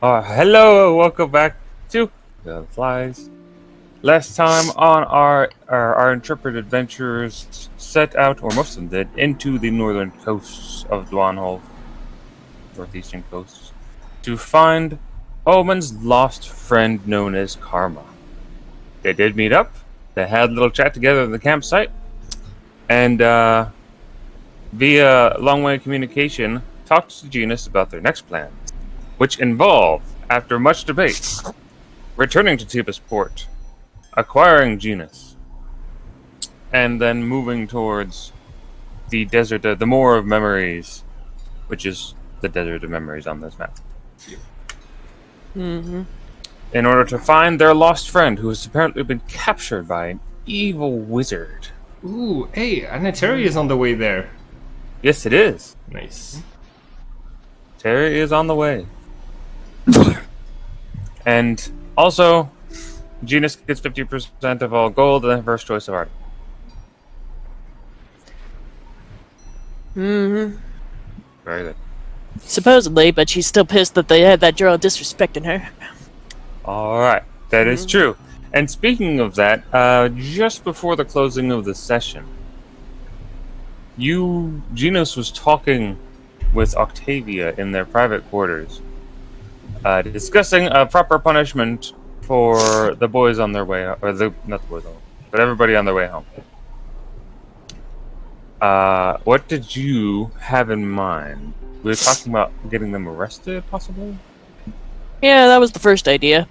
Hello, welcome back to The Flies. Last time on our intrepid adventurers set out, or most of them did, into the northern coasts of Dwanholf, northeastern coasts, to find Omen's lost friend known as Karma. They did meet up, they had a little chat together at the campsite, and via long-way communication, talked to Genus about their next plans, which involve, after much debate, returning to Tibus Port, acquiring Genus, and then moving towards the desert, the Moor of Memories, which is the desert of memories on this map. Mm-hmm. In order to find their lost friend, who has apparently been captured by an evil wizard. Ooh, hey, Anatari is on the way there. Yes, it is. Nice. Terry is on the way. And also, Genus gets 50% of all gold and first choice of art. Mm-hmm. Very good. Supposedly, but she's still pissed that they had that girl disrespecting her. Alright, that is true. And speaking of that, just before the closing of the session, Genus was talking with Octavia in their private quarters, discussing a proper punishment for the boys on their way, not the boys, but everybody on their way home. What did you have in mind? We were talking about getting them arrested, possibly? Yeah, that was the first idea.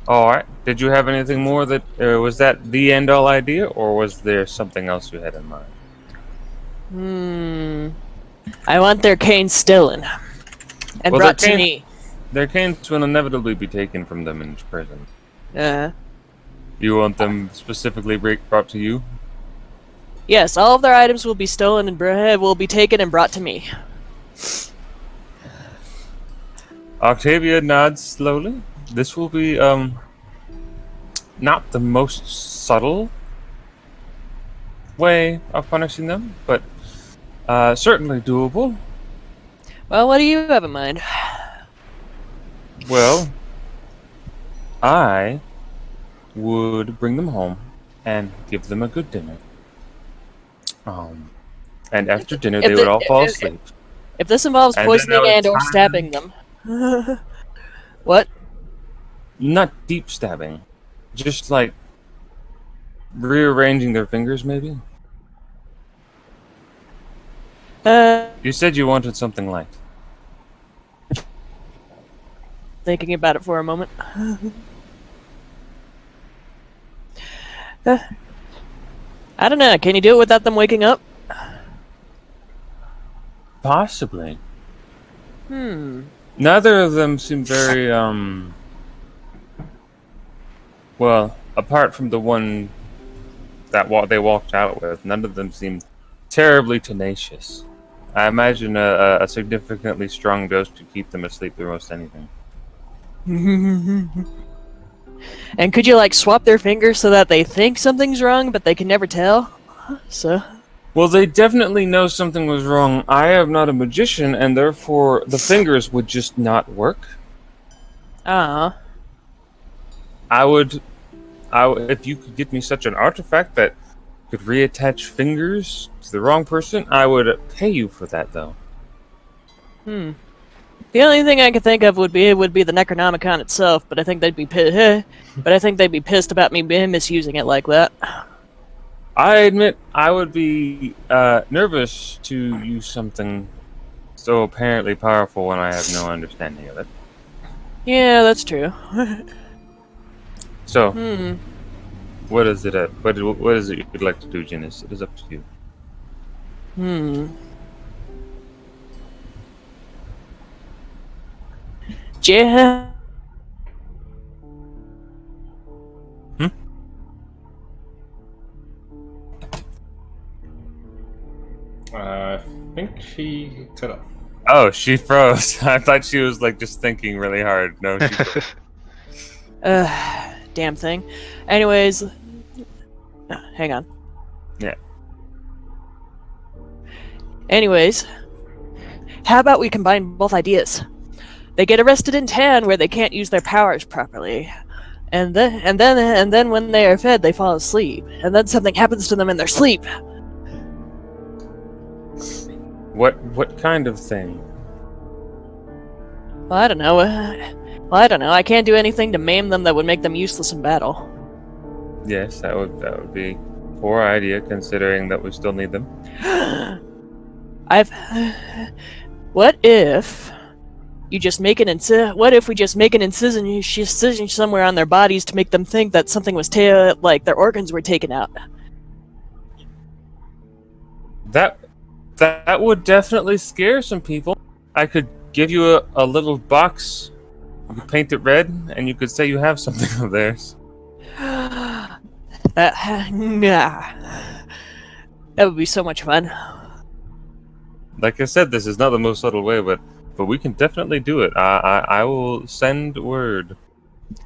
Alright. Did you have anything more that, was that the end-all idea, or was there something else you had in mind? I want their canes stolen. And Well, brought to me. Their canes will inevitably be taken from them in prison. Uh-huh. You want them specifically brought to you? Yes, all of their items will be stolen and will be taken and brought to me. Octavia nods slowly. This will be, not the most subtle way of punishing them, but certainly doable. Well, what do you have in mind? Well, I would bring them home and give them a good dinner. And after dinner, they would all fall asleep. If this involves And then poisoning I would and or tie stabbing them. What? Not deep stabbing, just like rearranging their fingers, maybe. You said you wanted something light. Thinking about it for a moment. I don't know, can you do it without them waking up? Possibly. Neither of them seem very, well, apart from the one that they walked out with, none of them seem terribly tenacious. I imagine a significantly strong dose could keep them asleep through most anything. And could you, like, swap their fingers so that they think something's wrong, but they can never tell? So... Well, they definitely know something was wrong. I am not a magician, and therefore the fingers would just not work. Uh-huh. I would, if you could get me such an artifact that could reattach fingers to the wrong person, I would pay you for that, though. The only thing I could think of would be the Necronomicon itself, but I think they'd be pissed about me misusing it like that. I admit I would be nervous to use something so apparently powerful when I have no understanding of it. Yeah, that's true. So, what is it? What is it you'd like to do, Genus? It is up to you. Yeah. I think she cut off. Oh, she froze. I thought she was like just thinking really hard. No, she froze. Damn thing. Anyways, hang on. Yeah. Anyways, how about we combine both ideas? they get arrested in town where they can't use their powers properly. And then when they are fed, they fall asleep. And then something happens to them in their sleep. What kind of thing? Well, I don't know. I can't do anything to maim them that would make them useless in battle. Yes, that would be a poor idea, considering that we still need them. What if you just make what if we just make an incision somewhere on their bodies to make them think that something was like their organs were taken out? That would definitely scare some people. I could give you a little box, you could paint it red, and you could say you have something of theirs. Nah. That would be so much fun. Like I said, this is not the most subtle way, but we can definitely do it. I will send word.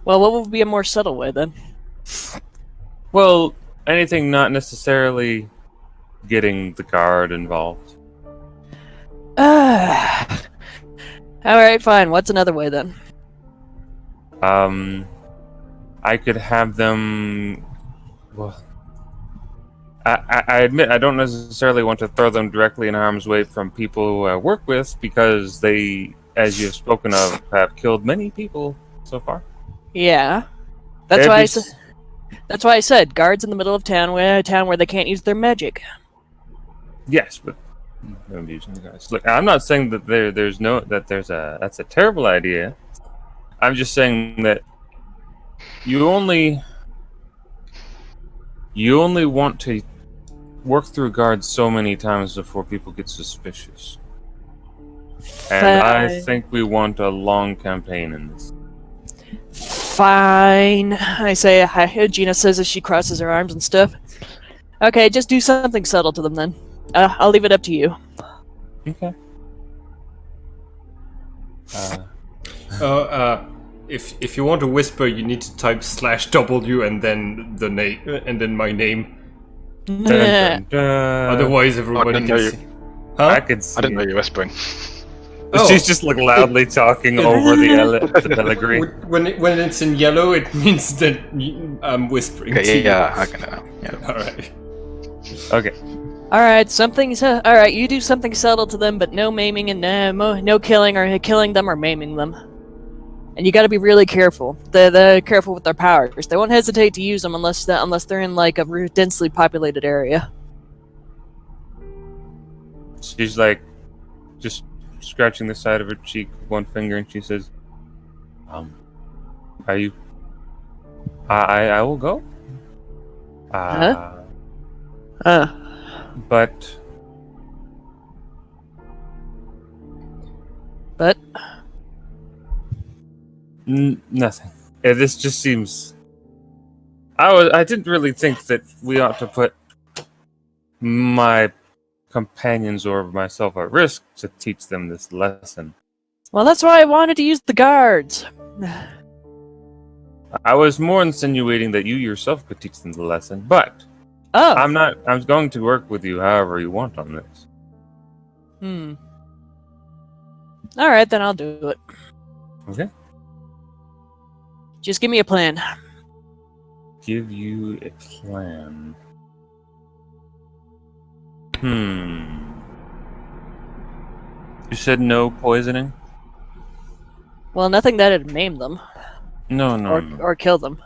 Well, what would be a more subtle way then? Well, anything not necessarily getting the guard involved. Alright, fine. What's another way then? I could have them. Well, I admit I don't necessarily want to throw them directly in harm's way from people who I work with, because they, as you have spoken of, have killed many people so far. Yeah. That's why I said guards in the middle of town where they can't use their magic. Yes, but I'm using the guys. Look, I'm not saying that that's a terrible idea. I'm just saying that you only want to work through guards so many times before people get suspicious. And I think we want a long campaign in this. Fine. I say, Gina says as she crosses her arms and stuff. Okay, just do something subtle to them then. I'll leave it up to you. Okay. If you want to whisper, you need to type /W and then the name and then my name. Dun, dun, dun. Otherwise, everybody can see. Huh? I could see. I didn't know you were whispering. Oh. She's just like loudly talking over the filigree. When it's in yellow, it means that I'm whispering. Okay, to you. yeah, I can know. Yeah. All right. Okay. All right. You do something subtle to them, but no maiming and no killing them or maiming them. And you got to be really careful. They're careful with their powers. They won't hesitate to use them unless they're in like a densely populated area. She's like just scratching the side of her cheek with one finger, and she says, are you... I will go? But... Nothing. This just seems... I didn't really think that we ought to put my companions or myself at risk to teach them this lesson. Well, that's why I wanted to use the guards. I was more insinuating that you yourself could teach them the lesson, but Oh. I'm going to work with you however you want on this. All right, then I'll do it. Okay. Just give me a plan. Give you a plan. You said no poisoning? Well, nothing that'd maim them. No. Or kill them.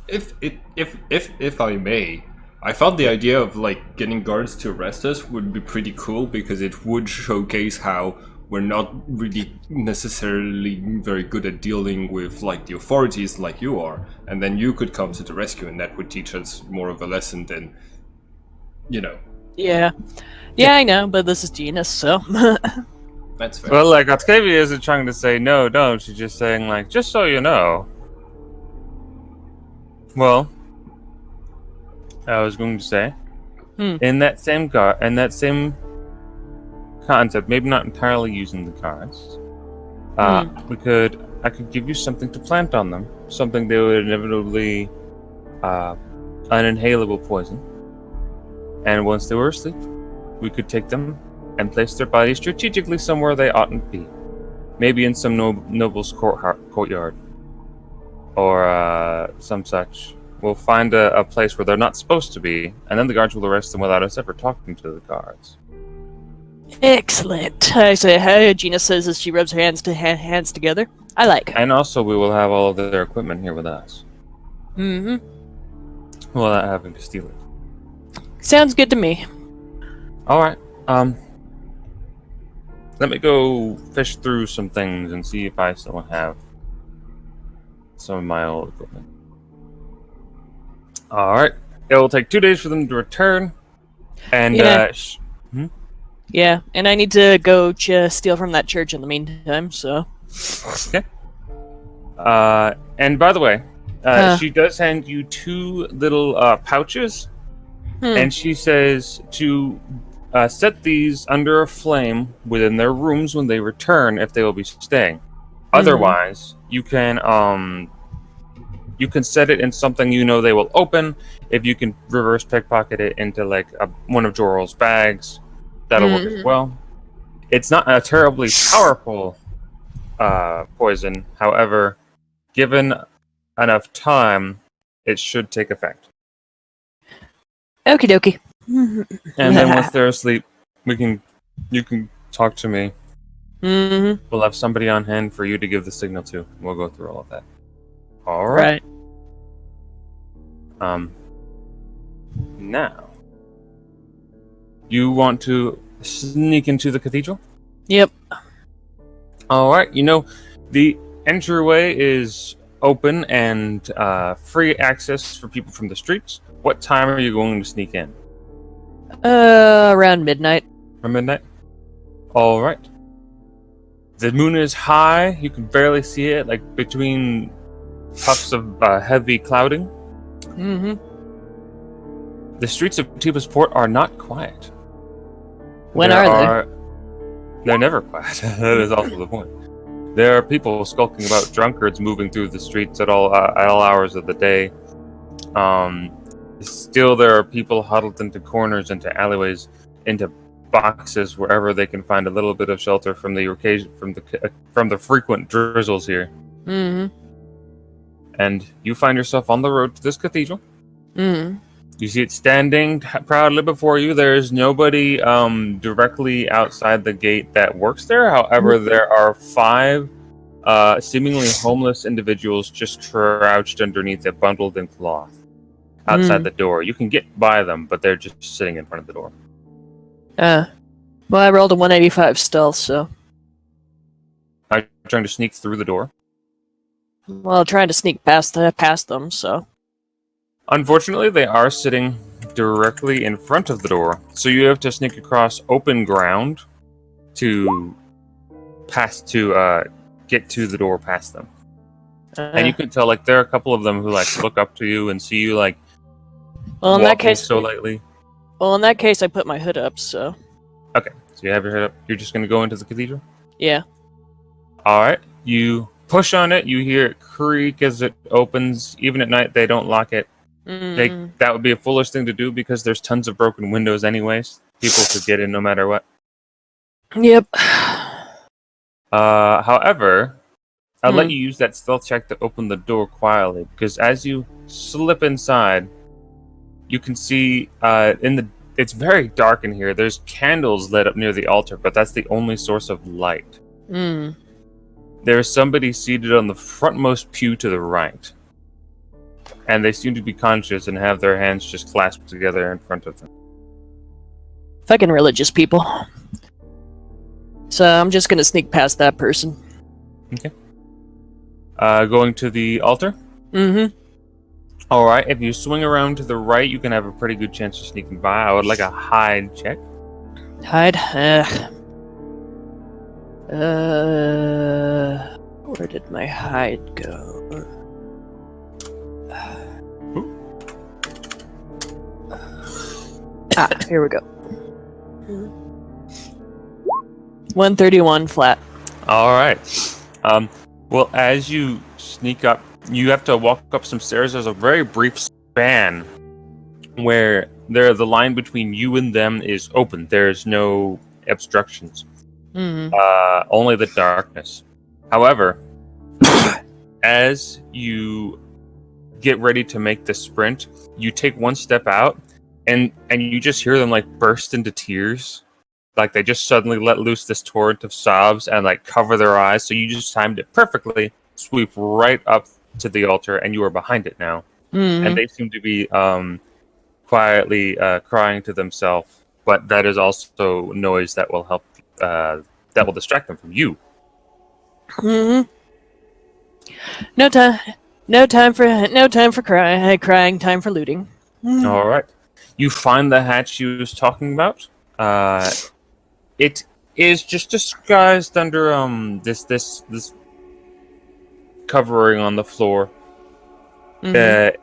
If I may, I thought the idea of like getting guards to arrest us would be pretty cool, because it would showcase how we're not really necessarily very good at dealing with like the authorities like you are, and then you could come to the rescue, and that would teach us more of a lesson than, Yeah, I know, but this is Genius, so... That's fair. Well, like, Octavia isn't trying to say no, don't. She's just saying, like, just so you know. Well, I was going to say, in that same concept, maybe not entirely using the cards, I could give you something to plant on them, something they would inevitably, an inhalable poison. And once they were asleep, we could take them and place their bodies strategically somewhere they oughtn't be. Maybe in some noble's courtyard. Or some such. We'll find a place where they're not supposed to be, and then the guards will arrest them without us ever talking to the guards. Excellent. I say, hey, Gina says as she rubs her hands together. I like. And also, we will have all of their equipment here with us. Mm-hmm. Without having to steal it. Sounds good to me. Alright, let me go fish through some things and see if I still have some of my old equipment. Alright, it will take 2 days for them to return, and, Yeah. Yeah, and I need to go steal from that church in the meantime, so... Okay. And by the way, she does hand you 2 little pouches, and she says to set these under a flame within their rooms when they return if they will be staying. Otherwise, you can set it in something you know they will open. If you can reverse pickpocket it into like one of Joral's bags, that'll work as well. It's not a terribly powerful poison. However, given enough time, it should take effect. Okie dokie. And then once they're asleep, you can talk to me. Mm-hmm. We'll have somebody on hand for you to give the signal to. We'll go through all of that. All right. Now, you want to sneak into the cathedral? Yep. All right. You know, the entryway is open and free access for people from the streets. What time are you going to sneak in? Around midnight. Around midnight? All right. The moon is high. You can barely see it, like between puffs of heavy clouding. Mm-hmm. The streets of Tiba's Port are not quiet. When are they? They're never quiet. That is also the point. There are people skulking about, drunkards moving through the streets at all hours of the day. Still, there are people huddled into corners, into alleyways, into boxes, wherever they can find a little bit of shelter from the frequent drizzles here. Mm-hmm. And you find yourself on the road to this cathedral. Mm-hmm. You see it standing proudly before you. There is nobody directly outside the gate that works there. However, there are 5 seemingly homeless individuals just crouched underneath a bundled-in cloth outside the door. You can get by them, but they're just sitting in front of the door. Well, I rolled a 185 stealth, so... Are you trying to sneak through the door? Well, trying to sneak past them, so... Unfortunately, they are sitting directly in front of the door, so you have to sneak across open ground to get to the door past them. And you can tell, like, there are a couple of them who like look up to you and see you like well, in that case, so lightly. Well, in that case, I put my hood up, so... Okay, so you have your hood up. You're just going to go into the cathedral? Yeah. Alright, you push on it, you hear it creak as it opens. Even at night, they don't lock it. That would be a foolish thing to do because there's tons of broken windows anyways. People could get in no matter what. Yep. However, I'll let you use that stealth check to open the door quietly, because as you slip inside, you can see it's very dark in here. There's candles lit up near the altar, but that's the only source of light. There's somebody seated on the frontmost pew to the right, and they seem to be conscious and have their hands just clasped together in front of them. Fucking religious people. So I'm just gonna sneak past that person. Okay. Going to the altar? Mm-hmm. Alright, if you swing around to the right, you can have a pretty good chance of sneaking by. I would like a hide check. Hide? Where did my hide go? Here we go. 131 flat. Alright. Well, as you sneak up, you have to walk up some stairs. There's a very brief span where the line between you and them is open. There's no obstructions. Mm-hmm. Only the darkness. However, as you get ready to make the sprint, you take one step out, and you just hear them like burst into tears. Like they just suddenly let loose this torrent of sobs and like cover their eyes. So you just timed it perfectly, sweep right up to the altar, and you are behind it now. Mm-hmm. And they seem to be quietly crying to themselves. But that is also noise that will help. That will distract them from you. Mm-hmm. No time for crying. Time for looting. All right. You find the hatch you was talking about. It is just disguised under this covering on the floor. Mm-hmm.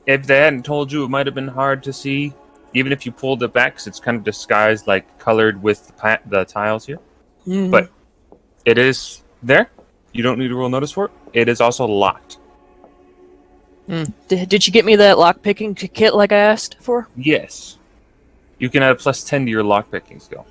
If they hadn't told you, it might have been hard to see, even if you pulled it back, because it's kind of disguised, like colored with the tiles here. Mm-hmm. But it is there. You don't need to roll notice for it. It is also locked. Did you get me that lockpicking kit like I asked for? Yes. You can add a +10 to your lockpicking skill.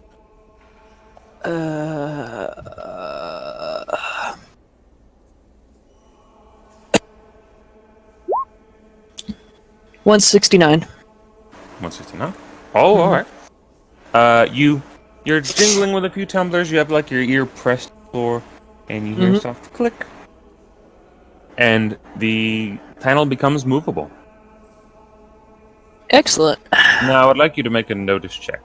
169. 169. Oh, all right. You're jingling with a few tumblers. You have like your ear pressed to the floor, and you hear a soft click, and the panel becomes movable. Excellent. Now, I would like you to make a notice check.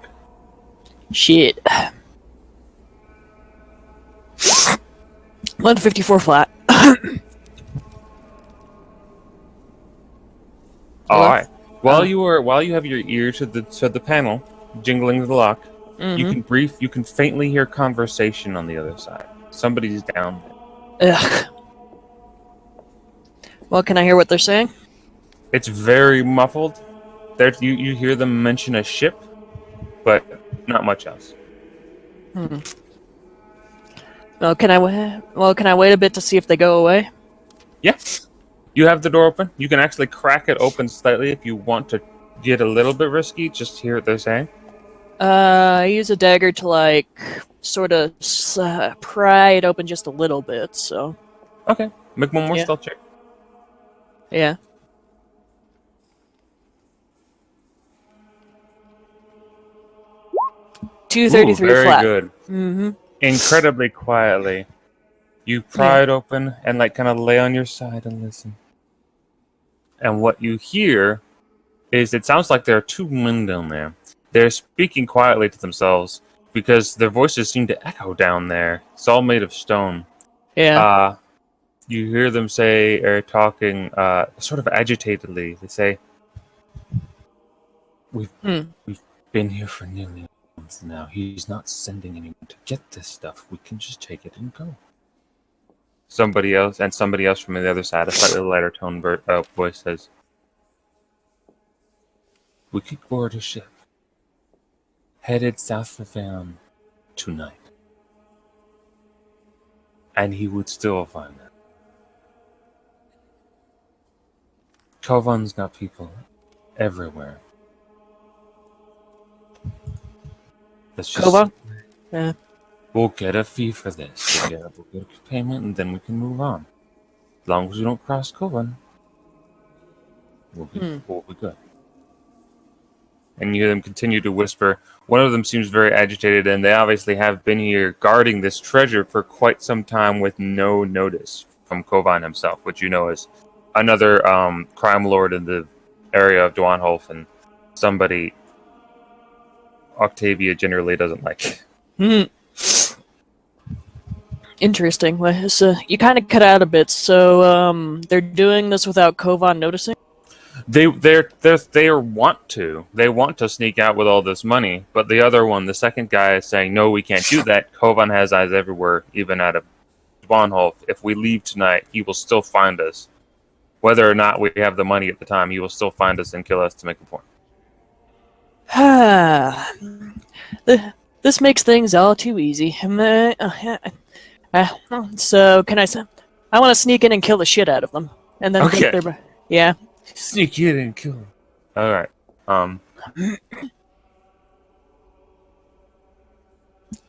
Shit. 154 flat. All right. While you have your ear to the panel, jingling the lock, you can faintly hear conversation on the other side. Somebody's down there. Ugh. Well, can I hear what they're saying? It's very muffled. You hear them mention a ship, but not much else. Well, can I wait a bit to see if they go away? Yeah. You have the door open. You can actually crack it open slightly if you want to get a little bit risky. Just hear what they're saying. I use a dagger to like sort of pry it open just a little bit. So. Okay. Make one more Yeah. stealth check. Yeah. Ooh, 233 very flat. good. Mm-hmm. Incredibly quietly, you pry it open and like kind of lay on your side and listen. And what you hear is it sounds like there are two men down there. They're speaking quietly to themselves because their voices seem to echo down there. It's all made of stone. Yeah. You hear them say or talking sort of agitatedly. They say, We've been here for nearly a month now. He's not sending anyone to get this stuff. We can just take it and go. Somebody else from the other side, a slightly lighter tone voice says, we could board a ship headed south for Van tonight, and he would still find it. Kovan's got people everywhere. Let's just Kova? Yeah. We'll get a fee for this. We'll get a payment, and then we can move on. As long as we don't cross Kovan, we'll be good. And you hear them continue to whisper. One of them seems very agitated, and they obviously have been here guarding this treasure for quite some time with no notice from Kovan himself, which you know is another crime lord in the area of Dwanholf, and somebody Octavia generally doesn't like. Interesting. Well, so you kind of cut out a bit. So they're doing this without Kovan noticing. They want to sneak out with all this money, but the other one, the second guy, is saying no, we can't do that. Kovan has eyes everywhere, even out of Dwanholf. If we leave tonight, he will still find us. Whether or not we have the money at the time, he will still find us and kill us to make a point. This makes things all too easy. So can I say, I want to sneak in and kill the shit out of them, and then Okay. get their. Yeah. Sneak in and kill him. All right.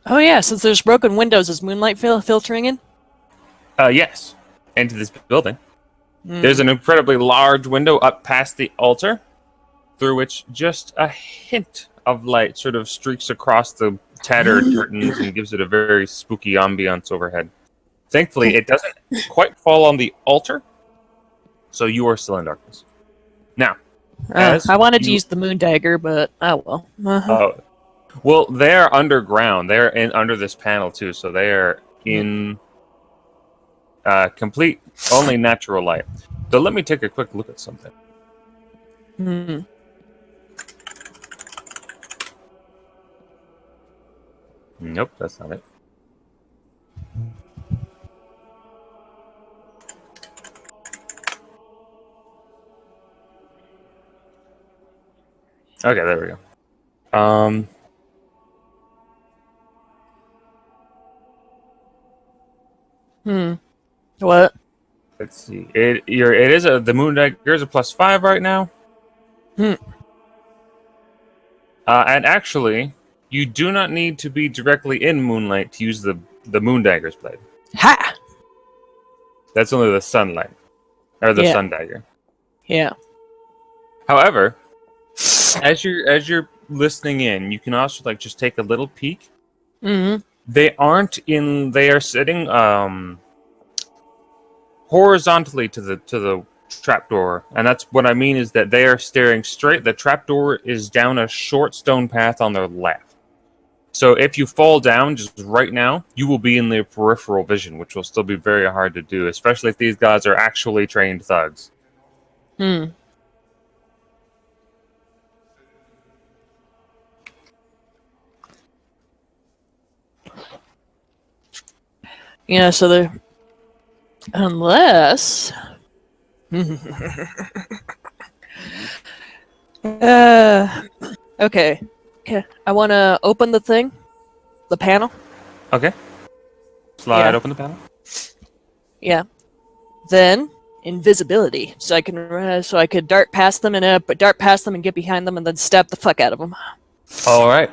Oh yeah, since there's broken windows, is moonlight filtering in? Yes, into this building. There's Mm. an incredibly large window up past the altar, through which just a hint of light sort of streaks across the tattered curtains and gives it a very spooky ambiance overhead. Thankfully, it doesn't quite fall on the altar, so you are still in darkness. Now, as I wanted to you, use the moon dagger, but oh well. Uh-huh. well, they're underground. They're in under this panel too, so they are in complete only natural light. So let me take a quick look at something. Hmm. Nope, that's not it. Okay, there we go. What? Let's see. It is the moon dagger is a +5 right now. Hmm. And actually, you do not need to be directly in moonlight to use the moon dagger's blade. Ha! That's only the sunlight or the Yeah. sun dagger. Yeah. However, as you're listening in, you can also like just take a little peek. Hmm. They aren't in. They are sitting horizontally to the trapdoor, and that's what I mean is that they are staring straight. The trapdoor is down a short stone path on their left. So if you fall down just right now, you will be in their peripheral vision, which will still be very hard to do, especially if these guys are actually trained thugs. Hmm. Yeah. So they're unless. uh. Okay. Okay. I want to open the thing, the panel. Okay. Slide Yeah. open the panel. Yeah. Then invisibility, so I could dart past them and get behind them and then stab the fuck out of them. All right.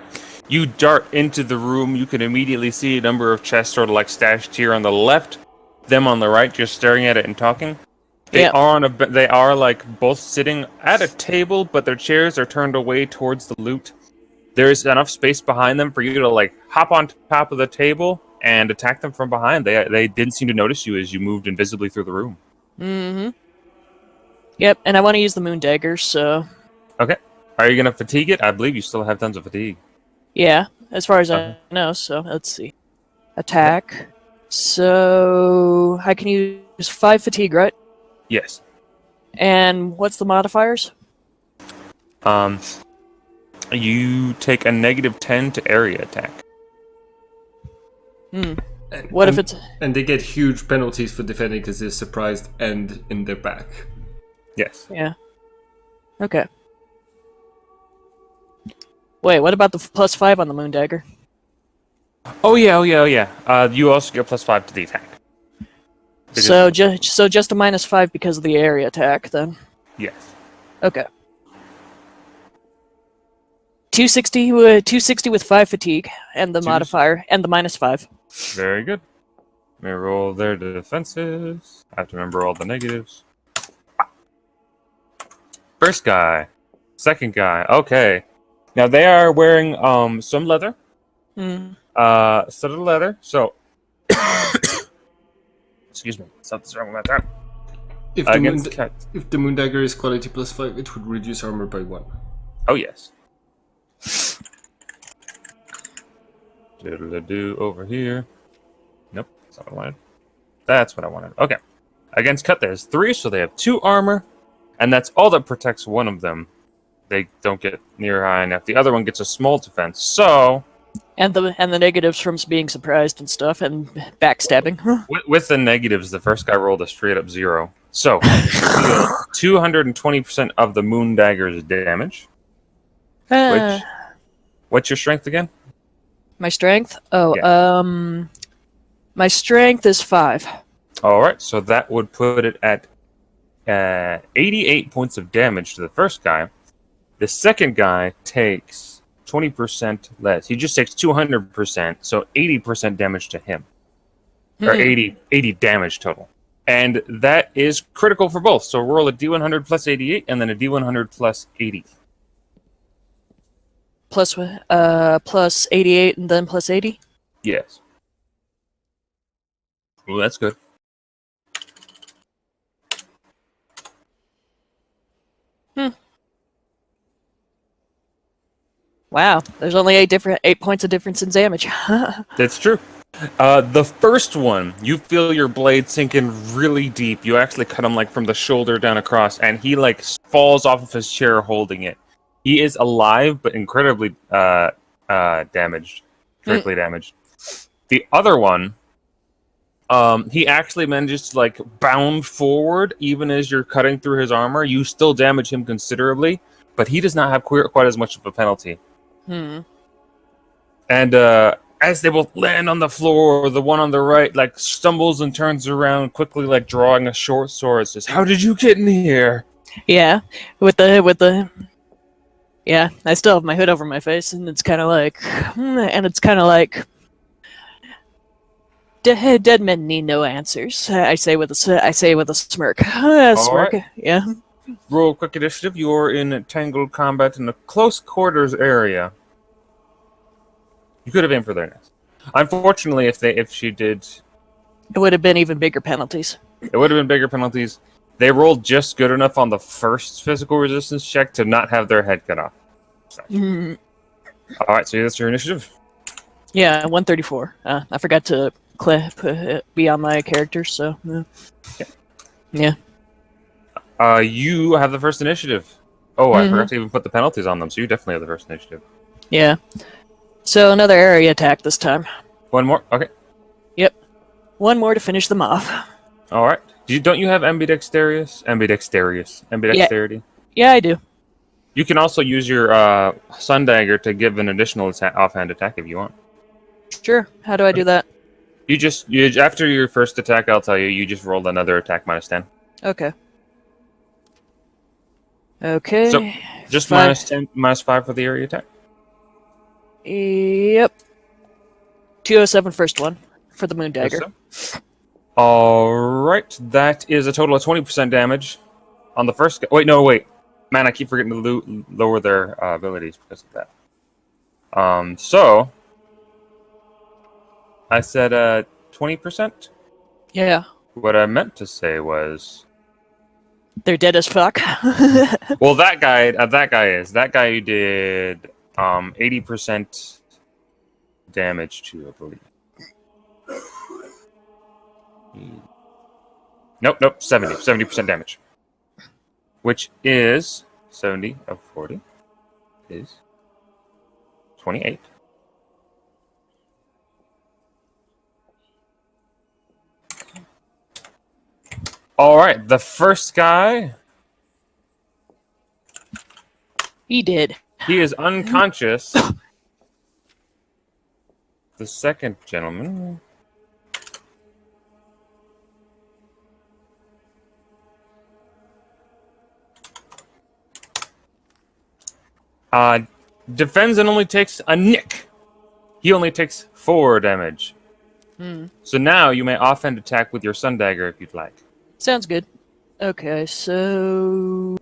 You dart into the room. You can immediately see a number of chests sort of like stashed here on the left, them on the right, just staring at it and talking. They Yeah. are they are like both sitting at a table, but their chairs are turned away towards the loot. There's enough space behind them for you to like hop on top of the table and attack them from behind. They didn't seem to notice you as you moved invisibly through the room. Mm-hmm. Yep. And I want to use the moon dagger, so Okay. Are you gonna fatigue it? I believe you still have tons of fatigue. yeah. As far as Okay. I know, so let's see. Okay. Attack. So I can use 5 fatigue, right? Yes. And what's the modifiers? You take a -10 to area attack. Hmm. And, What if and- it's And they get huge penalties for defending because they're surprised and in their back. Yes. yeah? Okay. Wait, what about the +5 on the moon dagger? Oh yeah. You also get +5 to the attack. Because- So just a -5 because of the area attack, then. Yes. Okay. 260 with 5 fatigue and the modifier and the -5. Very good. Let me roll their defenses. I have to remember all the negatives. First guy. Second guy. Okay. Now they are wearing some leather. Hmm. Studded leather. So excuse me. Something's wrong with that. If the, moon, Against cat. if the moon dagger is quality +5, it would reduce armor by 1. Oh yes. Doodle-doo over here. Nope, that's not what I wanted. That's what I wanted. Okay. Against cut, there's 3, so they have 2 armor, and that's all that protects one of them. They don't get near high enough. The other one gets a small defense. So And the negatives from being surprised and stuff and backstabbing. with the negatives, the first guy rolled a straight up 0. So deal 220% of the moon dagger's damage. Uh, What's your strength again? my strength? Oh, Yeah. my strength is 5. All right, so that would put it at 88 points of damage to the first guy. The second guy takes 20% less. He just takes 200%, so 80% damage to him. Or 80 damage total. And that is critical for both. So roll a D100 plus 88 and then a D100 plus 80. Plus 88 and then plus 80? Yes. Well, that's good. Wow, there's only 8 points of difference in damage. That's true. The first one, you feel your blade sink in really deep. You actually cut him like from the shoulder down across, and he like falls off of his chair holding it. He is alive, but incredibly damaged, critically damaged. The other one, he actually manages to like bound forward, even as you're cutting through his armor. You still damage him considerably, but he does not have quite as much of a penalty. And as they both land on the floor, the one on the right like stumbles and turns around quickly, like drawing a short sword. Says, "How did you get in here?" Yeah, with the. Yeah, I still have my hood over my face, and it's kind of like, dead men need no answers. I say with a smirk. Smirk. Right. Yeah. Roll quick initiative. You're in tangled combat in a close quarters area. You could have aimed for their nest. Unfortunately, if she did, It would have been even bigger penalties. it would have been bigger penalties. They rolled just good enough on the first physical resistance check to not have their head cut off. So. All right, so that's your initiative. Yeah, 134. I forgot to be on my character, so yeah. You have the first initiative. Oh, I forgot to even put the penalties on them, so you definitely have the first initiative. Yeah. So another area attack this time. One more? Okay. Yep. One more to finish them off. All right. Don't you have ambidexterity? Yeah, I do. You can also use your sun dagger to give an additional offhand attack if you want. Sure. How do I do that? You after your first attack, I'll tell you. You just rolled another attack minus 10. Okay. Okay. So just minus 10, minus 5 for the area attack. Yep. 207 first one for the moon dagger. All right, that is a total of 20% damage on the first guy. Wait. Man, I keep forgetting to lower their abilities because of that. So I said 20%. Yeah. What I meant to say was they're dead as fuck. well, that guy who did 80% damage to, I believe. Nope, 70% damage. Which is 70 of 40 is 28. All right, the first guy, he did. He is unconscious. The second gentleman. Defends and only takes a nick. He only takes 4 damage. So now you may offhand attack with your sun dagger if you'd like. Sounds good. Okay, so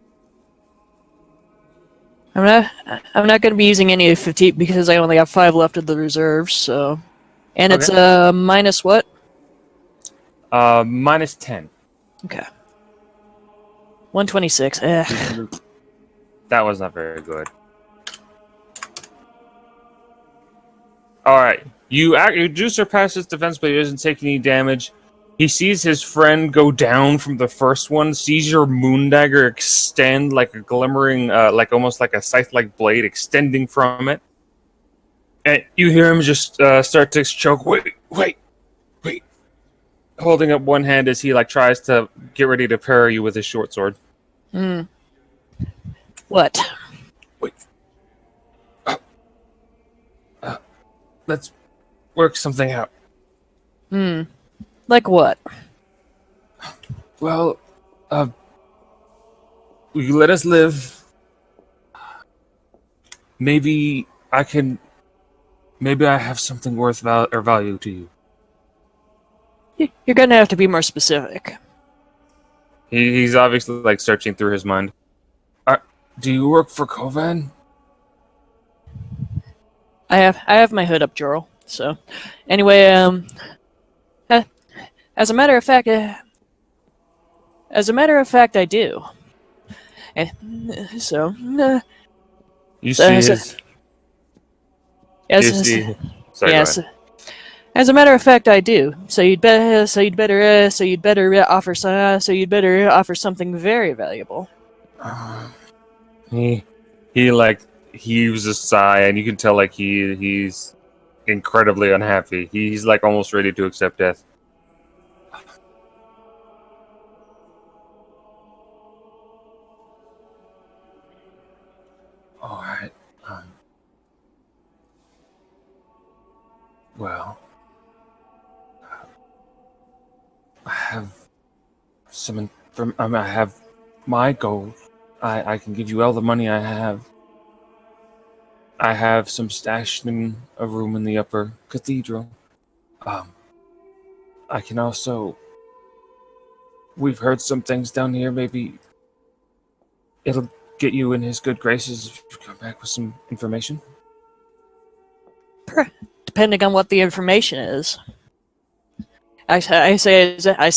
I'm not going to be using any of 15 because I only have 5 left of the reserves. So, and it's minus what? Minus 10. Okay. 126. That was not very good. All right, you do surpass his defense, but he doesn't take any damage. He sees his friend go down from the first one, sees your moon dagger extend like a glimmering, like almost like a scythe-like blade extending from it. And you hear him just start to choke. Wait. Holding up one hand as he like tries to get ready to parry you with his short sword. What? Wait. Let's work something out. Like what? Well, will you let us live? maybe I can. Maybe I have something worth value to you. You're gonna have to be more specific. He's obviously like searching through his mind. Uh, do you work for Kovan? I have my hood up, Jorl. So, anyway, uh, as a matter of fact, I do. Eh, So, You so, see so his. You yes, see. Sorry, go yes. ahead. As a matter of fact, I do. So you'd better offer something very valuable. He he like heaves a sigh, and you can tell like he's incredibly unhappy. He's like almost ready to accept death. All right. Well, I have some from. I have my gold. I can give you all the money I have. I have some stashed in a room in the upper cathedral. Um, I can also. We've heard some things down here. Maybe it'll get you in his good graces if you come back with some information. Depending on what the information is. I say as I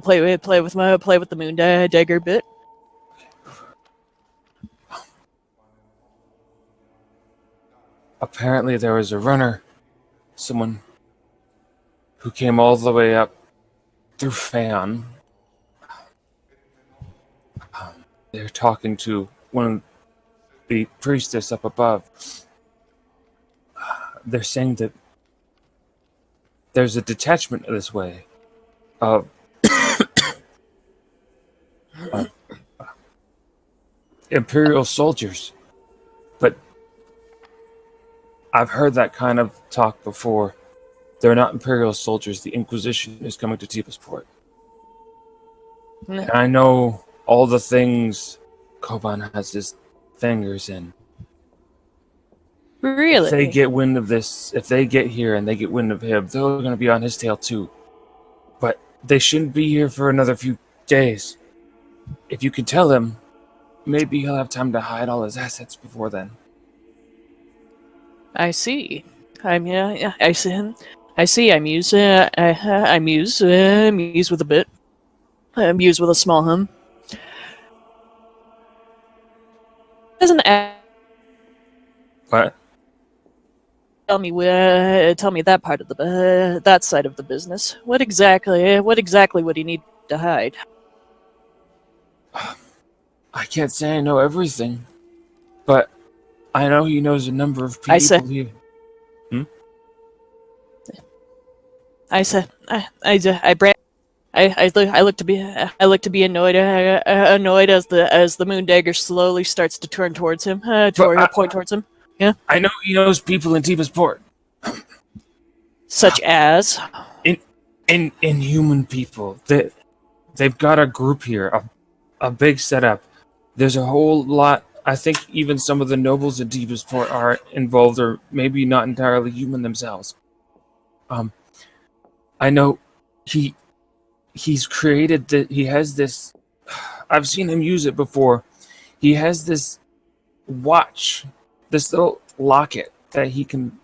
play with the moon dagger bit. Apparently, there was a runner, someone who came all the way up through Fan. They're talking to one of the priestess up above. They're saying that there's a detachment this way of Imperial soldiers. But I've heard that kind of talk before. They're not Imperial soldiers. The Inquisition is coming to Tipasport. And I know all the things Koban has his fingers in. If they Really? get wind of this, if they get here and they get wind of him, they're going to be on his tail too. But they shouldn't be here for another few days. If you can tell him, maybe he'll have time to hide all his assets before then. I see. I see. I see. I'm used with a bit. I'm used with a small hum. Doesn't But tell me that part of that side of the business. What exactly would he need to hide? I can't say I know everything. But I know he knows a number of I said. people here. I said. I brand. I look to be annoyed as the moon dagger slowly starts to turn towards him, point towards him. Yeah, I know he knows people in Tipasport. such as. Inhuman people. They've got a group here, a big setup. There's a whole lot. I think even some of the nobles in Tipasport are involved, or maybe not entirely human themselves. I know he's created that. He has this. I've seen him use it before. He has this watch, this little locket that he can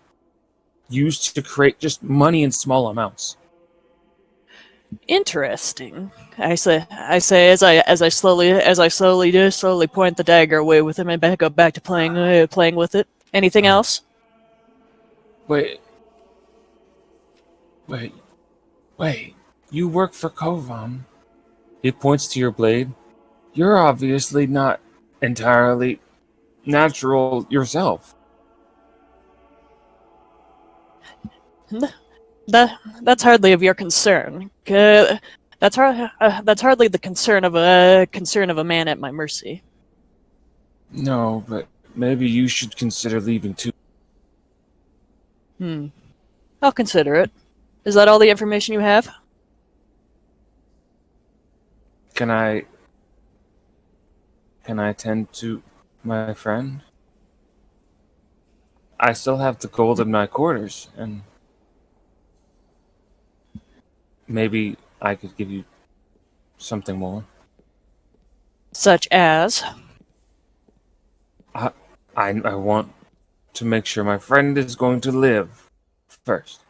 use to create just money in small amounts. Interesting. I say slowly point the dagger away with him and go back to playing with it. Anything else? Wait, wait, wait. You work for Kovan. He points to your blade. You're obviously not entirely natural yourself. That's hardly of your concern. That's hardly the concern of a man at my mercy. No, but maybe you should consider leaving too. I'll consider it. Is that all the information you have? Can I tend to my friend? I still have the gold in my quarters, and maybe I could give you something more. Such as? I want to make sure my friend is going to live first.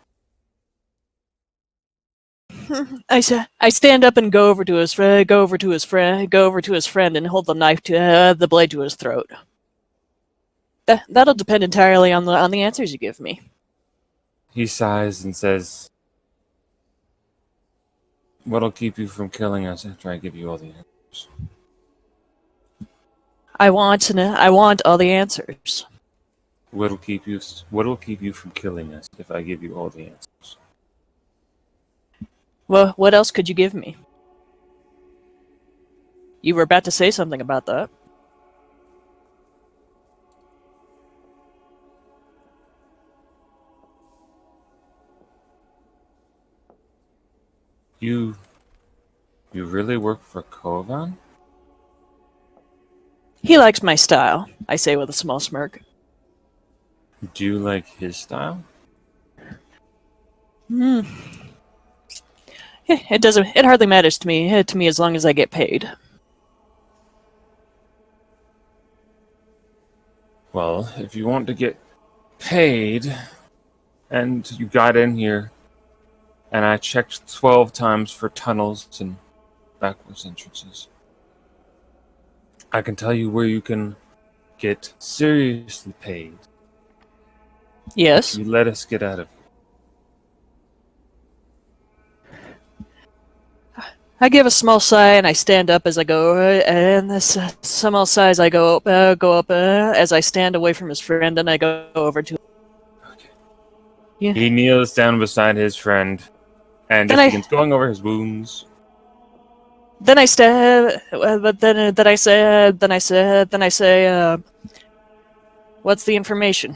I stand up and go over to his friend, and hold the knife to the blade to his throat. That'll depend entirely on the answers you give me. He sighs and says, "What'll keep you from killing us after I give you all the answers?" I want all the answers. What'll keep you from killing us if I give you all the answers? Well, what else could you give me? You were about to say something about that. You really work for Kovan? He likes my style, I say with a small smirk. Do you like his style? It hardly matters to me as long as I get paid. Well, if you want to get paid, and you got in here, and I checked 12 times for tunnels and backwards entrances, I can tell you where you can get seriously paid. Yes. You let us get out of here. I give a small sigh and I stand up as I go, and this small sigh as I go up as I stand away from his friend, and I go over to. Okay. Yeah. He kneels down beside his friend and Then just I begins going over his wounds. then I say, but then I say, what's the information?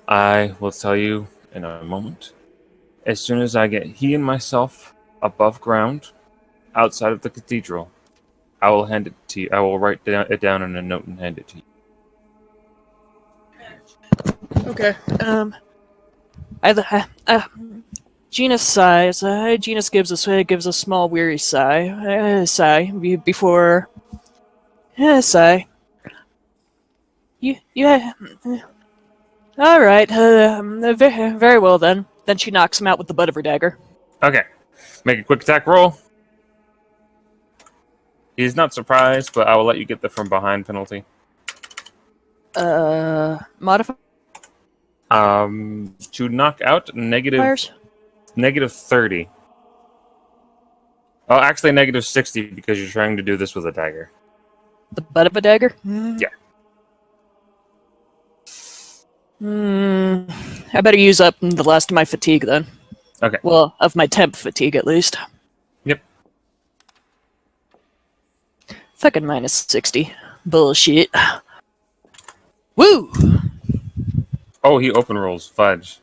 I will tell you in a moment. As soon as I get he and myself above ground, outside of the cathedral, I will hand it to you. I will write it down in a note and hand it to you. Okay. Genus sighs. Genus gives a small weary sigh. Before. Sigh. You. All right. Very well then. Then she knocks him out with the butt of her dagger. Okay. Make a quick attack roll. He's not surprised, but I will let you get the from behind penalty. Modifiers. To knock out negative 30. Oh, actually negative 60 because you're trying to do this with a dagger. The butt of a dagger. Yeah. I better use up the last of my fatigue then. Okay. Well, of my temp fatigue at least. Yep. Fucking minus 60. Bullshit. Woo! Oh, he open rolls. Fudge.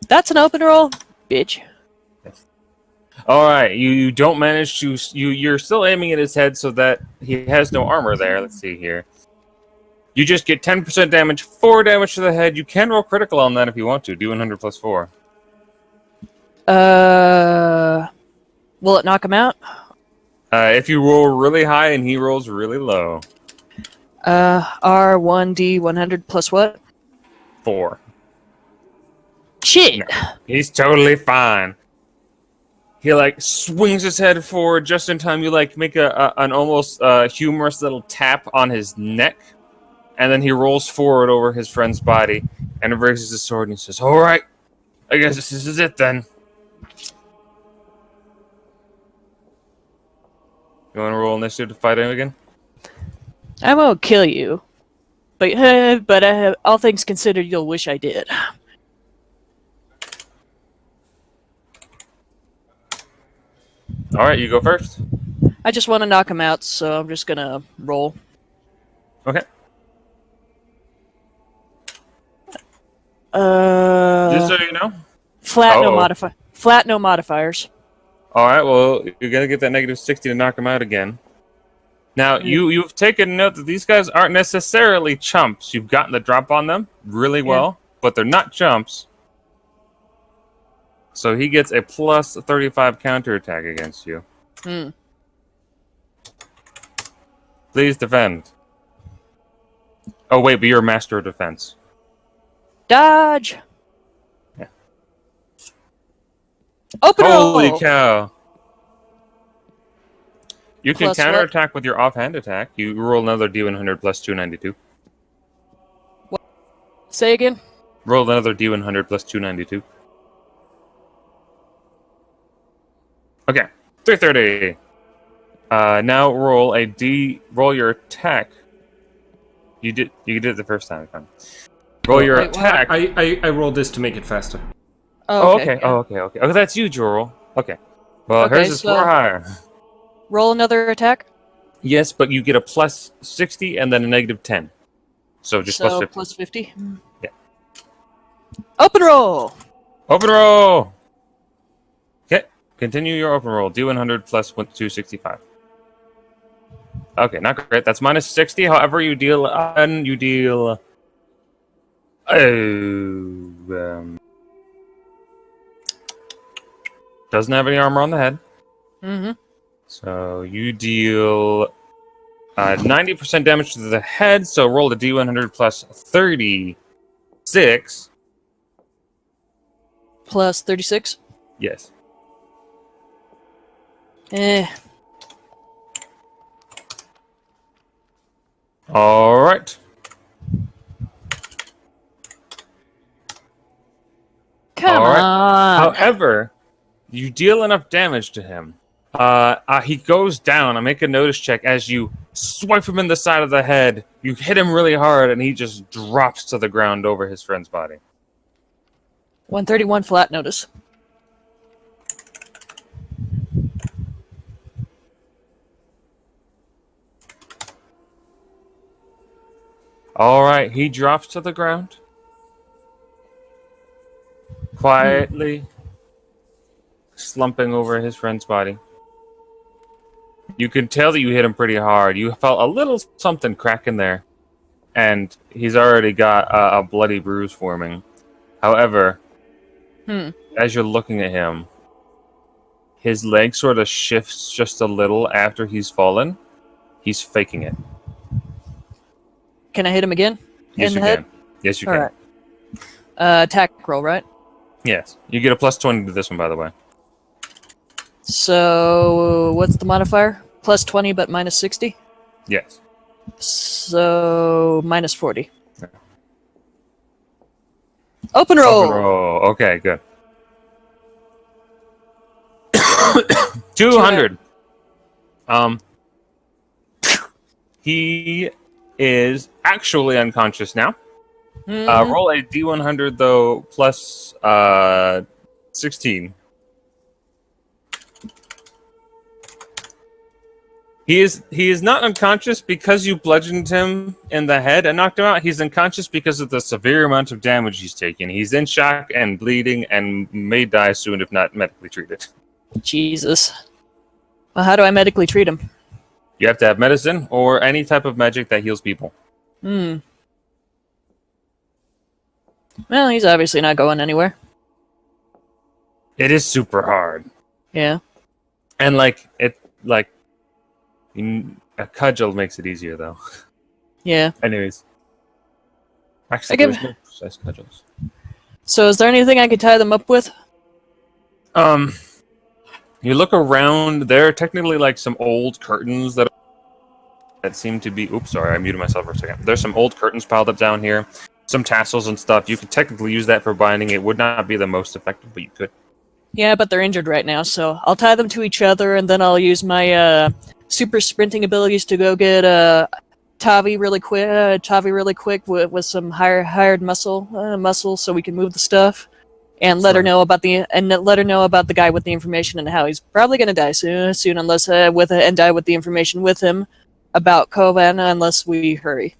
That's an open roll? Bitch. Yes. All right. You don't manage to. You're still aiming at his head so that he has no armor there. Let's see here. You just get 10% damage, 4 damage to the head. You can roll critical on that if you want to. Do 100 plus 4. Will it knock him out? If you roll really high and he rolls really low. R1D 100 plus what? 4. Shit! No, he's totally fine. He swings his head forward just in time. You make an almost humorous little tap on his neck, and then he rolls forward over his friend's body and raises his sword and he says, "All right, I guess this is it then." You want to roll initiative to fight him again? I won't kill you. But all things considered, you'll wish I did. All right, you go first. I just want to knock him out, so I'm just gonna roll. Okay. Just so you know. Flat no modifiers. All right, well, you're gonna get that negative 60 to knock him out again. Now, you've taken note that these guys aren't necessarily chumps. You've gotten the drop on them really well, but they're not chumps. So he gets a plus 35 counterattack against you. Please defend. Oh, wait, but you're a master of defense. Dodge! Yeah. Open Holy roll! cow. You can Plus what? counterattack with your offhand attack. You roll another D100 plus 292. Say again? Roll another D100 plus 292. Okay, 330. Now roll your attack. You did it the first time. Roll your attack. I rolled this to make it faster. Oh, okay. Oh, okay. Oh, that's you, Jorel. Okay. Well, Okay, hers is so- 4 higher. Roll another attack? Yes, but you get a plus 60 and then a negative 10. So just plus 50. Plus 50? Yeah. Open roll! Open roll! Okay, continue your open roll. D100 plus 265. Okay, not great. That's minus 60. However, you deal... doesn't have any armor on the head. Mm-hmm. So you deal 90% damage to the head, so roll the D100 plus 36. Plus 36? Yes. All right. Come All right. on! However, you deal enough damage to him. He goes down. I make a notice check as you swipe him in the side of the head. You hit him really hard, and he just drops to the ground over his friend's body. 131 flat notice. All right, he drops to the ground. Quietly slumping over his friend's body. You can tell that you hit him pretty hard. You felt a little something cracking there. And he's already got a bloody bruise forming. However, as you're looking at him, his leg sort of shifts just a little after he's fallen. He's faking it. Can I hit him again? Yes, in you the head? can. Yes, you All can. right. Attack roll, right? Yes. You get a plus 20 to this one, by the way. So, what's the modifier? Plus 20, but minus 60? Yes. So, minus 40. Yeah. Open roll! Open roll. Okay, good. 200. He is actually unconscious now. Roll a D100 though, plus 16. He is not unconscious because you bludgeoned him in the head and knocked him out. He's unconscious because of the severe amount of damage he's taken. He's in shock and bleeding and may die soon if not medically treated. Jesus. Well, how do I medically treat him? You have to have medicine or any type of magic that heals people. Well, he's obviously not going anywhere. It is super hard. Yeah. And a cudgel makes it easier, though. Yeah. Anyways. Actually, there's no precise cudgels. So is there anything I could tie them up with? You look around, there are technically some old curtains that seem to be... Oops, sorry, I muted myself for a second. There's some old curtains piled up down here. Some tassels and stuff. You could technically use that for binding. It would not be the most effective, but you could. Yeah, but they're injured right now, so I'll tie them to each other, and then I'll use my super sprinting abilities to go get Tavi really quick with some hired muscle, so we can move the stuff, and let her know about the guy with the information and how he's probably gonna die soon unless and die with the information with him about Kovan unless we hurry.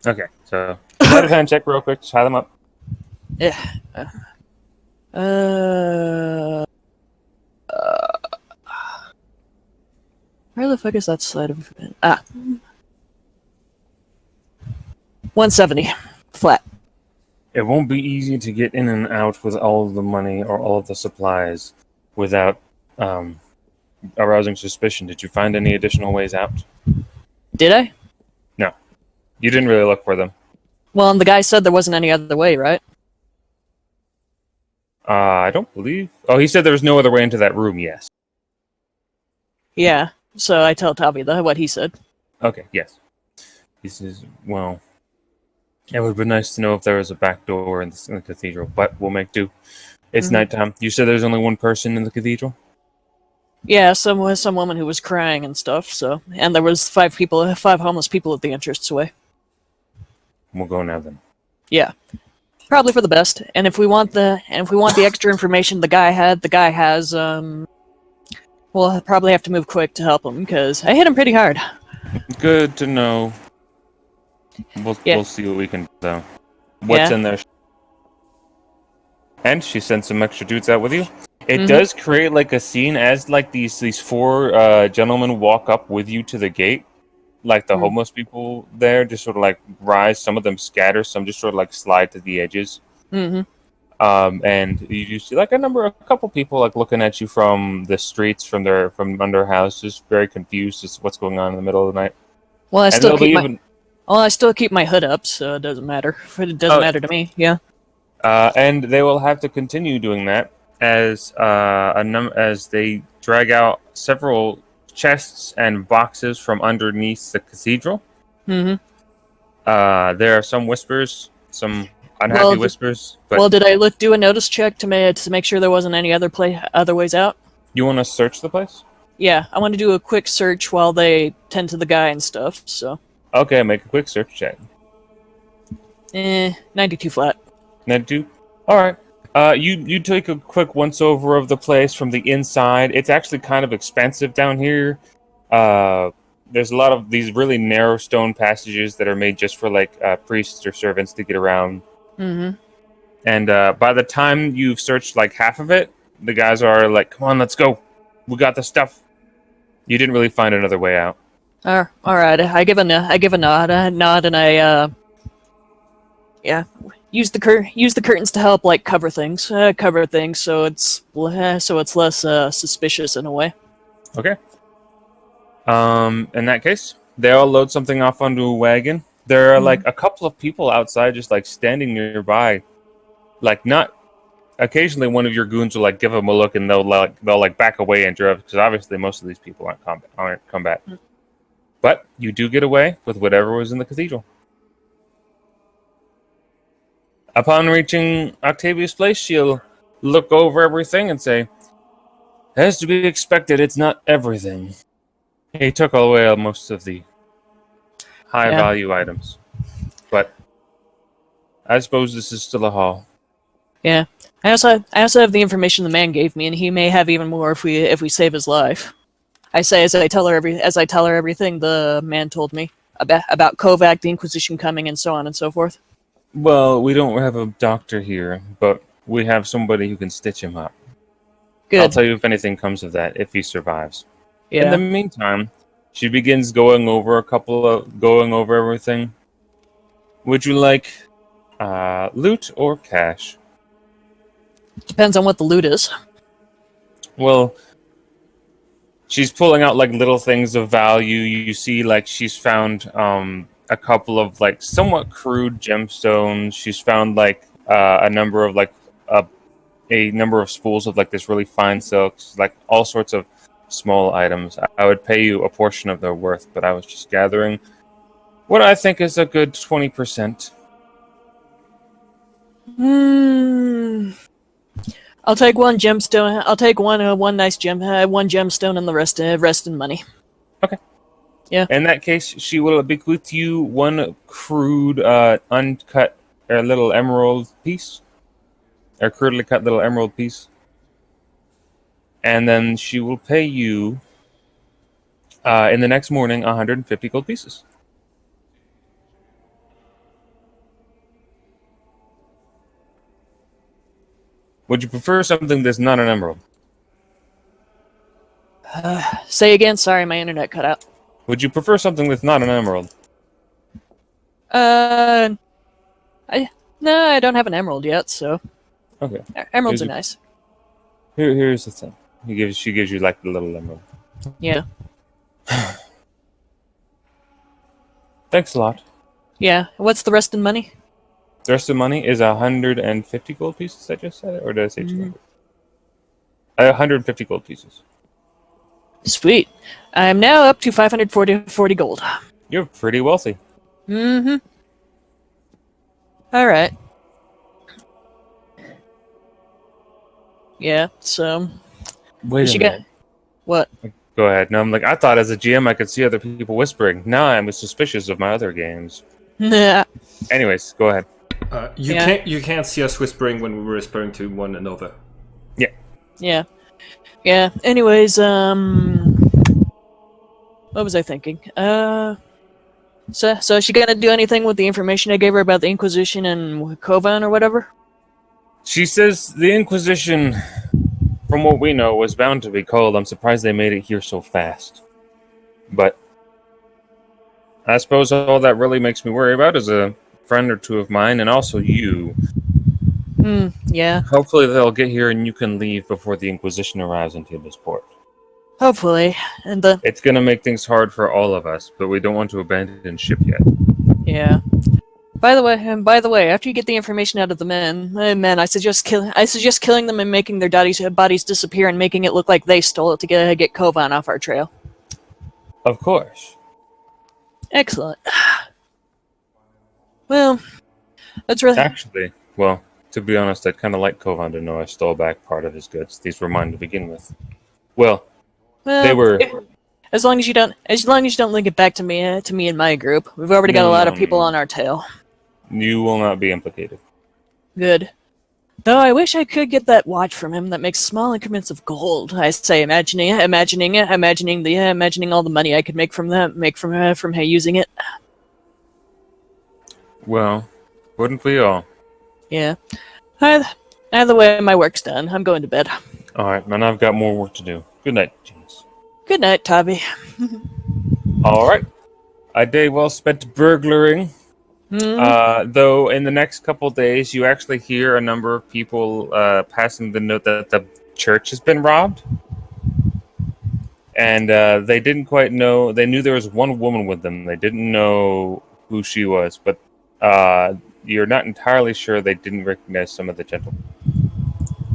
Okay, so sleight of hand check real quick. Tie them up. Yeah. Where the fuck is that side of... 170. Flat. It won't be easy to get in and out with all of the money or all of the supplies without arousing suspicion. Did you find any additional ways out? Did I? No. You didn't really look for them. Well, and the guy said there wasn't any other way, right? I don't believe... Oh, he said there was no other way into that room, yes. Yeah. So I tell Tavi what he said. Okay, yes. He says, well, it would be nice to know if there was a back door in the cathedral, but we'll make do. It's nighttime. You said there's only one person in the cathedral? Yeah, some woman who was crying and stuff. So, and there was 5 homeless people at the entranceway. We'll go now then. Yeah, probably for the best. And if we want the extra information the guy has. We'll probably have to move quick to help him because I hit him pretty hard. Good to know. We'll see what we can do, though. What's in there? And she sent some extra dudes out with you. It does create like a scene as like these 4 gentlemen walk up with you to the gate. Like the homeless people there just sort of like rise. Some of them scatter. Some just sort of like slide to the edges. And you see like a couple people like looking at you from the streets, from under houses, very confused as to what's going on in the middle of the night. Well, I still keep my hood up, so it doesn't matter. It doesn't matter to me. Yeah. And they will have to continue doing that as as they drag out several chests and boxes from underneath the cathedral. There are some whispers, some unhappy whispers. But did I do a notice check to make sure there wasn't any other ways out? You want to search the place? Yeah, I want to do a quick search while they tend to the guy and stuff. So. Okay, make a quick search check. 92 flat. 92? Alright. You take a quick once-over of the place from the inside. It's actually kind of expensive down here. There's a lot of these really narrow stone passages that are made just for, like, priests or servants to get around. And by the time you've searched, like, half of it, the guys are like, come on, let's go. We got the stuff. You didn't really find another way out. All right. I give a nod, and I use the curtains to help like cover things, so it's less suspicious in a way. Okay. In that case, they all load something off onto a wagon. There are like a couple of people outside, just like standing nearby, like not. Occasionally, one of your goons will like give them a look, and they'll back away and drive because obviously most of these people aren't combat. But you do get away with whatever was in the cathedral. Upon reaching Octavia's place, she'll look over everything and say, as to be expected, it's not everything. He took away most of the high-value items. But I suppose this is still a haul. Yeah. I also have the information the man gave me, and he may have even more if we save his life. I say as I tell her everything the man told me about Kovac, the Inquisition coming, and so on and so forth. Well, we don't have a doctor here, but we have somebody who can stitch him up. Good. I'll tell you if anything comes of that, if he survives. Yeah. In the meantime, she begins going over everything. Would you like loot or cash? Depends on what the loot is. Well, she's pulling out like little things of value. You see, like she's found a couple of like somewhat crude gemstones. She's found like a number of spools of like this really fine silks, like all sorts of small items. I would pay you a portion of their worth, but I was just gathering what I think is a good 20%. I'll take one gemstone. I'll take one nice gem, one gemstone, and the rest in money. Okay. Yeah. In that case, she will bequeath you one crude, uncut, little emerald piece, or crudely cut little emerald piece, and then she will pay you in the next morning 150 gold pieces. Would you prefer something that's not an emerald? Say again. Sorry, my internet cut out. Would you prefer something that's not an emerald? Uh, no, I don't have an emerald yet, so Okay. emeralds are Here's nice. Here's the thing. She gives you like the little emerald. Yeah, Thanks a lot. yeah. What's the rest in money? The rest of the money is 150 gold pieces. I just said it, or did I say 200? 150 gold pieces. Sweet. I'm now up to 540 gold. You're pretty wealthy. Mm-hmm. All right. Yeah. So Wait a she got minute. what? Go ahead. No, I'm like, I thought as a GM I could see other people whispering. Now I'm suspicious of my other games. Nah. Anyways, go ahead. You can't see us whispering when we're whispering to one another. Yeah. Yeah. Yeah. Anyways, what was I thinking? So is she gonna do anything with the information I gave her about the Inquisition and Kovan or whatever? She says the Inquisition, from what we know, was bound to be cold. I'm surprised they made it here so fast. But I suppose all that really makes me worry about is a friend or two of mine, and also you. Yeah. Hopefully they'll get here and you can leave before the Inquisition arrives into this port. Hopefully. And It's going to make things hard for all of us, but we don't want to abandon ship yet. yeah. By the way, after you get the information out of the men, I suggest killing them and making their bodies disappear and making it look like they stole it to get Kovan off our trail. Of course. Excellent. Well, that's really Actually, well, to be honest, I'd kind of like Kovan to know I stole back part of his goods. These were mine to begin with. Well, they were... As long as you don't link it back to me and my group. We've already got a lot of people on our tail. You will not be implicated. Good. Though I wish I could get that watch from him that makes small increments of gold. I say, imagining all the money I could make from using it. Well, wouldn't we all? Yeah. Either way, my work's done. I'm going to bed. Alright, man, I've got more work to do. Good night, Genius. Good night, Tabby. Alright. A day well spent burglaring. Though in the next couple days, you actually hear a number of people passing the note that the church has been robbed. And they didn't quite know. They knew there was one woman with them. They didn't know who she was, but you're not entirely sure they didn't recognize some of the gentlemen.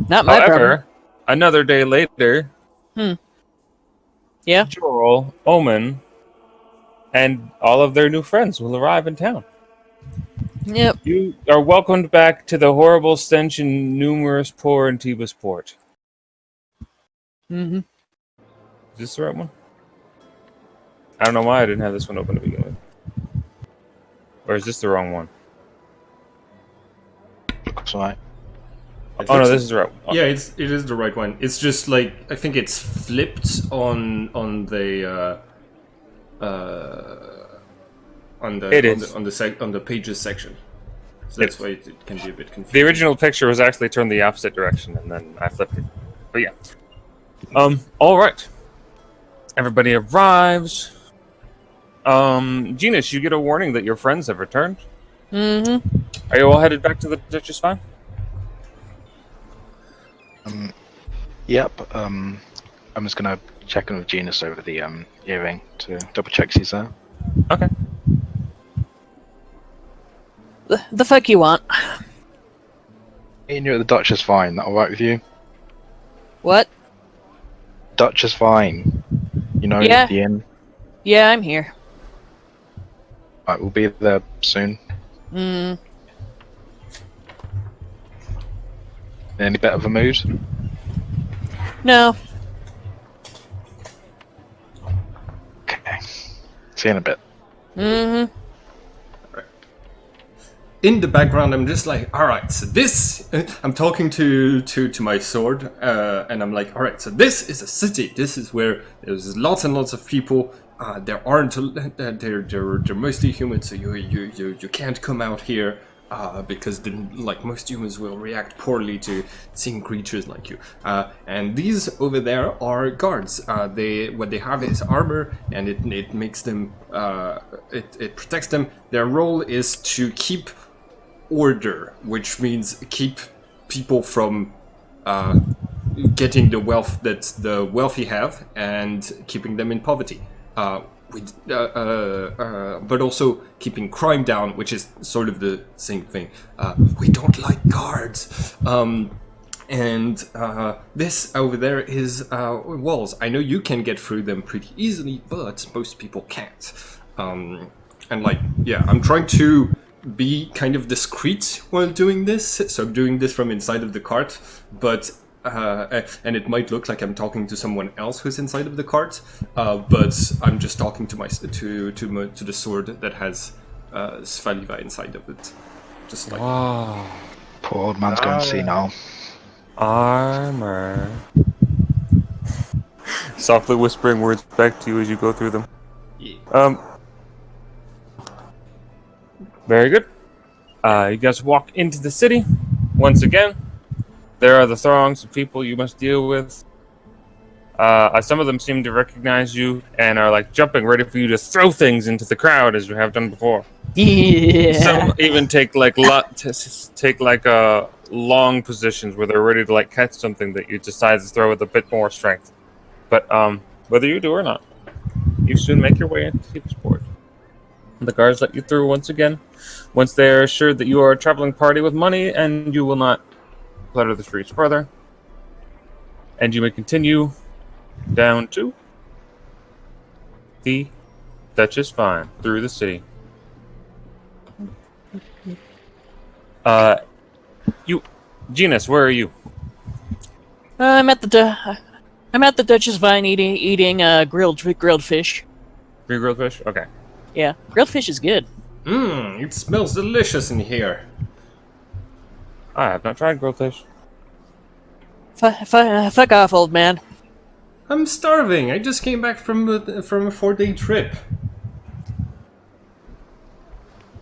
Not my problem. Another day later, Yeah. Joel, Omen, and all of their new friends will arrive in town. Yep. You are welcomed back to the horrible stench and numerous poor Antibus port. Mm-hmm. Is this the right one? I don't know why I didn't have this one open to begin with. Or is this the wrong one? Looks right. Oh no, this is the right one. Yeah, it is the right one. It's just like I think it's flipped on the on the pages section. So that's why it can be a bit confusing. The original picture was actually turned the opposite direction, and then I flipped it. But yeah. All right. Everybody arrives. Genus, you get a warning that your friends have returned. Mm-hmm. Are you all headed back to the Duchess Fine? Yep. I'm just gonna check in with Genus over the earring to double check she's there. Okay. The fuck you want? Meeting you at the Duchess Fine. That all right with you? What? Duchess Fine. You know, Yeah. the inn. Yeah, I'm here. Right, we'll be there soon. Mm. In any better of a mood? No. Okay. See you in a bit. Mm-hmm. In the background, I'm just like, all right, so this. I'm talking to my sword, and I'm like, all right, so this is a city. This is where there's lots and lots of people. There aren't. They're mostly human, so you can't come out here. because like most humans will react poorly to seeing creatures like you. And these over there are guards. What they have is armor, and it makes them it protects them. Their role is to keep order, which means keep people from getting the wealth that the wealthy have and keeping them in poverty. But also keeping crime down, which is sort of the same thing. We don't like guards. And this over there is walls. I know you can get through them pretty easily, but most people can't. And like, yeah, I'm trying to be kind of discreet while doing this. So I'm doing this from inside of the cart, but and it might look like I'm talking to someone else who's inside of the cart, but I'm just talking to the sword that has Svaliva inside of it. Just like Wow. Poor old man's going to see now. Armor. Softly whispering words back to you as you go through them. yeah. Very good. You guys walk into the city. Once again, there are the throngs of people you must deal with. Some of them seem to recognize you and are like jumping, ready for you to throw things into the crowd as you have done before. Yeah. Some even take like long positions where they're ready to like catch something that you decide to throw with a bit more strength. But whether you do or not, you soon make your way into the sport. The guards let you through once again, once they are assured that you are a traveling party with money and you will not clutter the streets further. And you may continue down to the Duchess Vine through the city. Genus, where are you? I'm at the Duchess Vine eating grilled fish. Grilled fish? Okay. Yeah, grilled fish is good. It smells delicious in here. I have not tried grilled fish. Fuck off, old man. I'm starving. I just came back from a 4-day trip.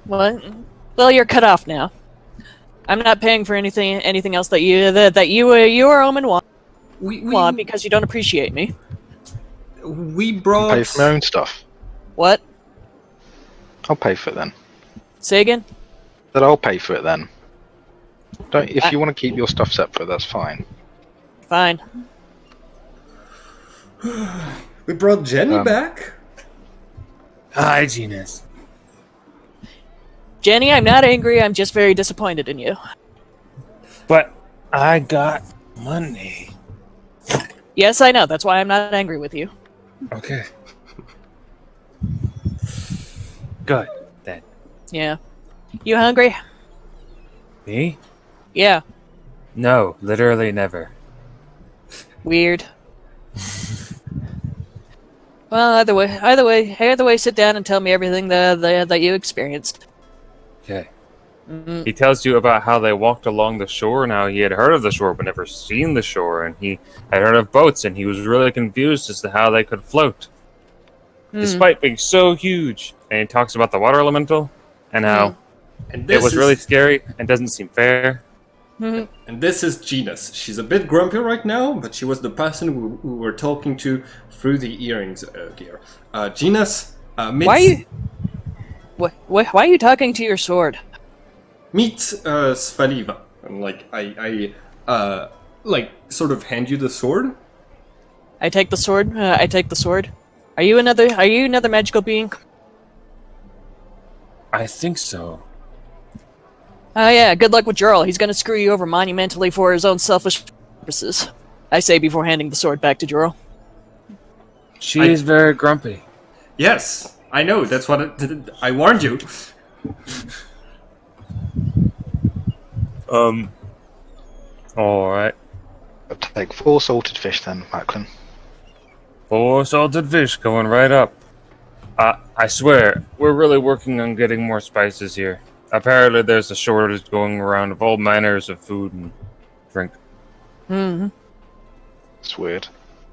What? Well, you're cut off now. I'm not paying for anything else that you or Omen want because you don't appreciate me. We brought. Pay for my own stuff. What? I'll pay for it then. Say again? Then I'll pay for it then. If you want to keep your stuff separate, that's fine. Fine. We brought Jenny back. Hi, Genus. Jenny, I'm not angry. I'm just very disappointed in you. But I got money. Yes, I know. That's why I'm not angry with you. Okay. Good, then. Yeah. You hungry? Me? Yeah. No, literally never. Weird. Well, either way, sit down and tell me everything that you experienced. Okay. He tells you about how they walked along the shore and how he had heard of the shore but never seen the shore, and he had heard of boats and he was really confused as to how they could float, despite being so huge. And he talks about the water elemental and how it was really scary and doesn't seem fair. And this is Genus. She's a bit grumpy right now, but she was the person we were talking to through the earrings earlier. Genus, why are you talking to your sword? meet Svaliva. And like I sort of hand you the sword. I take the sword. Are you another magical being? I think so. Oh yeah, good luck with Jorl. He's gonna screw you over monumentally for his own selfish purposes. I say before handing the sword back to Jorl. She is very grumpy. Yes, I know. That's what I warned you. Alright. I'll take 4 salted fish then, Macklin. 4 salted fish going right up. I swear, we're really working on getting more spices here. Apparently there's a shortage going around of all manners of food and drink. It's weird.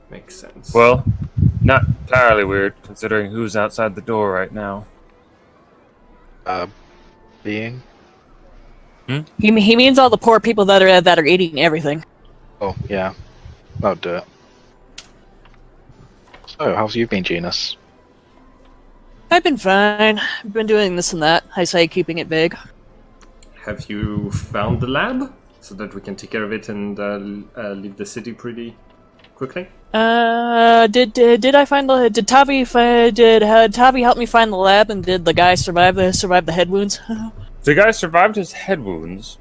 Makes sense. Well, not entirely weird, considering who's outside the door right now. Being? He means all the poor people that are eating everything. Oh, yeah. That'll do it. So, how's you been, Genus? I've been fine. I've been doing this and that. I say, keeping it vague. Have you found the lab so that we can take care of it and leave the city pretty quickly? Did I find the? Did Tavi Tavi help me find the lab? And did the guy survive the head wounds? The guy survived his head wounds.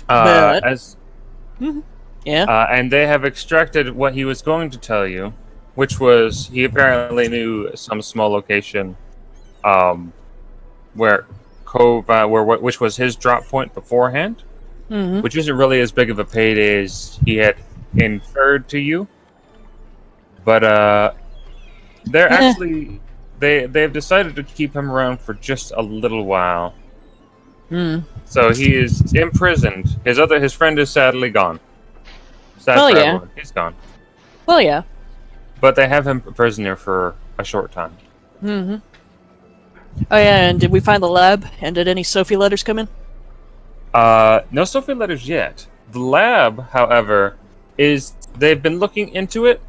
But- Yeah. And they have extracted what he was going to tell you, which was he apparently knew some small location, where which was his drop point beforehand, which isn't really as big of a payday as he had inferred to you. But they're actually they've decided to keep him around for just a little while. So he is imprisoned. His friend is sadly gone. Sad Well, for yeah. everyone. He's gone. Well, yeah. But they have him a prisoner for a short time. Oh yeah. And did we find the lab? And did any Sophie letters come in? No Sophie letters yet. The lab, however, they've been looking into it,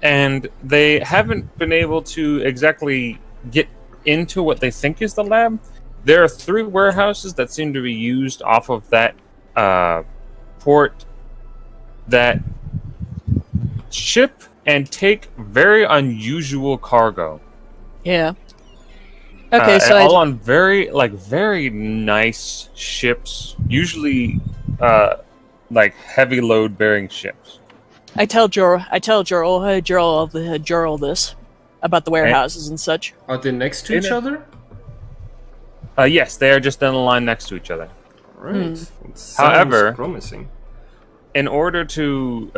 and they haven't been able to exactly get into what they think is the lab. There are 3 warehouses that seem to be used off of that port that ship and take very unusual cargo. Yeah. Okay, and so all on very nice ships, usually like heavy load bearing ships. I tell Jorl this about the warehouses and such. Are they next to each other? Yes, they are just in a line next to each other. Right. However, promising. In order to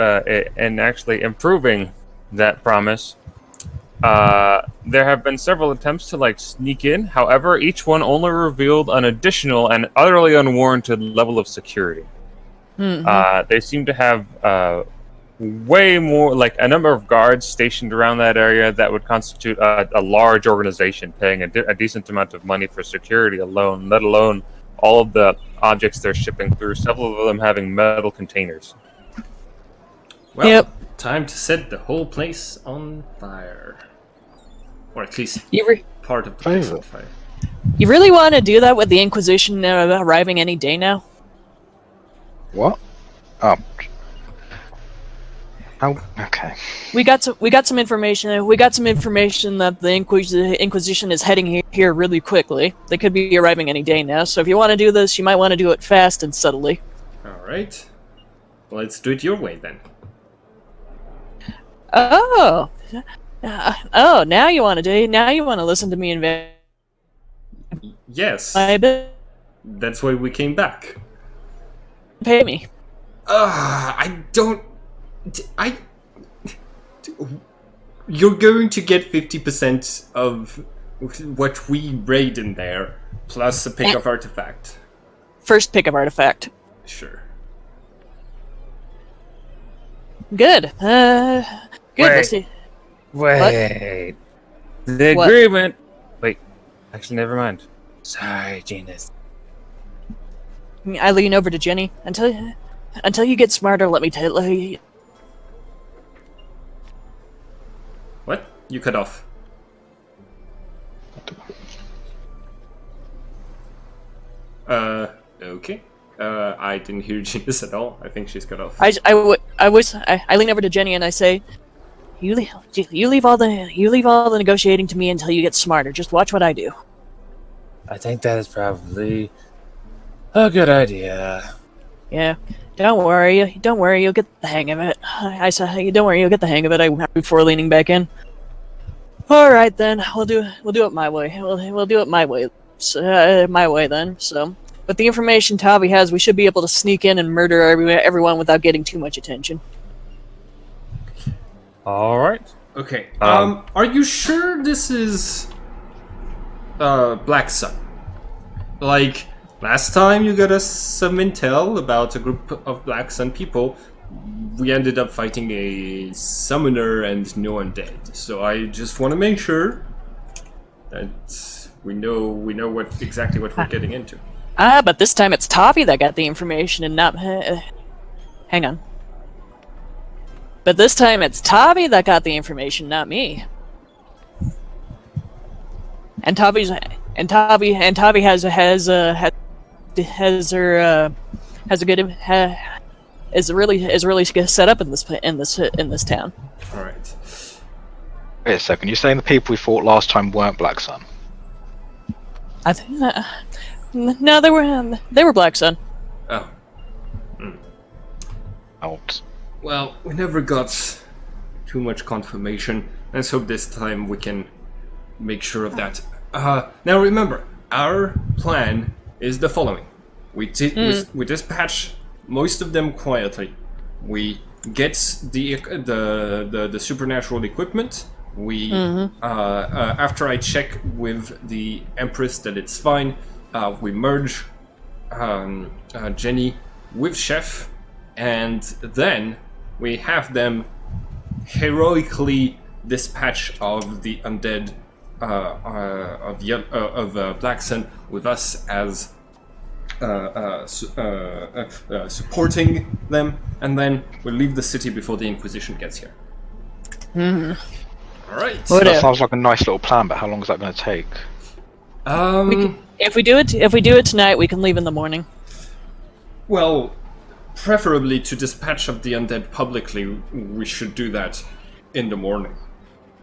and actually improving that promise, there have been several attempts to sneak in. However, each one only revealed an additional and utterly unwarranted level of security. They seem to have way more, a number of guards stationed around that area that would constitute a large organization paying a decent amount of money for security alone, let alone all of the objects they're shipping through, several of them having metal containers. Well, time to set the whole place on fire. Or at least part of the place on fire. You really want to do that with the Inquisition arriving any day now? What? Oh. Oh, okay. We got some information. We got some information that the Inquisition is heading here really quickly. They could be arriving any day now. So if you want to do this, you might want to do it fast and subtly. All right. Let's do it your way then. Oh. Now you want to do. Now you want to listen to me and. Yes. That's why we came back. Pay me. You're going to get 50% of what we raid in there, plus a pick of artifact. First pick of artifact. Sure. Good. Good. Let's see. Wait. The What? agreement. Wait. Actually, never mind. Sorry, Genus. I lean over to Jenny. Until you get smarter, let me tell you. What? You cut off. Okay. I didn't hear Genius at all. I think she's cut off. I lean over to Jenny and I say, you leave all the negotiating to me until you get smarter. Just watch what I do. I think that is probably a good idea. Yeah. Don't worry, you'll get the hang of it. I said, don't worry, you'll get the hang of it. Before leaning back in. All right then, we'll do it my way. We'll do it my way. My way then. So, with the information Tavi has, we should be able to sneak in and murder everyone without getting too much attention. All right. Okay. Are you sure this is Black Sun? Like, last time you got us some intel about a group of Black Sun people, we ended up fighting a summoner and no undead. So I just want to make sure that we know exactly what we're getting into. But this time it's Tavi that got the information and not... hang on. But this time it's Tavi that got the information, not me. And Tavi has is really set up in this town. All right. Wait a second, you're saying the people we fought last time weren't Black Sun? I think no, they were Black Sun. Oh. Out. Well, we never got too much confirmation. Let's hope this time we can make sure of that. Now remember, our plan is the following: we dispatch most of them quietly. We get the supernatural equipment. We after I check with the Empress that it's fine, we merge Jenny with Chef, and then we have them heroically dispatch of the undead of Black Sun with us as supporting them, and then we'll leave the city before the Inquisition gets here. All right. That sounds like a nice little plan, but how long is that going to take? If we do it tonight, we can leave in the morning. Well, preferably to dispatch of the undead publicly, we should do that in the morning.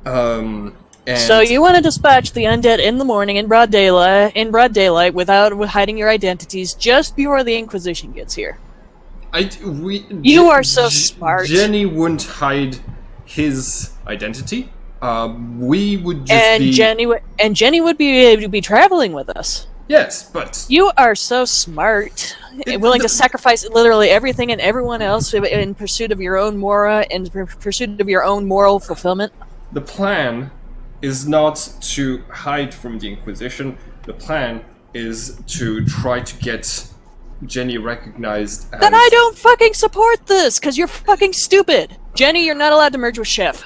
And So you want to dispatch the undead in the morning in broad daylight without hiding your identities just before the Inquisition gets here. You are so smart. Jenny wouldn't hide his identity. We would just Jenny would be traveling with us. Yes, but You are so smart, willing to sacrifice literally everything and everyone else in pursuit of your own moral fulfillment. the plan is not to hide from the Inquisition. The plan is to try to get Jenny recognized as... Then I don't fucking support this, because you're fucking stupid. Jenny, you're not allowed to merge with Chef.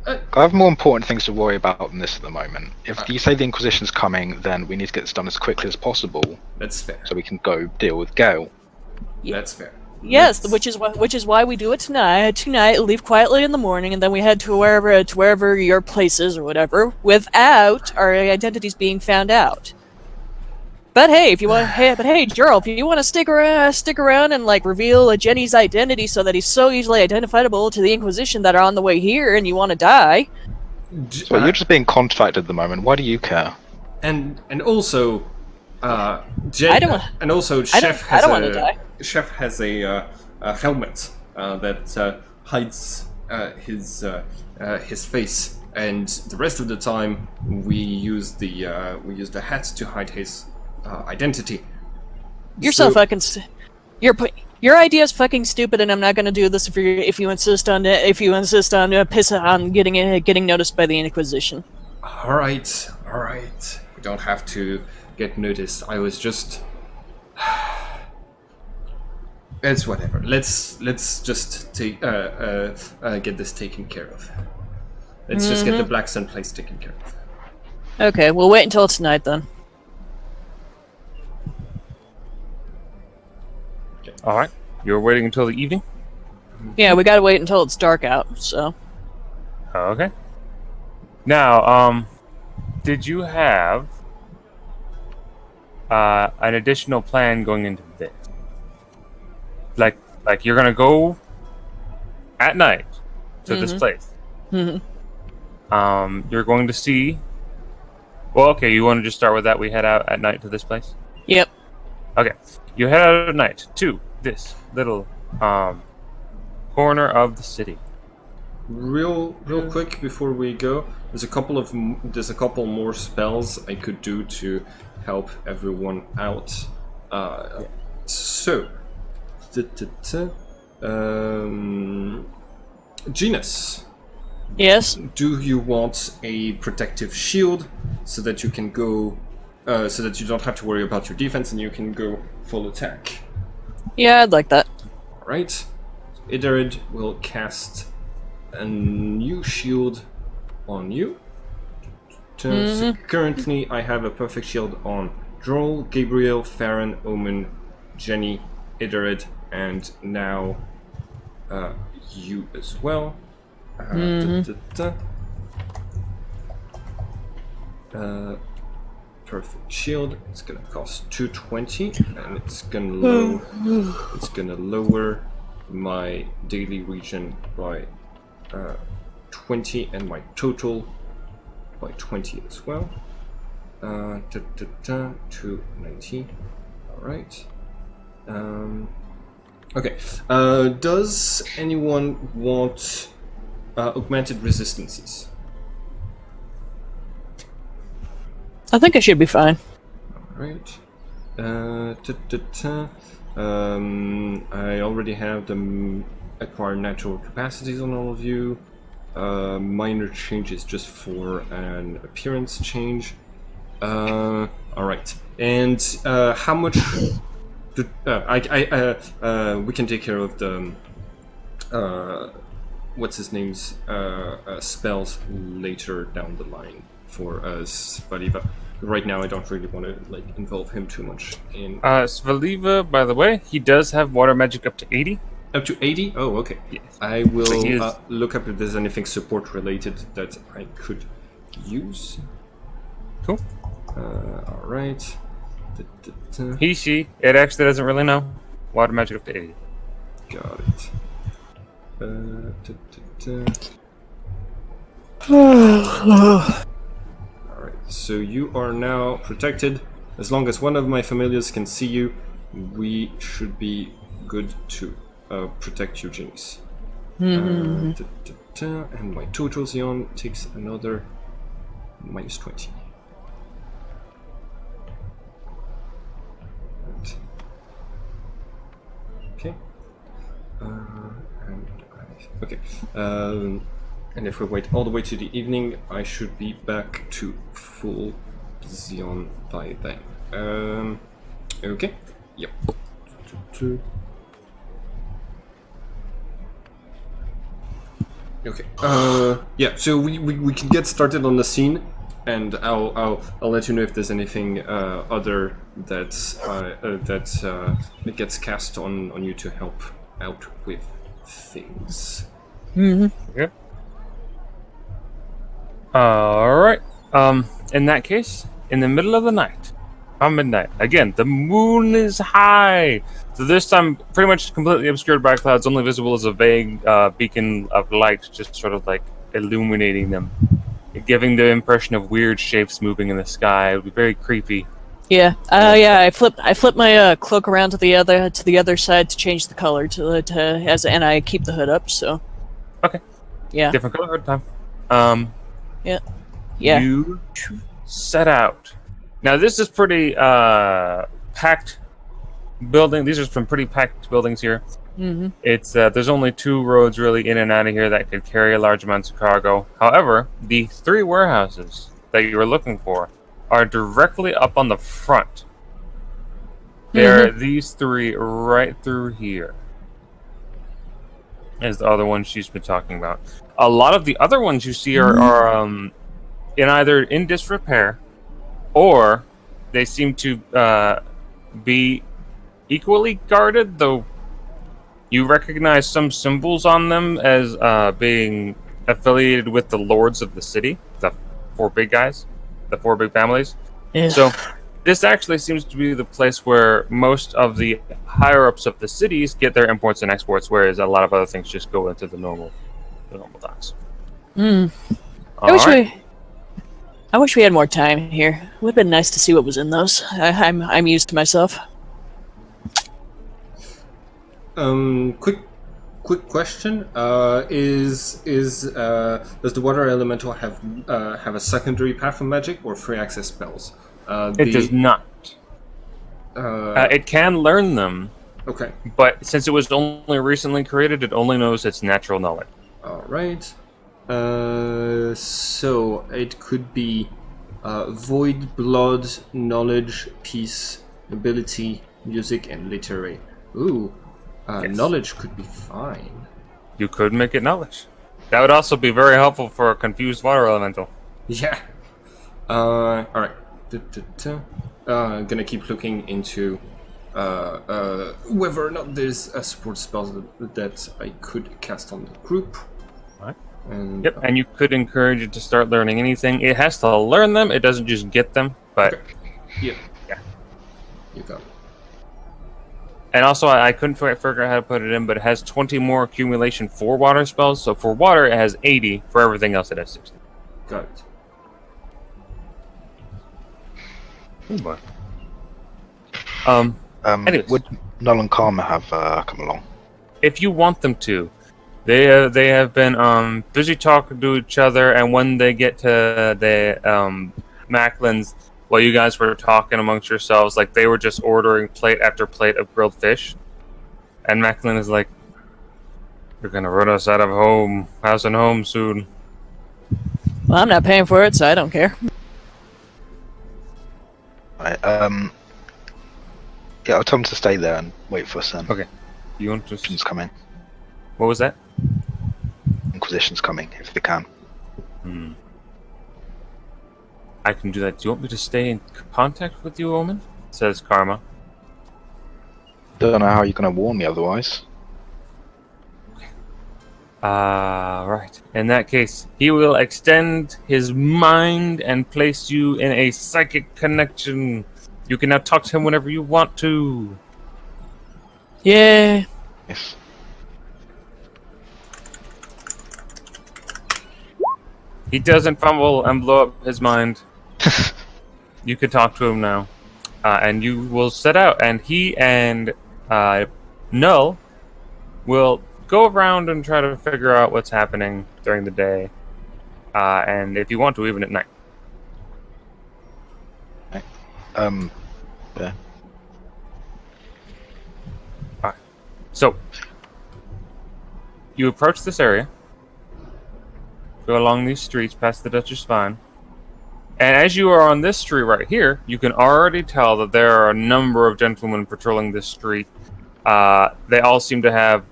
I have more important things to worry about than this at the moment. If you say the Inquisition's coming, then we need to get this done as quickly as possible. That's fair. So we can go deal with Gale. That's fair. Yes, which is why we do it tonight. Leave quietly in the morning, and then we head to wherever your place is or whatever, without our identities being found out. But hey, Gerald, if you want to stick around and like reveal Jenny's identity so that he's so easily identifiable to the Inquisition that are on the way here, and you want to die. So you're just being contacted at the moment. Why do you care? And also, Chef has a helmet that hides his face, and the rest of the time we use the hat to hide his identity. You're so fucking. Your idea is fucking stupid, and I'm not going to do this if you insist on getting noticed by the Inquisition. All right. We don't have to get noticed. I was just. It's whatever. Let's just take get this taken care of. Let's just get the Black Sun place taken care of. Okay, we'll wait until tonight then. All right. You're waiting until the evening? Yeah, we gotta wait until it's dark out, so. Okay. Now, did you have an additional plan going into this? Like you're gonna go at night to this place. You're going to see. Well, okay. You want to just start with that? We head out at night to this place. Yep. Okay. You head out at night to this little corner of the city. Real quick before we go, there's a couple more spells I could do to help everyone out. So, Genus. Yes. Do you want a protective shield so that you can go, so that you don't have to worry about your defense and you can go full attack? Yeah, I'd like that. Alright. Idarid will cast a new shield on you. So currently I have a perfect shield on Droll, Gabriel, Farron, Omen, Jenny, Idarid, and now you as well. Perfect shield. It's gonna cost 220, and it's gonna lower my daily region by 20 and my total by 20 as well. 290. All right. Okay. Does anyone want augmented resistances? I think I should be fine. Right. I already have the acquired natural capacities on all of you. Minor changes just for an appearance change. All right. And how much? We can take care of the what's his name's spells later down the line for Svaliva. Right now, I don't really want to involve him too much in. Svaliva, by the way, he does have water magic up to 80. Up to 80? Oh, okay. Yes. I will look up if there's anything support related that I could use. Cool. All right. He, she, it actually doesn't really know. Water magic up to 80. Got it. Alright, so you are now protected. As long as one of my familiars can see you, we should be good to protect you, Jinx. And my total Xeon takes another minus 20. Right. Okay. Okay. And if we wait all the way to the evening, I should be back to full Xeon by then. Okay. Yep. Okay. Yeah. So we can get started on the scene, and I'll let you know if there's anything other that gets cast on you to help out with things. Yep. Alright. In that case, in the middle of the night, around midnight, again, the moon is high. So this time, pretty much completely obscured by clouds, only visible as a vague beacon of light, just sort of illuminating them, giving the impression of weird shapes moving in the sky. It would be very creepy. Yeah. Yeah. I flip my cloak around to the other side to change the color and I keep the hood up. So. Okay. Yeah. Different color hood time. Yeah. Yeah. You set out. Now this is pretty packed building. These are some pretty packed buildings here. Mm-hmm. It's there's only 2 roads really in and out of here that could carry large amounts of cargo. However, the 3 warehouses that you were looking for are directly up on the front. There are these 3 right through here. Is the other ones she's been talking about. A lot of the other ones you see are in disrepair, or they seem to be equally guarded, though you recognize some symbols on them as being affiliated with the lords of the city, the 4 big guys, the 4 big families. Yeah. So this actually seems to be the place where most of the higher-ups of the cities get their imports and exports, whereas a lot of other things just go into the normal docks. I wish we had more time here. It would have been nice to see what was in those. I'm used to myself. Quick question. Does the water elemental have a secondary path of magic or free access spells? It does not. It can learn them. Okay. But since it was only recently created, it only knows its natural knowledge. All right. So it could be void, blood, knowledge, peace, ability, music, and literary. Ooh, Yes. knowledge could be fine. You could make it knowledge. That would also be very helpful for a confused water elemental. Yeah. All right. gonna keep looking into whether or not there's a support spell that I could cast on the group. Alright. And, Yep, and you could encourage it to start learning anything. It has to learn them. It doesn't just get them. But okay. Yeah. Yeah. You got it. And also, I couldn't figure out how to put it in, but it has 20 more accumulation for water spells. So for water, it has 80. For everything else, it has 60. Got it. Oh boy. Anyways. Would Null and Karma have come along? If you want them to, they have been busy talking to each other, and when they get to the Macklin's, while you guys were talking amongst yourselves, like they were just ordering plate after plate of grilled fish, and Macklin is like, "You're gonna run us out of house and home soon." Well, I'm not paying for it, so I don't care. Right, yeah, I'll tell them to stay there and wait for us then. Okay. You want to? Inquisition's coming. What was that? Inquisition's coming, if they can. I can do that. Do you want me to stay in contact with you, Omen? Says Karma. Don't know how you're going to warn me otherwise. Right. In that case, he will extend his mind and place you in a psychic connection. You can now talk to him whenever you want to. Yeah. Yes. He doesn't fumble and blow up his mind. You can talk to him now. And you will set out, and he and Null will go around and try to figure out what's happening during the day. And if you want to, even at night. Yeah. Alright. So, you approach this area. Go along these streets past the Duchess Vine. And as you are on this street right here, you can already tell that there are a number of gentlemen patrolling this street. They all seem to have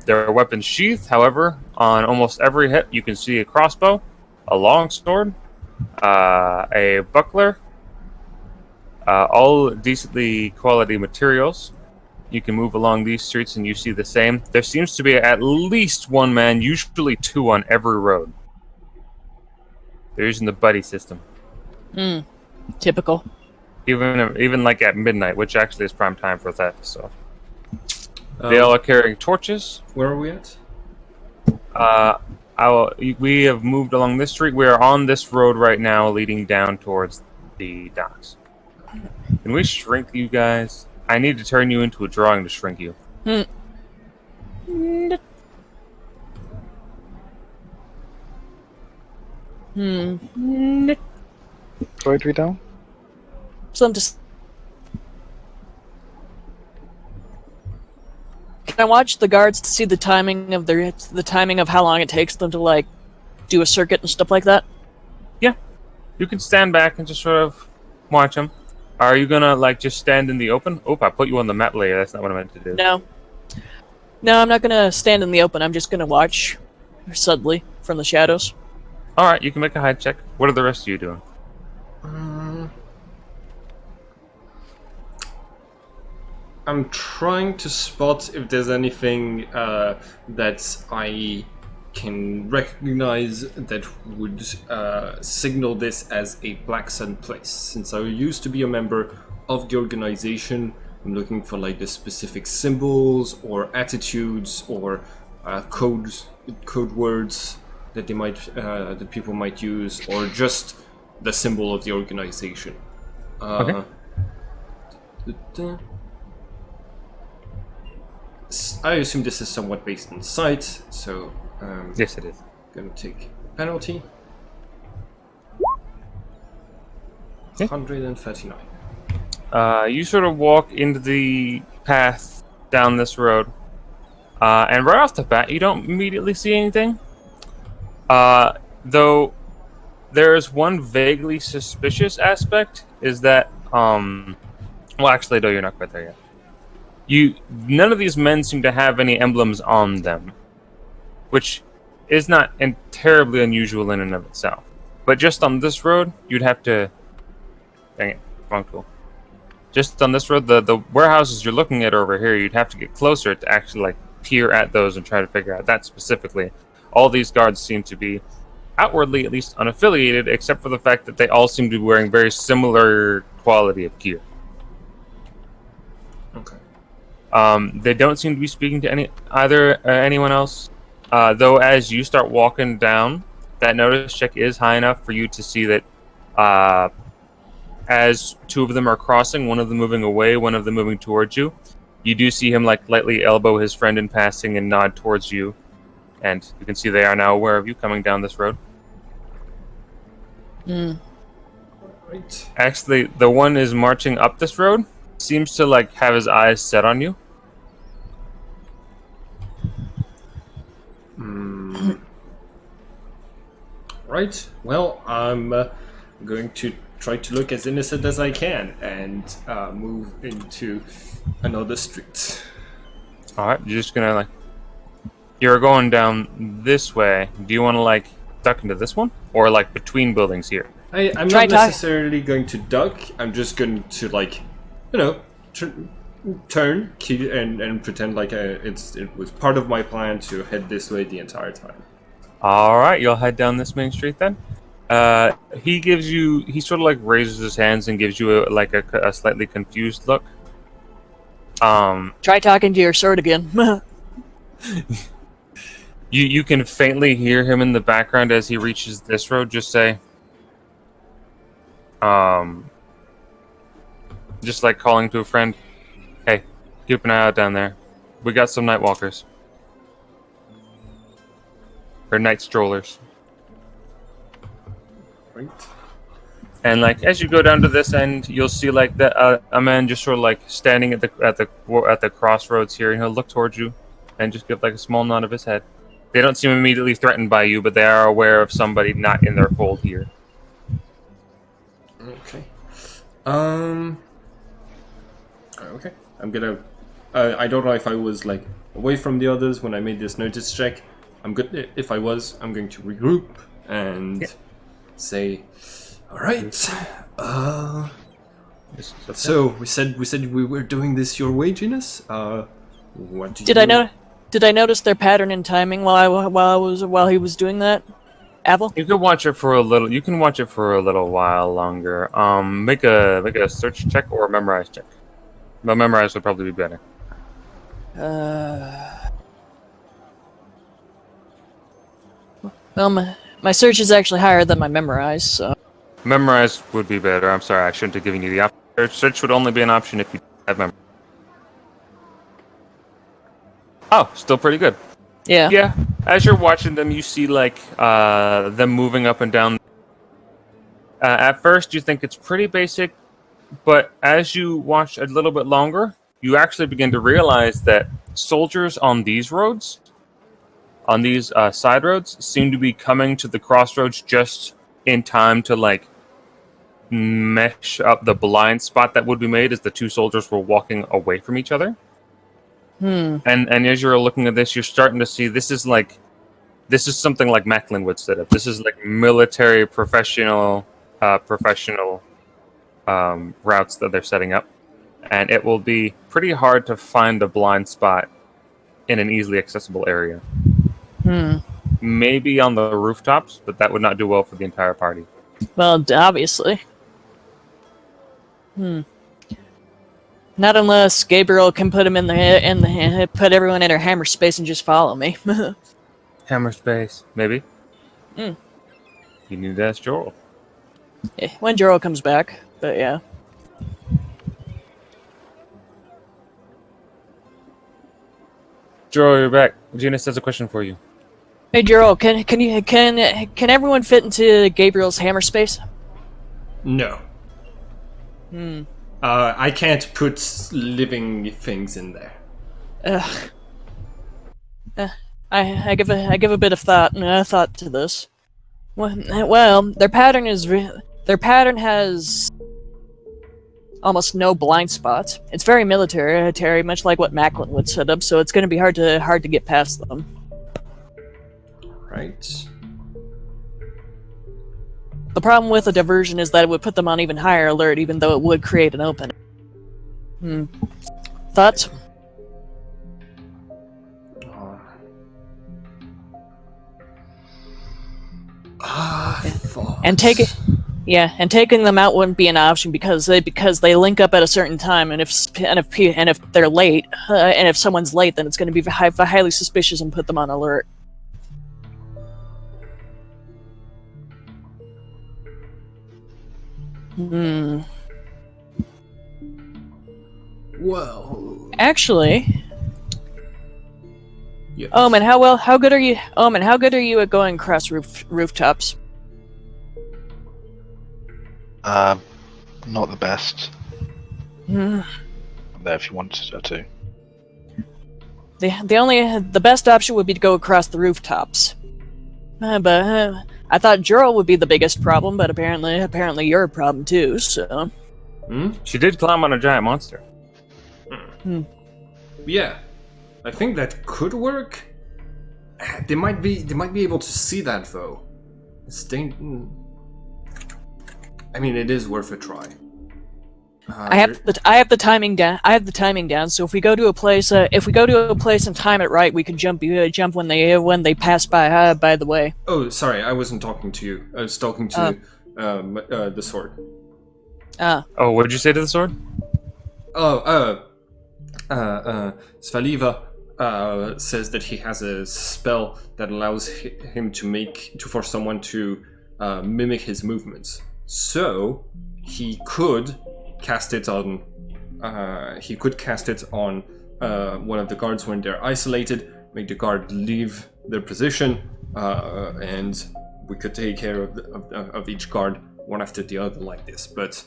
their weapons sheathed. However, on almost every hip, you can see a crossbow, a longsword, a buckler, all decently quality materials. You can move along these streets and you see the same. There seems to be at least one man, usually two on every road. They're using the buddy system. Typical. Even like at midnight, which actually is prime time for theft. So they all are carrying torches. Where are we at? We have moved along this street. We are on this road right now, leading down towards the docks. Can we shrink you guys? I need to turn you into a drawing to shrink you. Where do we down? So I'm just. Can I watch the guards to see the timing of the timing of how long it takes them to like do a circuit and stuff like that? Yeah, you can stand back and just sort of watch them. Are you gonna like just stand in the open? Oh, I put you on the map layer. That's not what I meant to do. No, I'm not gonna stand in the open. I'm just gonna watch subtly from the shadows. All right, you can make a hide check. What are the rest of you doing? I'm trying to spot if there's anything that I can recognize that would signal this as a Black Sun place. Since I used to be a member of the organization, I'm looking for like the specific symbols or attitudes or code words that they might that people might use, or just the symbol of the organization. Okay. I assume this is somewhat based on sight, so Yes, it is. gonna take penalty. Okay. 139. You sort of walk into the path down this road, and right off the bat, you don't immediately see anything. Though there's one vaguely suspicious aspect, is that well, actually, no, you're not quite there yet. None of these men seem to have any emblems on them, which is not terribly unusual in and of itself. But just on this road, you'd have to... Dang it, wrong tool. Just on this road, the warehouses you're looking at over here, you'd have to get closer to actually like peer at those and try to figure out that specifically. All these guards seem to be outwardly at least unaffiliated, except for the fact that they all seem to be wearing very similar quality of gear. Okay. They don't seem to be speaking to anyone else. Though, as you start walking down, that notice check is high enough for you to see that as two of them are crossing, one of them moving away, one of them moving towards you, you do see him like lightly elbow his friend in passing and nod towards you, and you can see they are now aware of you coming down this road. Right. Actually, the one is marching up this road seems to like have his eyes set on you. Right. Well, I'm going to try to look as innocent as I can and move into another street. All right, you're just gonna like you're going down this way. Do you want to like duck into this one or like between buildings here? I'm Try not talk- necessarily going to duck. I'm just going to like, turn key, and pretend like it was part of my plan to head this way the entire time. All right, you'll head down this main street then. He sort of like raises his hands and gives you a slightly confused look. Try talking to your sword again. You can faintly hear him in the background as he reaches this road just say, just like calling to a friend, hey, keep an eye out down there. We got some night walkers. Or night strollers. Right. And like as you go down to this end, you'll see like a man just sort of like standing at the crossroads here, and he'll look towards you and just give like a small nod of his head. They don't seem immediately threatened by you, but they are aware of somebody not in their fold here. Okay. Okay. I'm gonna. I don't know if I was like away from the others when I made this notice check. I'm good. If I was, I'm going to regroup and say, "All right. So we said we were doing this your way, Genus. What did Did I know? Did I notice their pattern and timing while he was doing that? Avel? You can watch it for a little. You can watch it for a little while longer. Make a search check or a memorize check. But memorize would probably be better. Well, my search is actually higher than my memorize, so. Memorize would be better. I'm sorry, I shouldn't have given you the option. Search would only be an option if you have memory. Oh, still pretty good. Yeah. Yeah, as you're watching them, you see like them moving up and down. At first, you think it's pretty basic, but as you watch a little bit longer, you actually begin to realize that soldiers on these roads, on these side roads, seem to be coming to the crossroads just in time to like mesh up the blind spot that would be made as the two soldiers were walking away from each other. And as you're looking at this, you're starting to see this is something like Macklin would set up. This is like military professional routes that they're setting up, and it will be pretty hard to find a blind spot in an easily accessible area. Maybe on the rooftops, but that would not do well for the entire party. Well, obviously. Not unless Gabriel can put him put everyone in her hammer space and just follow me. Hammer space, maybe. You need to ask Joel. When Joel comes back, but yeah. Joel, you're back. Genus has a question for you. Hey Joel, can everyone fit into Gabriel's hammer space? No. I can't put living things in there. I give a bit of thought to this. Well, their pattern has almost no blind spots. It's very military, much like what Macklin would set up. So it's going to be hard to get past them. Right. The problem with a diversion is that it would put them on even higher alert, even though it would create an opening. Thoughts? Thoughts. And taking them out wouldn't be an option because they link up at a certain time, and if they're late, and if someone's late, then it's going to be highly suspicious and put them on alert. Well, Actually, yes. how good are you? How good are you at going across rooftops? Not the best. There, if you wanted to. The best option would be to go across the rooftops. But I thought Jurl would be the biggest problem, but apparently you're a problem too. So She did climb on a giant monster. Yeah, I think that could work. They might be able to see that though. I mean, it is worth a try. I have the timing down. So if we go to a place, and time it right, we can jump when they pass by the way. Oh, sorry, I wasn't talking to you. I was talking to the sword. Oh, what did you say to the sword? Svaliva says that he has a spell that allows him to force someone to mimic his movements. So he could cast it on. One of the guards when they're isolated. Make the guard leave their position, and we could take care of each guard one after the other like this. But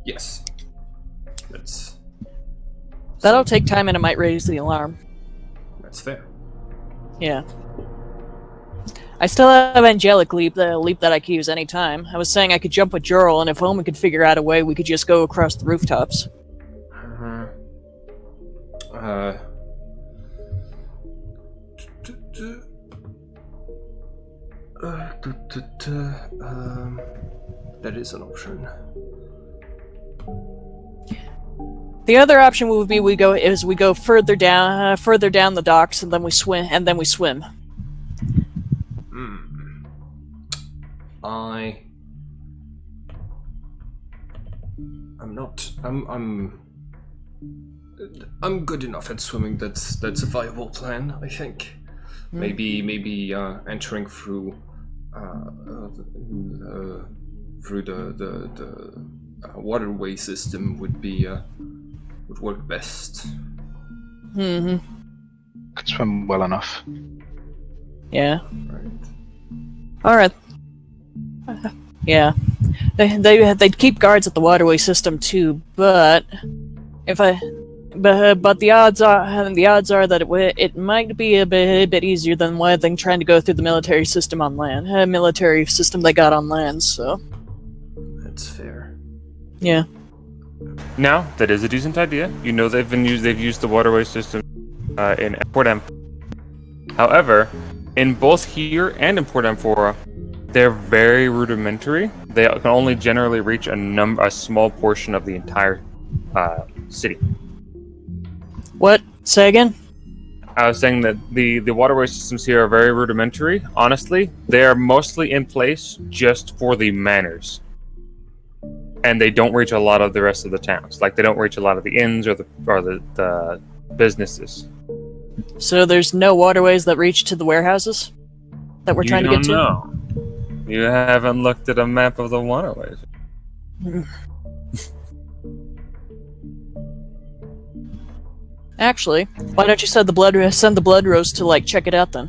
yes, That'll take time, and it might raise the alarm. That's fair. Yeah. I still have Angelic Leap, the leap that I could use anytime. I was saying I could jump with Jurl, and if Omen could figure out a way, we could just go across the rooftops. That is an option. The other option would be we go further down the docks, and then we swim. I'm good enough at swimming. That's a viable plan, I think. Maybe entering through the waterway system would work best. Could swim well enough. Yeah. Right. All right. Yeah. They'd keep guards at the waterway system too, but the odds are that it might be a bit easier than trying to go through the military system on land. Military system they got on land, so That's fair. yeah. Now, that is a decent idea. You know they've used the waterway system in Port M. However, in both here and in Port Amphora, they're very rudimentary. They can only generally reach a small portion of the entire city. What? Say again? I was saying that the waterway systems here are very rudimentary. Honestly, they are mostly in place just for the manors. And they don't reach a lot of the rest of the towns. Like, they don't reach a lot of the inns or the businesses. So there's no waterways that reach to the warehouses that we're trying to get to? No. You haven't looked at a map of the waterways. Actually, why don't you send the blood rose to check it out then?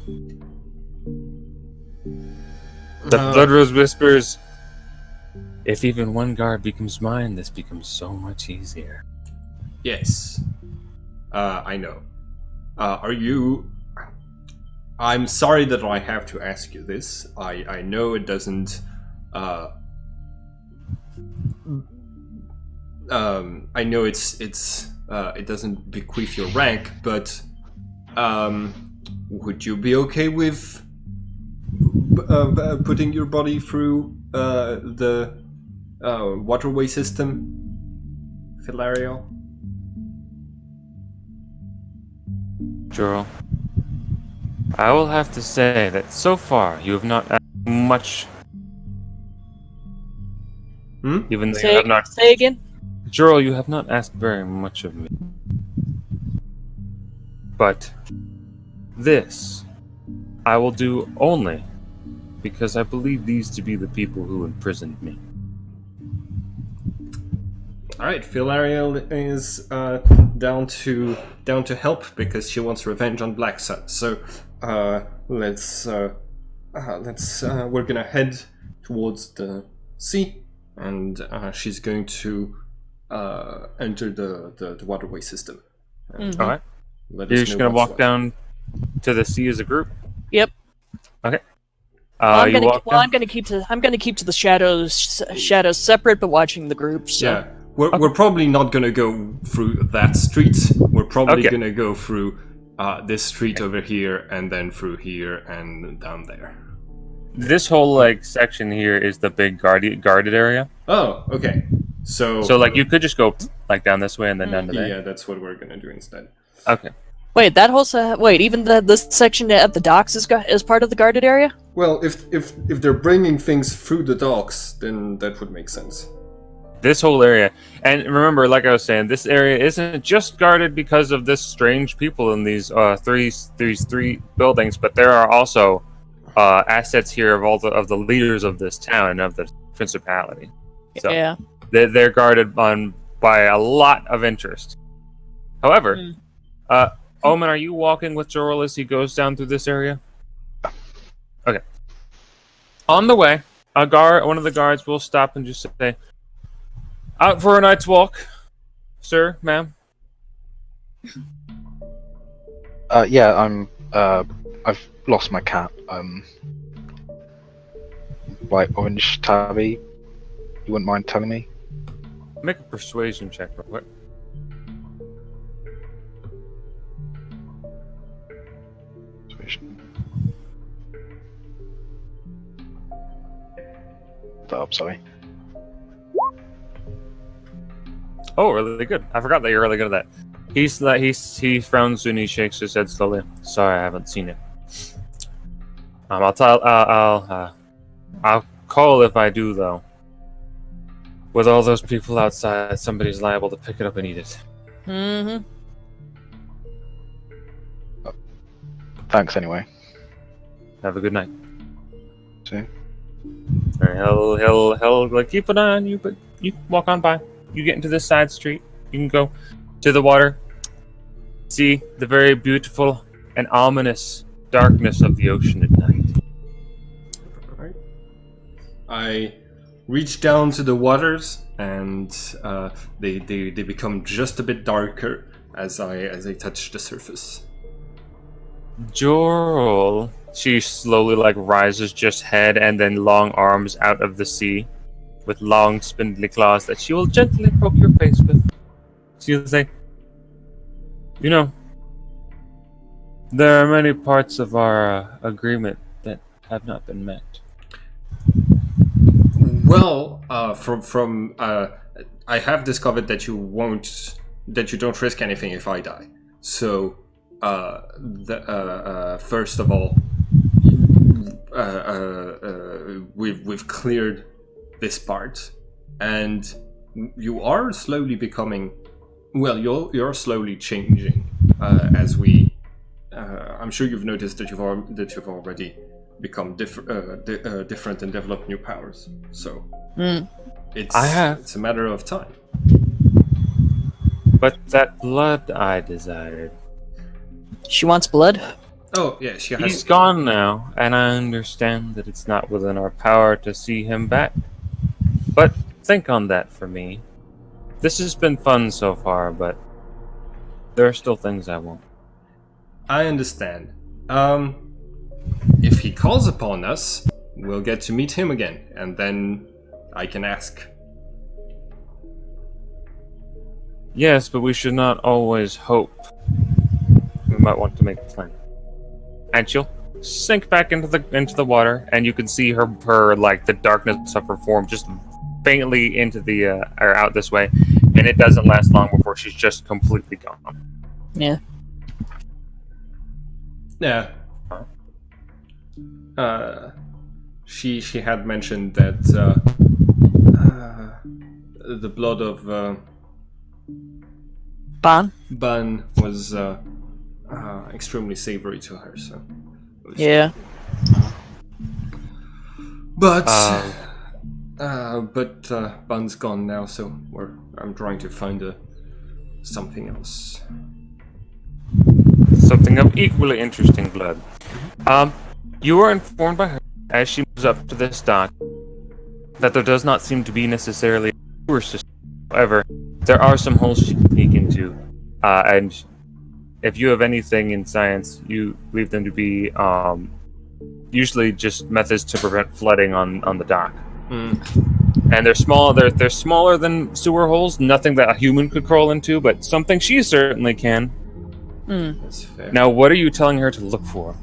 The Blood Rose whispers, if even one guard becomes mine, this becomes so much easier. Yes. I know. Are you... I'm sorry that I have to ask you this. I know it doesn't... I know it doesn't bequeath your rank, but would you be okay with putting your body through the waterway system? Philario. Jorl, I will have to say that so far you have not asked much. Even though you have not. Say again. Jorl, you have not asked very much of me. But this I will do only because I believe these to be the people who imprisoned me. All right, Philario is down to help because she wants revenge on Black Sun. So let's we're gonna head towards the sea, and she's going to enter the waterway system. Mhm. All right. Let You're us just know gonna what's walk what. down to the sea as a group. Yep. Okay. I'm You walk down. I'm gonna keep to the shadows separate, but watching the group. So. Yeah, we're probably not gonna go through that street. We're probably Okay. gonna go through this street over here, and then through here and down there. This whole section here is the big guarded area. Oh, okay. So You could just go down this way and then down to there. yeah, that's what we're gonna do instead. Okay. Wait, that whole even this section at the docks is part of the guarded area. Well, if they're bringing things through the docks, then that would make sense. This whole area, and remember, like I was saying, this area isn't just guarded because of this strange people in these three buildings, but there are also assets here of all of the leaders of this town and of the principality. So Yeah. they're guarded by a lot of interest. However, Omen, are you walking with Jorl as he goes down through this area? Okay. On the way, one of the guards will stop and just say, "Out for a night's walk, sir, ma'am." Yeah, I'm. I've lost my cat. Like orange tabby. You wouldn't mind telling me? Make a persuasion check real quick. Oh, sorry. Oh, really good. I forgot that you're really good at that. He frowns and he shakes his head slowly. Sorry, I haven't seen it. I'll call if I do though. With all those people outside, somebody's liable to pick it up and eat it. Mm-hmm. Thanks anyway. Have a good night. See? He'll keep an eye on you, but you walk on by. You get into this side street. You can go to the water. See the very beautiful and ominous darkness of the ocean at night. Alright. I reach down to the waters, and they become just a bit darker as I touch the surface. Jorl. She slowly rises just head and then long arms out of the sea with long spindly claws that she will gently poke your face with. She'll say, "You know, there are many parts of our agreement that have not been met." Well, from I have discovered that you don't risk anything if I die. So, first of all, we've cleared this part, and you are slowly becoming. Well, you're slowly changing as we. I'm sure you've noticed that you've already become different and developed new powers. So it's a matter of time. But that blood I desired. She wants blood. Oh yeah, she has. He's gone now, and I understand that it's not within our power to see him back. But think on that for me. This has been fun so far, but there are still things I want. I understand. If he calls upon us, we'll get to meet him again, and then I can ask. Yes, but we should not always hope. We might want to make a plan. And she'll sink back into the water, and you can see her the darkness of her form just faintly into the or out this way, and it doesn't last long before she's just completely gone. Yeah. Yeah. She had mentioned that the blood of Bon? Ban was extremely savory to her. So. Yeah. But Ban's gone now, so I'm trying to find something else. Something of equally interesting blood. You are informed by her as she moves up to this dock that there does not seem to be necessarily a sewer system. However, there are some holes she can sneak into, and if you have anything in science, you believe them to be usually just methods to prevent flooding on the dock. And they're small. They're smaller than sewer holes. Nothing that a human could crawl into, but something she certainly can. That's fair. Now, what are you telling her to look for?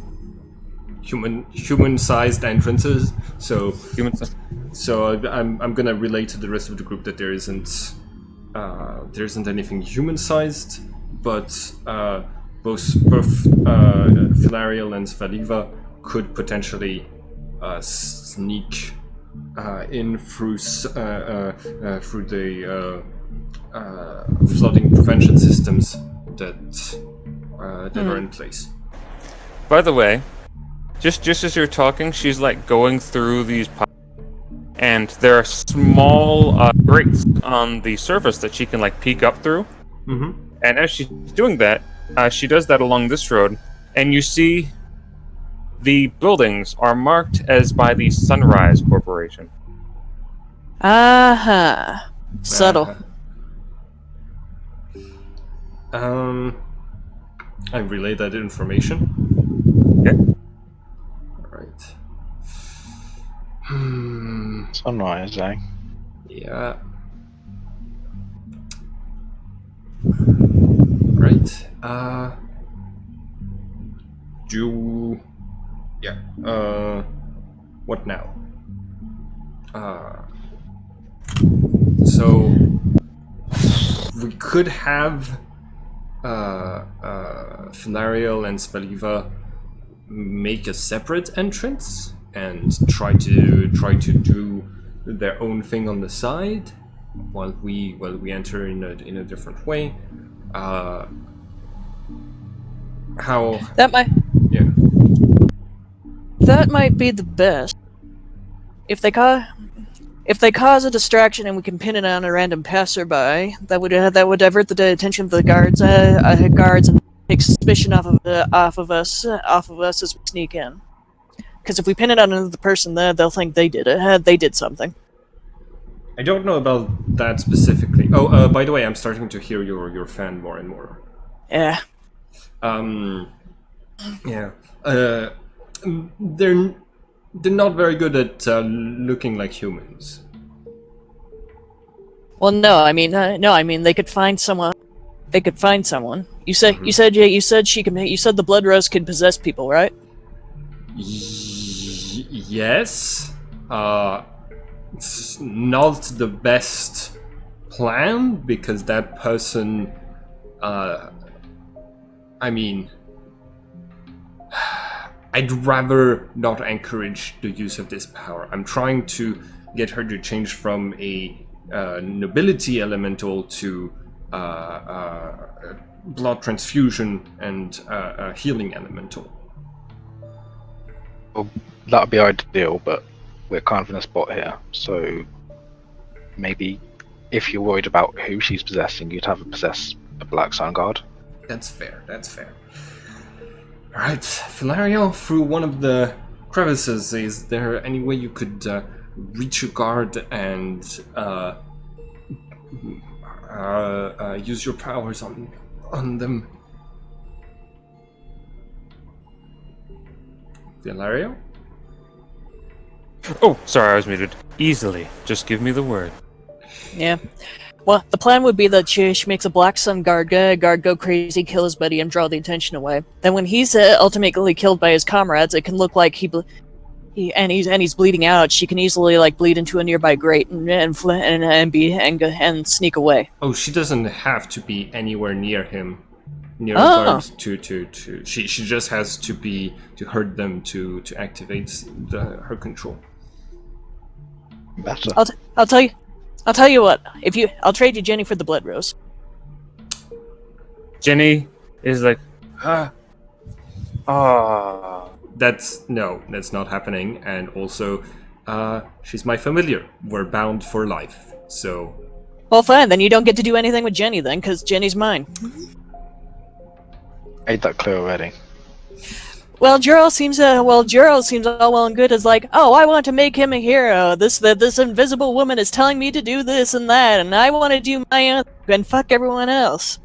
Human-sized entrances. So Human. I'm gonna relate to the rest of the group that there isn't anything human-sized, but both Filarial and Svaliva could potentially sneak in through the flooding prevention systems that are in place. By the way, just as you're talking, she's like going through these pipes, and there are small grates on the surface that she can like peek up through. Mm-hmm. And as she's doing that, she does that along this road, and you see the buildings are marked as by the Sunrise Corporation. Subtle. I relay that information. Okay. Alright. Sunrise, eh? Yeah. Right. What now? So we could have Filarial and Spaliva make a separate entrance and try to do their own thing on the side while we enter in a different way. How That might be the best. If they cause a distraction and we can pin it on a random passerby, that would divert the attention of the guards and take suspicion off of us as we sneak in. Because if we pin it on another person, they'll think they did it. They did something. I don't know about that specifically. Oh, by the way, I'm starting to hear your fan more and more. Yeah. Yeah. They're not very good at looking like humans. Well, no. I mean, they could find someone. They could find someone. You said she can. You said the blood rose could possess people, right? Yes. It's not the best plan because that person. I mean, I'd rather not encourage the use of this power. I'm trying to get her to change from a nobility elemental to blood transfusion and healing elemental. Well, that'd be ideal, but we're kind of in a spot here. So maybe if you're worried about who she's possessing, you'd have her possess a Black Sun Guard. That's fair. Alright, Filario, through one of the crevices, is there any way you could reach a guard and use your powers on them? Filario? Oh, sorry, I was muted. Easily. Just give me the word. Yeah. Well, the plan would be that she makes a Black Sun guard go crazy, kill his buddy, and draw the attention away. Then when he's ultimately killed by his comrades, it can look like he's bleeding out, she can easily like bleed into a nearby grate and sneak away. Oh, she doesn't have to be anywhere near him, near Oh. a guard to. She just has to be to hurt them to activate her control. Better. I'll tell you what. I'll trade you Jenny for the blood rose. Jenny is like, That's not happening. And also, she's my familiar. We're bound for life. So Well, fine. Then you don't get to do anything with Jenny then, because Jenny's mine. Made that clear already. Well, Juro seems all well and good as like, oh, I want to make him a hero. This invisible woman is telling me to do this and that, and I want to do my own and fuck everyone else.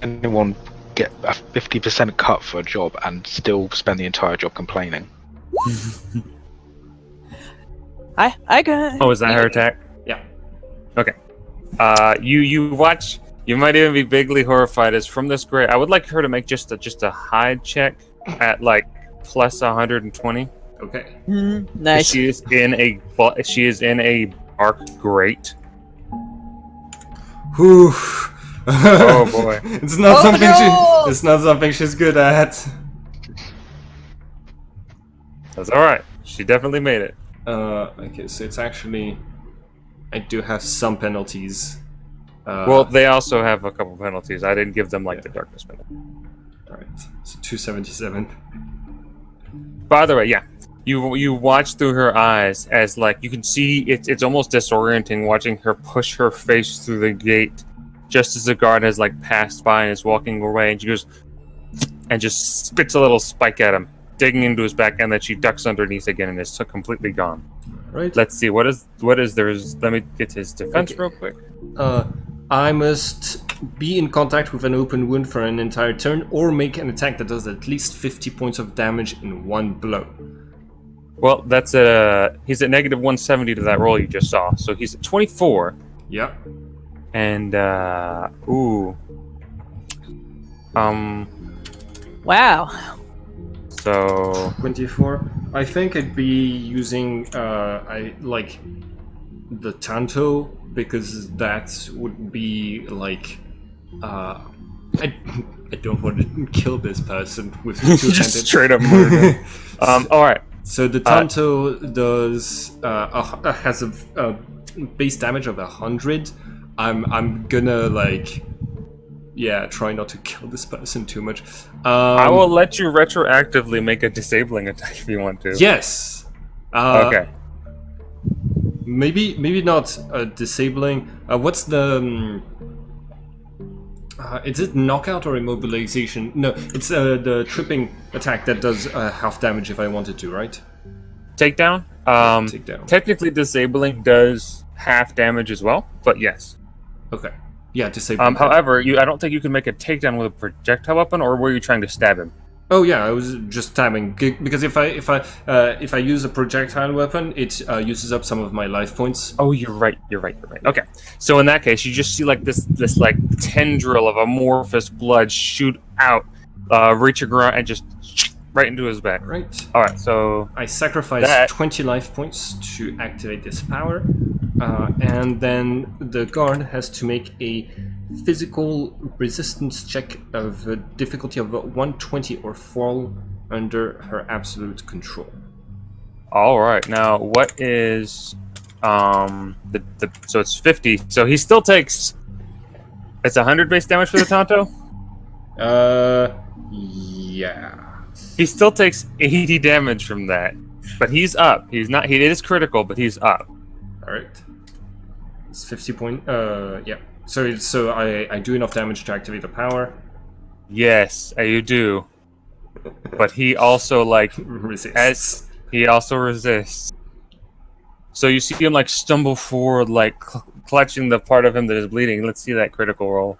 Anyone get a 50% cut for a job and still spend the entire job complaining? I can. oh, is that her attack? yeah. Okay. You watch. You might even be bigly horrified as from this grade. I would like her to make just a hide check at like plus 120. Okay. Nice. She is in a bark grate. Whew. Oh boy. It's not Oh, something no! it's not something she's good at. That's all right. She definitely made it. Okay, so it's actually I do have some penalties. Well, they also have a couple penalties. I didn't give them like the darkness penalty. All right. So 277. By the way, yeah, you watch through her eyes as like you can see it's almost disorienting watching her push her face through the gate just as the guard has like passed by and is walking away, and she goes and just spits a little spike at him, digging into his back, and then she ducks underneath again and is completely gone. Right. Let's see what is there's. Let me get his defense Okay. real quick. I must be in contact with an open wound for an entire turn, or make an attack that does at least 50 points of damage in one blow. Well, that's he's at negative 170 to that roll you just saw, so he's at 24. Yeah. And Wow. so 24. I think I'd be using I like the Tanto, because that would be like I don't want to kill this person with two-handed. just straight up murder. All right. So the Tanto does has a base damage of 100. I'm gonna like try not to kill this person too much. I will let you retroactively make a disabling attack if you want to. Yes. Okay. Maybe not disabling. What's the? Is it knockout or immobilization? No, it's the tripping attack that does half damage if I wanted to, right? Takedown. Takedown. Technically, disabling does half damage as well, but yes. Okay. Yeah, disabling. However, I don't think you can make a takedown with a projectile weapon, or were you trying to stab him? Oh yeah, I was just stabbing because if I use a projectile weapon, it uses up some of my life points. Oh, you're right. Okay, so in that case, you just see like this like tendril of amorphous blood shoot out, reach around and just right into his back. Right. All right, so I sacrifice 20 life points to activate this power, and then the guard has to make a physical resistance check of a difficulty of 120 or fall under her absolute control. all right. Now, what is the so it's 50. So he still takes it's 100 base damage for the Tonto. Yeah. He still takes 80 damage from that, but he's up. He's not. He is critical, but he's up. All right. It's 50 point. Yeah. So I do enough damage to activate the power. Yes, you do. But he also like Resists. he also resists. So you see him like stumble forward, like clutching the part of him that is bleeding. Let's see that critical roll.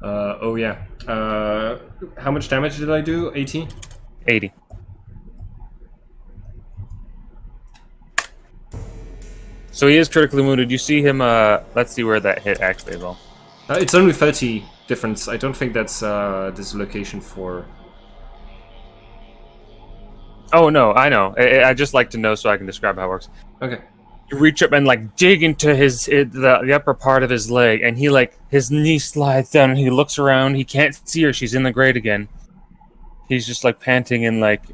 Oh yeah. How much damage did I do? 80? 80. So he is critically wounded. You see him. Let's see where that hit actually is. All. It's only 30 difference. I don't think that's this location for. Oh no, I know. I just like to know so I can describe how it works. Okay. You reach up and like dig into the upper part of his leg, and he like his knee slides down, and he looks around. He can't see her; she's in the grate again. He's just like panting and like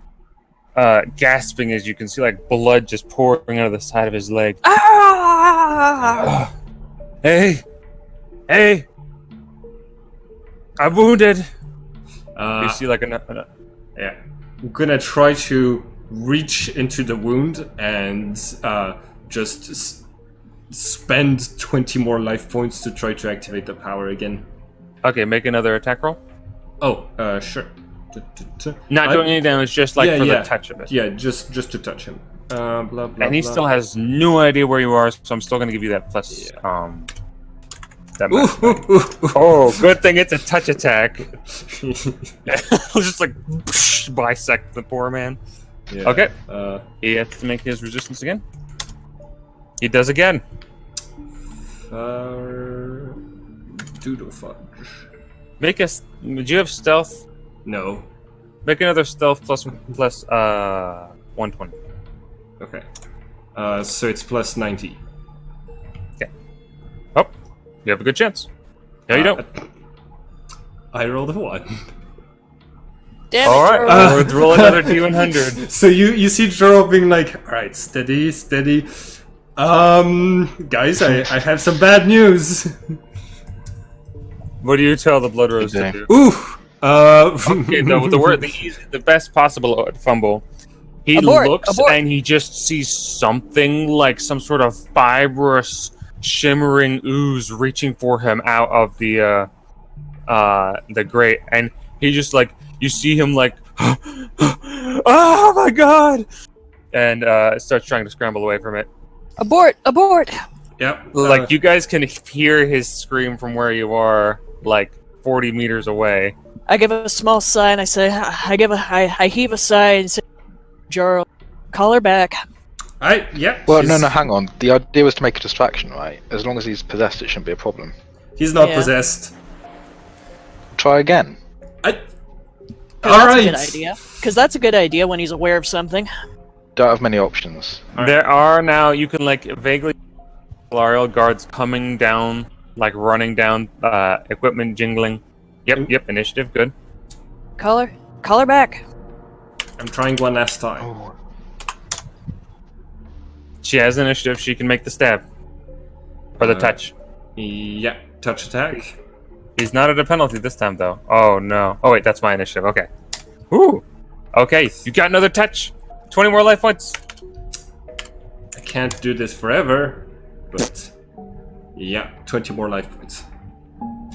gasping, as you can see like blood just pouring out of the side of his leg. Ah! Hey, I'm wounded. You see like Yeah. I'm gonna try to reach into the wound and just spend 20 more life points to try to activate the power again. Okay, make another attack roll. Oh, sure. Not doing any damage, just like for the touch of it. Yeah, just to touch him. Blah, blah, And he blah. still has no idea where you are, so I'm still going to give you that plus. That Ooh, much. ooh, ooh, ooh. Oh, good thing it's a touch attack. Just like bisect the poor man. Yeah, Okay. He has to make his resistance again. He does again. Doodle fudge. Make us. Do you have stealth? No. Make another stealth plus 120. Okay. So it's plus 90. Oh, you have a good chance. No, you don't. I rolled a 1. Damn All it, right, Jorah. let's roll another D100. So you see Joro being like, all right, steady. Guys, I have some bad news. What do you tell the Blood Rose to Okay. do? Oof. Okay, the best possible fumble. He Abort, looks abort. and he just sees something like some sort of fibrous, shimmering ooze reaching for him out of the grate, and he just like you see him like, oh my god, and starts trying to scramble away from it. Abort! Yep. Like you guys can hear his scream from where you are, like 40 meters away. I give a small sigh and I say, I heave a sigh and say, Jorah, call her back. Well, no, hang on. The idea was to make a distraction, right? As long as he's possessed, it shouldn't be a problem. He's not Yeah. possessed. Try again. All That's right. a good idea. Because that's a good idea when he's aware of something. Don't have many options. There are now, you can like vaguely Lariel guards coming down, like running down, equipment jingling. Yep, initiative, good. Call her back. I'm trying one last time. Oh. She has initiative, she can make the stab. Or the touch. Yeah, touch attack. He's not at a penalty this time, though. Oh, no. Oh, wait, that's my initiative, okay. Ooh! Okay, you got another touch! 20 more life points! I can't do this forever, but yeah, 20 more life points.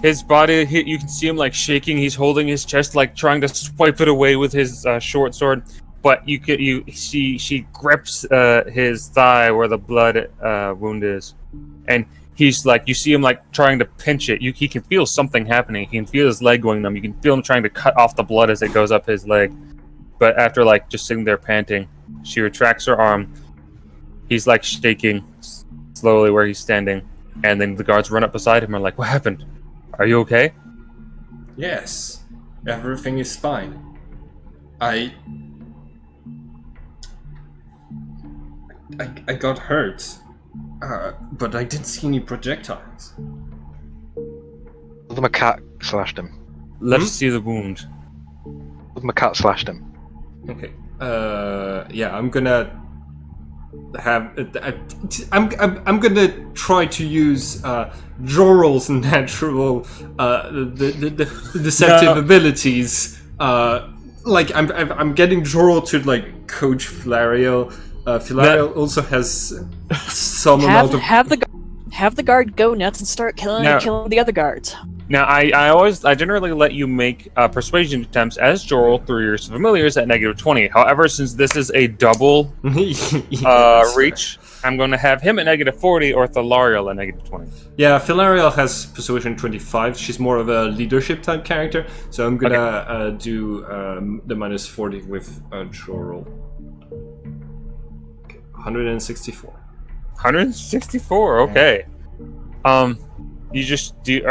His body, you can see him like shaking. He's holding his chest, like trying to swipe it away with his short sword. But she grips his thigh where the blood wound is, and he's like, you see him like trying to pinch it. He can feel something happening. He can feel his leg going numb. You can feel him trying to cut off the blood as it goes up his leg. But after like just sitting there panting, she retracts her arm. He's like shaking slowly where he's standing, and then the guards run up beside him and are like, "What happened? Are you okay?" Yes, everything is fine. I got hurt, but I didn't see any projectiles. The cat slashed him. Let's see the wound. The cat slashed him. Okay. Yeah, I'm gonna have. I'm gonna try to use Joral's natural the deceptive abilities. Like I'm getting Joral to like coach Filariel. Filariel also has some amount of. Have the guard go nuts and start killing the other guards. Now, I generally let you make persuasion attempts as Joral through your familiars at -20. However, since this is a double reach, I'm going to have him at -40 or Thalariel at -20. Yeah, Filariel has persuasion 25. She's more of a leadership type character, so I'm gonna do the -40 with Joral. Okay, 164. 164. Okay. Are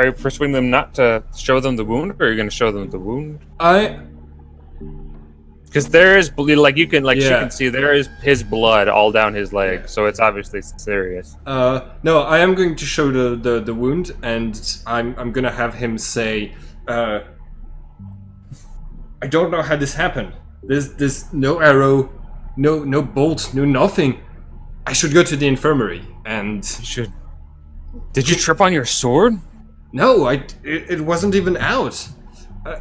you persuading them not to show them the wound, or are you going to show them the wound? Because there is like you can she Yeah. can see there is his blood all down his leg, so it's obviously serious. No, I am going to show the wound, and I'm gonna have him say, I don't know how this happened. There's no arrow, no bolt, no nothing. I should go to the infirmary, and You should. Did you trip on your sword? no, it wasn't even out.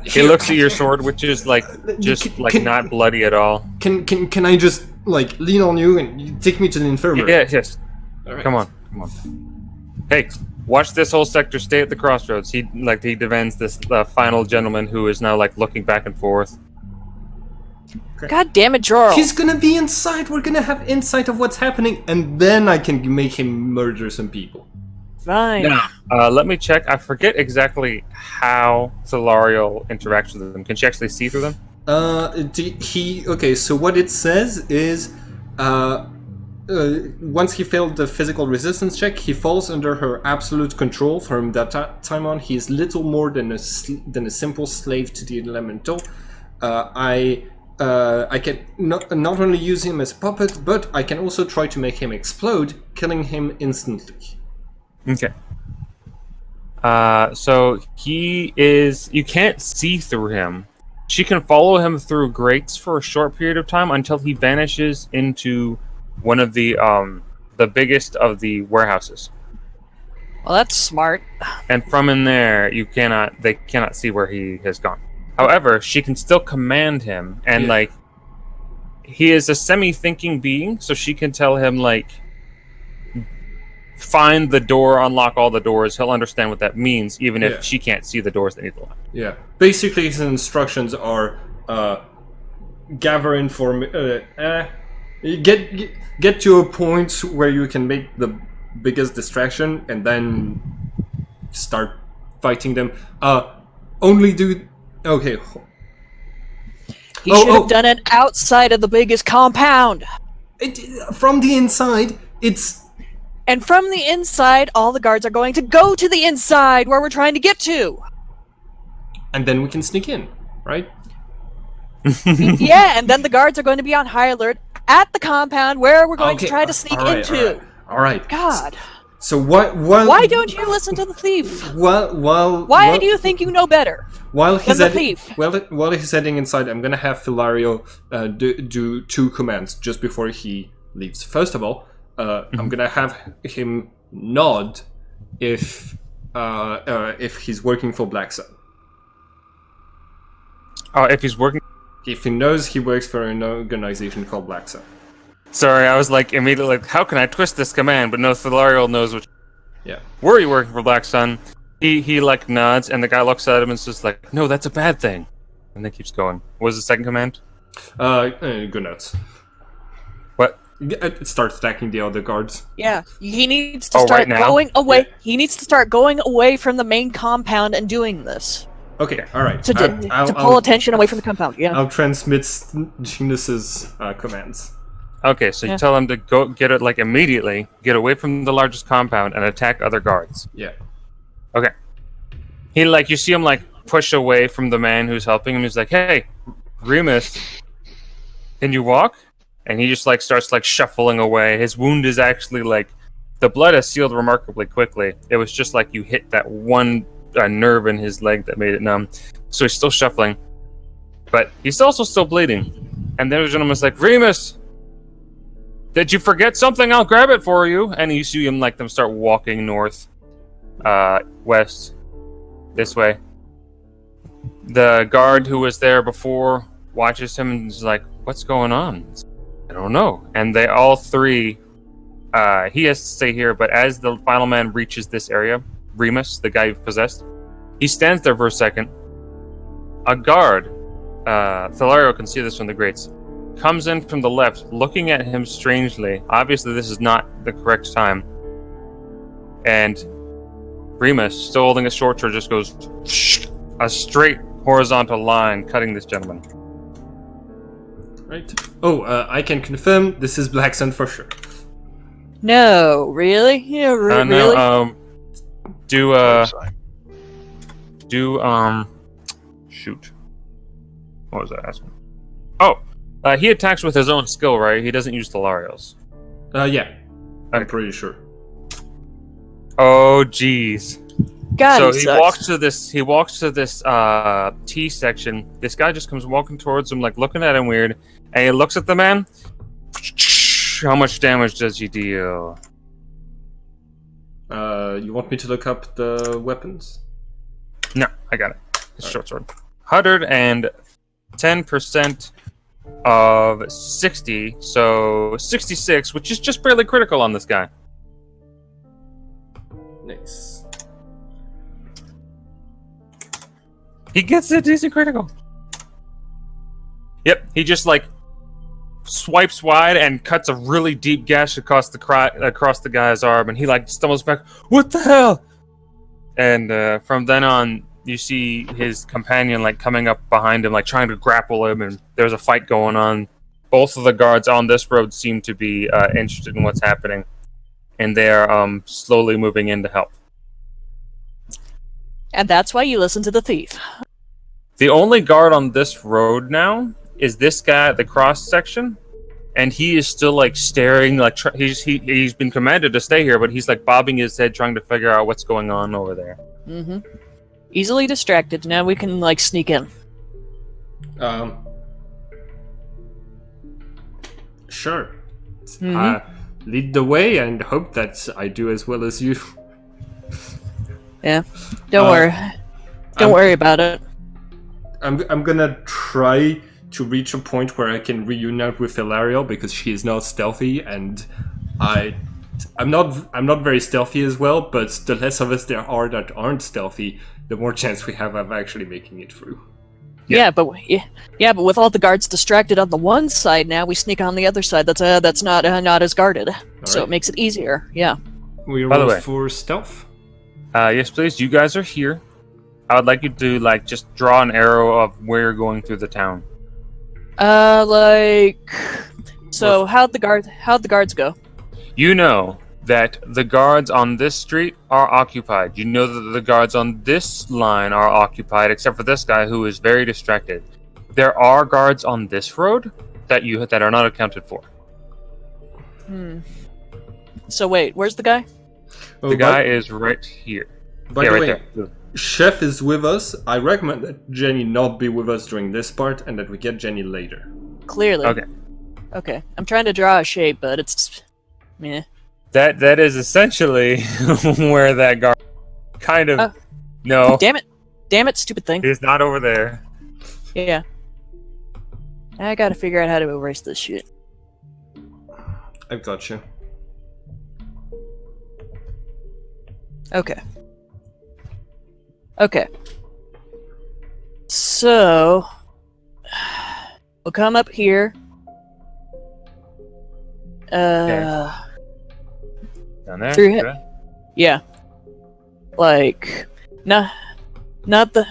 He looks at your sword, which is not bloody at all. Can I just like lean on you and you take me to the infirmary? Yes. All right. Come on. Hey, watch this whole sector. Stay at the crossroads. He defends this final gentleman who is now looking back and forth. God damn it, Jorl. He's gonna be inside. We're gonna have insight of what's happening, and then I can make him murder some people. Fine. Now, let me check. I forget exactly how Thalariel interacts with them. Can she actually see through them? Okay, so what it says is, once he failed the physical resistance check, he falls under her absolute control. From that time on, he is little more than a simple slave to the elemental. I can not only use him as a puppet, but I can also try to make him explode, killing him instantly. Okay. So he is. You can't see through him. She can follow him through grates for a short period of time until he vanishes into one of the biggest of the warehouses. Well, that's smart. And from in there, they cannot see where he has gone. However, she can still command him, and he is a semi-thinking being, so she can tell him find the door, unlock all the doors. He'll understand what that means, even if she can't see the doors that need to lock. Yeah. Basically, his instructions are gather information. Get to a point where you can make the biggest distraction, and then start fighting them. Only do. Okay. He should have done it outside of the biggest compound. From the inside, it's. And from the inside, all the guards are going to go to the inside where we're trying to get to. And then we can sneak in, right? Yeah, and then the guards are going to be on high alert at the compound where we're going to try to sneak into. All right. God. So what? Why don't you listen to the thief? Why do you think you know better? While he's than the thief? While he's heading inside, I'm gonna have Philario do two commands just before he leaves. First of all, I'm gonna have him nod if he's working for Black Sun. If he's working. If he knows he works for an organization called Black Sun. Sorry, I was immediately how can I twist this command? But no, Thalariel knows what. Yeah. Were you working for Black Sun? He nods, and the guy looks at him and is just no, that's a bad thing. And then keeps going. What was the second command? Good notes. What? Start attacking the other guards. Yeah, he needs to start going away. Yeah. He needs to start going away from the main compound and doing this. Okay, all right. To pull attention away from the compound. Yeah. I'll transmit Genus's commands. Okay, so you tell him to go get it immediately, get away from the largest compound, and attack other guards. Yeah. Okay. He you see him push away from the man who's helping him. He's like, "Hey, Remus, can you walk?" And he just starts shuffling away. His wound is actually the blood has sealed remarkably quickly. It was just you hit that one nerve in his leg that made it numb. So he's still shuffling, but he's also still bleeding. And the gentleman's like, "Remus, did you forget something? I'll grab it for you." And you see him them start walking north, west, this way. The guard who was there before watches him and is like, "What's going on?" "I don't know." And they all three, he has to stay here, but as the final man reaches this area, Remus, the guy you've possessed, he stands there for a second. A guard, Thalario can see this from the grates, comes in from the left, looking at him strangely. Obviously, this is not the correct time. And Remus, still holding a short sword, just goes a straight horizontal line, cutting this gentleman. Right. Oh, I can confirm this is Black Sun for sure. No, really? Yeah, really? No, shoot. What was that asking? Oh, he attacks with his own skill, right? He doesn't use Thalarios. Yeah. I'm Okay. pretty sure. Oh, jeez. God, So he he sucks. walks to this. He walks to this T section. This guy just comes walking towards him, like looking at him weird, and he looks at the man. How much damage does he deal? You want me to look up the weapons? No, I got it. It's a short sword. 110% of 60, so 66, which is just barely critical on this guy. Nice. He gets a decent critical. Yep, he just like swipes wide and cuts a really deep gash across the guy's arm, and he like stumbles back. What the hell? And from then on, you see his companion like coming up behind him, like trying to grapple him, and there's a fight going on. Both of the guards on this road seem to be interested in what's happening, and they are slowly moving in to help. And that's why you listen to the thief. The only guard on this road now is this guy at the cross section, and he is still like staring, like he's been commanded to stay here, but he's like bobbing his head, trying to figure out what's going on over there. Mm-hmm. Easily distracted. Now we can like sneak in. Sure. Mhm. Lead the way and hope that I do as well as you. Yeah. Don't worry. Don't worry about it. I'm gonna try to reach a point where I can reunite with Hilariel because she is not stealthy, and I'm not very stealthy as well. But the less of us there are that aren't stealthy, the more chance we have of actually making it through. Yeah, but with all the guards distracted on the one side, now we sneak on the other side. That's not as guarded, so right. it makes it easier. Yeah. We By the roll way. for stealth. Yes, please. You guys are here. I would like you to like just draw an arrow of where you're going through the town. So how'd the guards go? You know that the guards on this street are occupied. You know that the guards on this line are occupied, except for this guy who is very distracted. There are guards on this road that are not accounted for. So wait, where's the guy? Oh, The guy is right here. By Yeah, the right way, there. Chef is with us. I recommend that Jenny not be with us during this part and that we get Jenny later. Clearly. Okay. Okay. I'm trying to draw a shape, but it's meh. That is essentially where that guard kind of no. Damn it, stupid thing. He's not over there. Yeah. I gotta figure out how to erase this shit. I've got you. Okay. Okay. So we'll come up here. Down there. Through him. Okay. Yeah. Like not the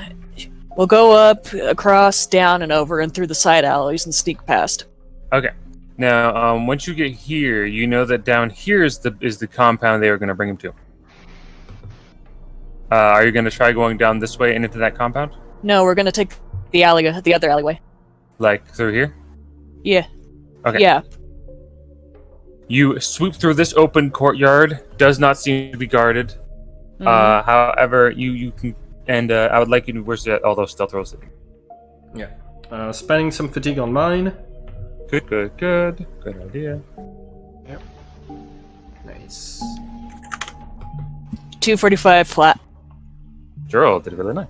we'll go up, across, down and over and through the side alleys and sneak past. Okay. Now, once you get here, you know that down here is the compound they were going to bring him to. Are you going to try going down this way and into that compound? No, we're gonna take the other alleyway. Like through here? Yeah. Okay. Yeah. You sweep through this open courtyard. Does not seem to be guarded. Mhm. However, you can, and I would like you to where's all those stealth rolls. Yeah. Spending some fatigue on mine. Good idea. Nice. 245 flat. Juro did really nice.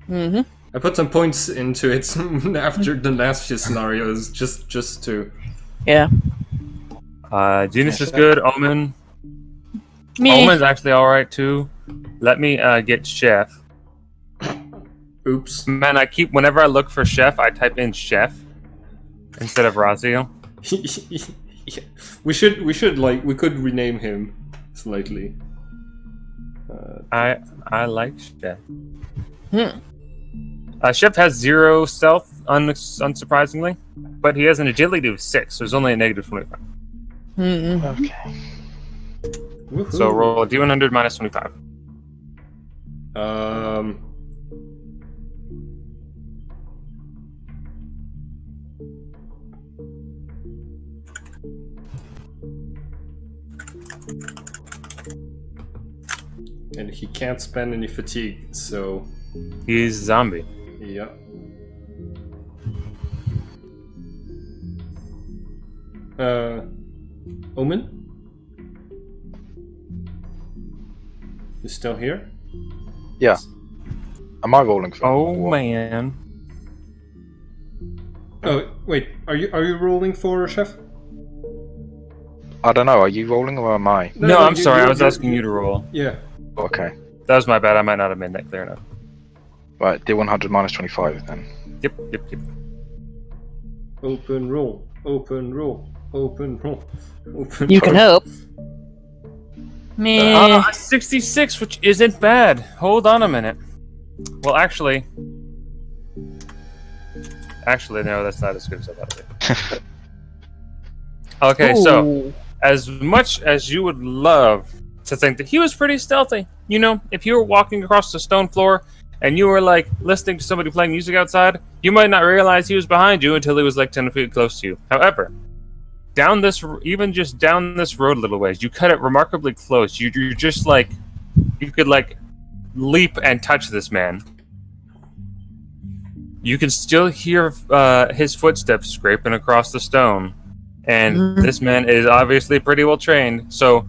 Mm-hmm. I put some points into it after the last few scenarios, just to. Yeah. Genus is good. Omen. Me. Omen's actually alright too. Let me get Chef. Oops. Man, whenever I look for Chef, I type in Chef instead of Razio. we could rename him slightly. I like Chef. Chef has 0 stealth, unsurprisingly, but he has an agility of 6, so he's only a negative 25. Mm-hmm. Okay. Woohoo. So roll a d100 minus 25. And he can't spend any fatigue, so He's zombie. yeah. Omen? You still here? Yeah. Am I rolling for? Oh or- man. Oh wait, are you rolling for Chef? I don't know. Are you rolling or am I? No, I'm sorry. I was asking you to roll. Yeah. Okay. That was my bad. I might not have made that clear enough. Right. D100 minus 25 then. Yep. Open roll. Open roll. Open roll. Open You can roll. hope. Meh. 66, which isn't bad. Hold on a minute. Well, actually, no, that's not as good as I thought it would. Okay, so Ooh. as much as you would love to think that he was pretty stealthy, you know, if you were walking across the stone floor and you were like listening to somebody playing music outside, you might not realize he was behind you until he was like 10 feet close to you. However, even just down this road a little ways, you cut it remarkably close. You're just like, you could like leap and touch this man. You can still hear his footsteps scraping across the stone. And this man is obviously pretty well trained. So,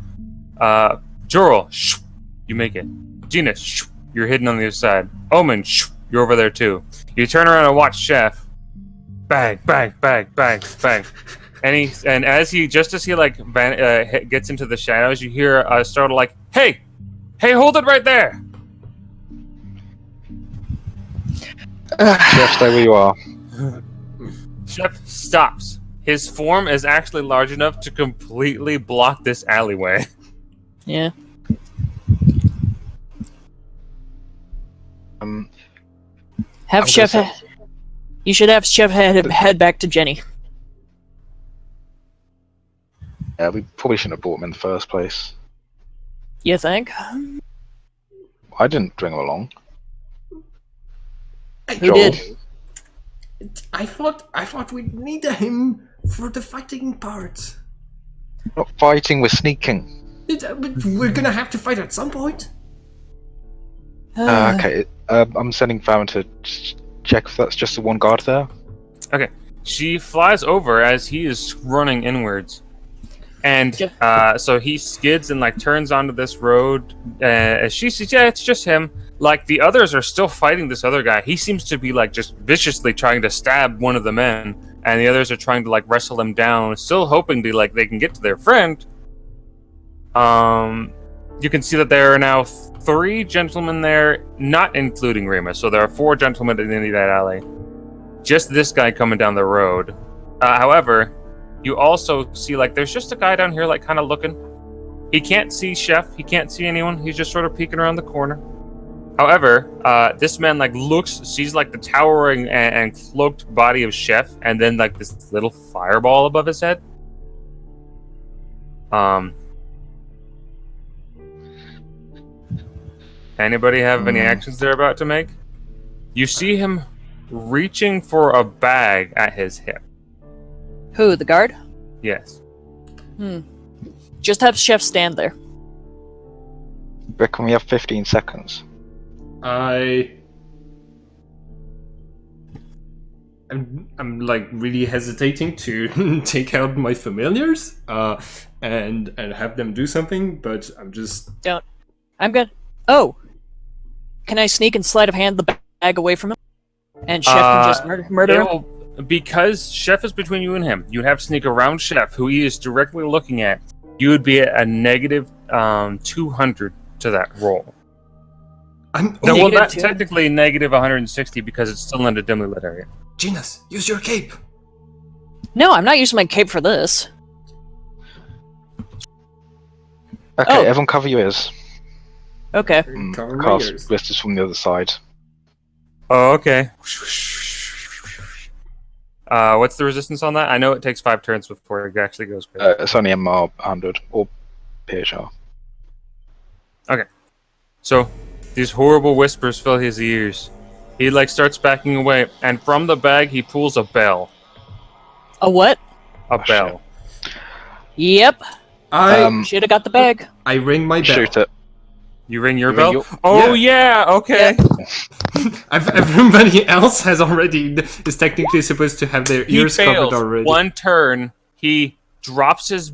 Jorel, you make it. Genus, you're hidden on the other side. Omen, you're over there too. You turn around and watch Chef. Bang, bang, bang, bang, bang. And as he like gets into the shadows, you hear a startle like, "Hey, hold it right there!" Chef, stay where you are. Chef stops. His form is actually large enough to completely block this alleyway. Yeah. Have I'm Chef. gonna You should have Chef head back to Jenny. Yeah, we probably shouldn't have brought him in the first place. You think? I didn't bring him along. Who Joel. did? I thought we needed him for the fighting part. Not fighting, we're sneaking. But we're gonna have to fight at some point. Okay, I'm sending Farron to check if that's just the one guard there. Okay. She flies over as he is running inwards. And so he skids and like turns onto this road. As she says, yeah, it's just him. Like the others are still fighting this other guy. He seems to be like just viciously trying to stab one of the men, and the others are trying to like wrestle him down, still hoping to like they can get to their friend. You can see that there are now 3 gentlemen there, not including Remus. So there are 4 gentlemen at the end of that alley. Just this guy coming down the road. However, you also see like there's just a guy down here like kind of looking. He can't see Chef. He can't see anyone. He's just sort of peeking around the corner. However, this man like sees like the towering and cloaked body of Chef, and then like this little fireball above his head. Anybody have any actions they're about to make? You see him reaching for a bag at his hip. Who? The guard? Yes. Just have Chef stand there. Reckon we have 15 seconds. I'm like really hesitating to take out my familiars and have them do something, but I'm just Don't. I'm good. Oh! Can I sneak and sleight of hand the bag away from him? And Chef can just murder him? Because Chef is between you and him, you'd have to sneak around Chef, who he is directly looking at. You would be at a negative 200 to that roll. Well, not technically negative 160 because it's still in a dimly lit area. Genus, use your cape. No, I'm not using my cape for this. Okay, Oh. everyone cover your ears. Okay. Cover my ears. Cast blisters from the other side. Oh, okay. What's the resistance on that? I know it takes 5 turns before it actually goes crazy. It's only MR 100 or PHR. Okay. So, these horrible whispers fill his ears. He like starts backing away, and from the bag he pulls a bell. A what? A bell. Yep. I Should have got the bag. I ring my bell. Shoot it. You ring your You ring bell? your- Oh yeah, okay. Everybody else is technically supposed to have their He ears fails covered already. one turn. He drops his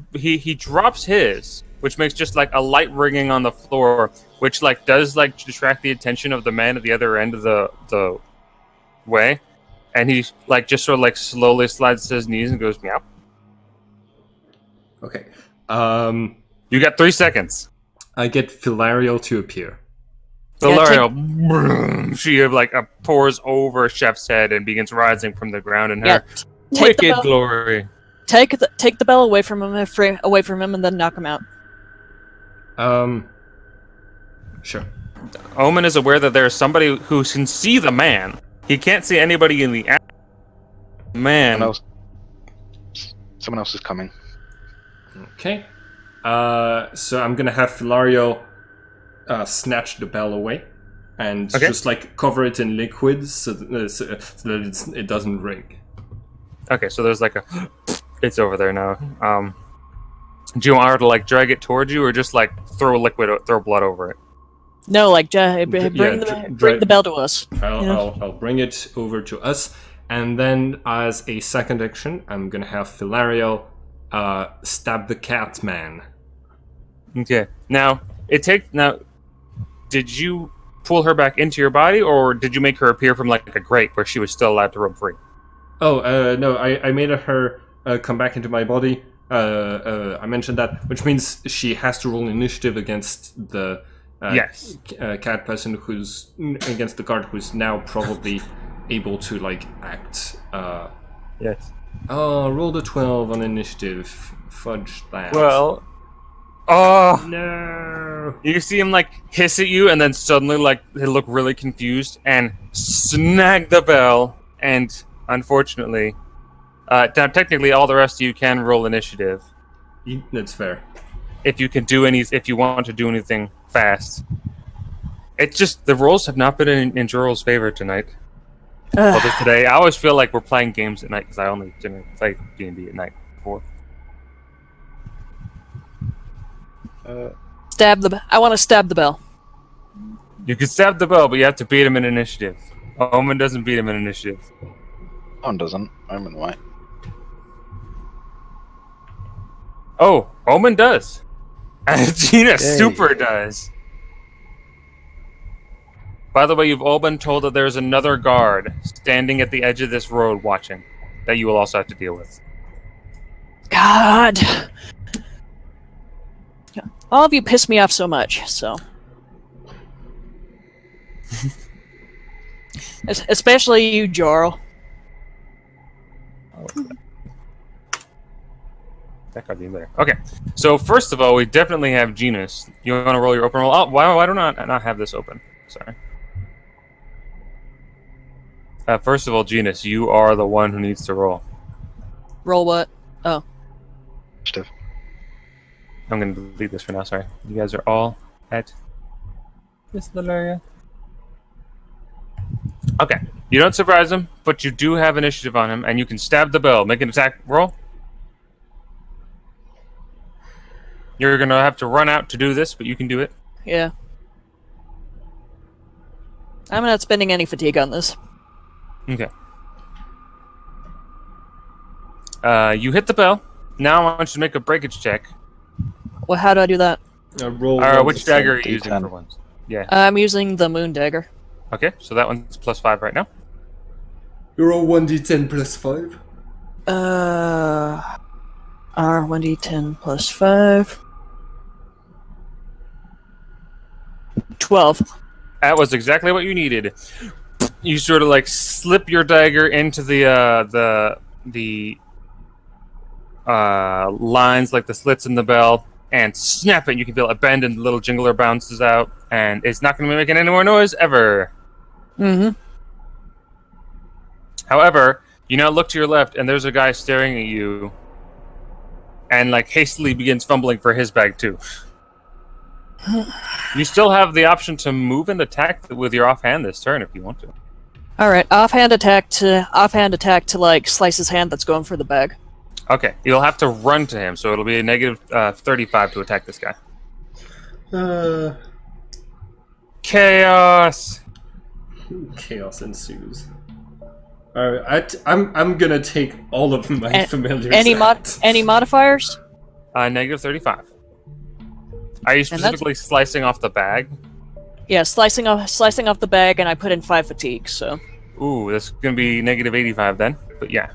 which makes just like a light ringing on the floor, which like does like distract the attention of the man at the other end of the way, and he like just sort of like slowly slides to his knees and goes meow. Okay. You got 3 seconds. I get Philario to appear. Philario, she like pours over Chef's head and begins rising from the ground in her Yeah. Take the wicked bell. glory. Take the bell away from him, and then knock him out. Sure. Omen is aware that there is somebody who can see the man. He can't see anybody in the man. Someone else is coming. Okay. So I'm gonna have Philario snatch the bell away and just like cover it in liquid so that it doesn't ring. Okay, so there's like a it's over there now. Do you want her to like drag it towards you or just like throw blood over it? No, like bring the bell to us. I'll bring it over to us, and then as a second action, I'm gonna have Philario stab the cat man. Okay. Now did you pull her back into your body or did you make her appear from like a grate where she was still allowed to roam free? Oh, no, I made her come back into my body. I mentioned that, which means she has to roll initiative against the cat person who's against the guard who's now probably able to like act. Yes. Oh, rolled a 12 on initiative. Fudge that. Well, oh no! You see him like hiss at you and then suddenly like they look really confused and snag the bell, and unfortunately now technically all the rest of you can roll initiative. That's fair. If you want to do anything fast. It's just the rolls have not been in Joral's favor tonight. Well, today, I always feel like we're playing games at night because I only generally play D&D at night before. I want to stab the bell. You can stab the bell, but you have to beat him in initiative. Omen doesn't beat him in initiative. One doesn't. Omen white. Oh, Omen does. And Gina super does. By the way, you've all been told that there's another guard standing at the edge of this road watching that you will also have to deal with. God. All of you piss me off so much, so. Especially you, Jarl. That card's even better. Okay, so first of all, we definitely have Genus. You want to roll your open roll? Oh, why do I not have this open? Sorry. First of all, Genus, you are the one who needs to roll. Roll what? Oh. Initiative. I'm going to delete this for now, sorry. You guys are all at this little area. Okay, you don't surprise him, but you do have initiative on him, and you can stab the bell. Make an attack roll. You're going to have to run out to do this, but you can do it. Yeah. I'm not spending any fatigue on this. Okay. You hit the bell. Now I want you to make a breakage check. Well, how do I do that? Roll Which dagger are you using D10. for once? Yeah. I'm using the moon dagger. Okay, so that one's +5 right now. You roll 1d10 plus 5. R1d10 plus 5. 12. That was exactly what you needed. You sort of like slip your dagger into the lines, like the slits in the bell, and snap it. You can feel it bend, and the little jingler bounces out, and it's not going to be making any more noise ever. Mm-hmm. However, you now look to your left, and there's a guy staring at you, and like hastily begins fumbling for his bag too. You still have the option to move and attack with your offhand this turn if you want to. All right, offhand attack to like slice his hand that's going for the bag. Okay, you'll have to run to him, so it'll be a negative 35 to attack this guy. Chaos! Chaos ensues. Alright, I'm gonna take all of my familiars out. Any modifiers? Negative 35. Are you specifically slicing off the bag? Yeah, slicing off the bag, and I put in 5 fatigue. So. Ooh, that's gonna be negative 85 then. But yeah.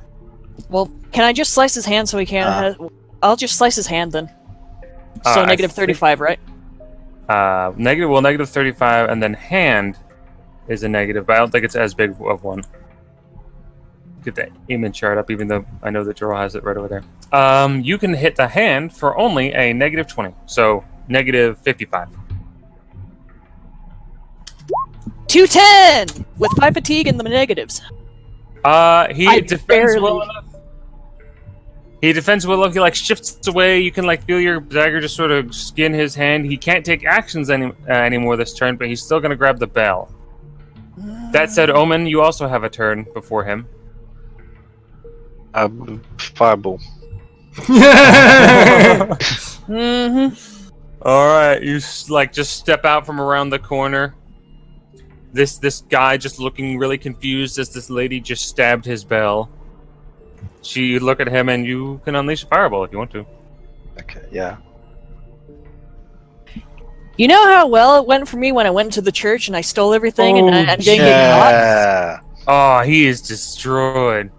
Well, can I just slice his hand so he can't? I'll just slice his hand then. So negative 35, right? Negative 35, and then hand is a negative, but I don't think it's as big of one. Get that aiming chart up, even though I know that Jorl has it right over there. You can hit the hand for only a negative 20, so negative 55. 210 with 5 fatigue and the negatives. He defends well enough. He defends well enough. He like shifts away. You can like feel your dagger just sort of skin his hand. He can't take actions anymore this turn, but he's still gonna grab the bell. That said, Omen, you also have a turn before him. Fireball. All right, you like just step out from around the corner. This guy just looking really confused as this lady just stabbed his bell. You look at him and you can unleash a fireball if you want to. Okay, yeah. You know how well it went for me when I went to the church and I stole everything and I didn't get caught? Yeah. Oh, he is destroyed.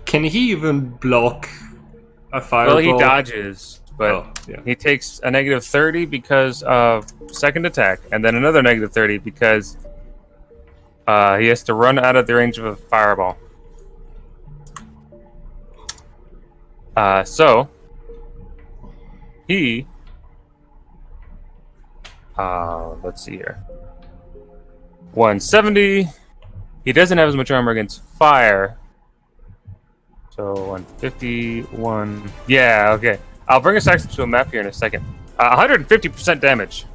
Can he even block a fireball? Well, he dodges, but yeah. he takes a negative 30 because of second attack, and then another negative 30 because he has to run out of the range of a fireball. So he let's see here. 170. He doesn't have as much armor against fire. So 151. Yeah, okay. I'll bring us actually to a map here in a second. 150% damage.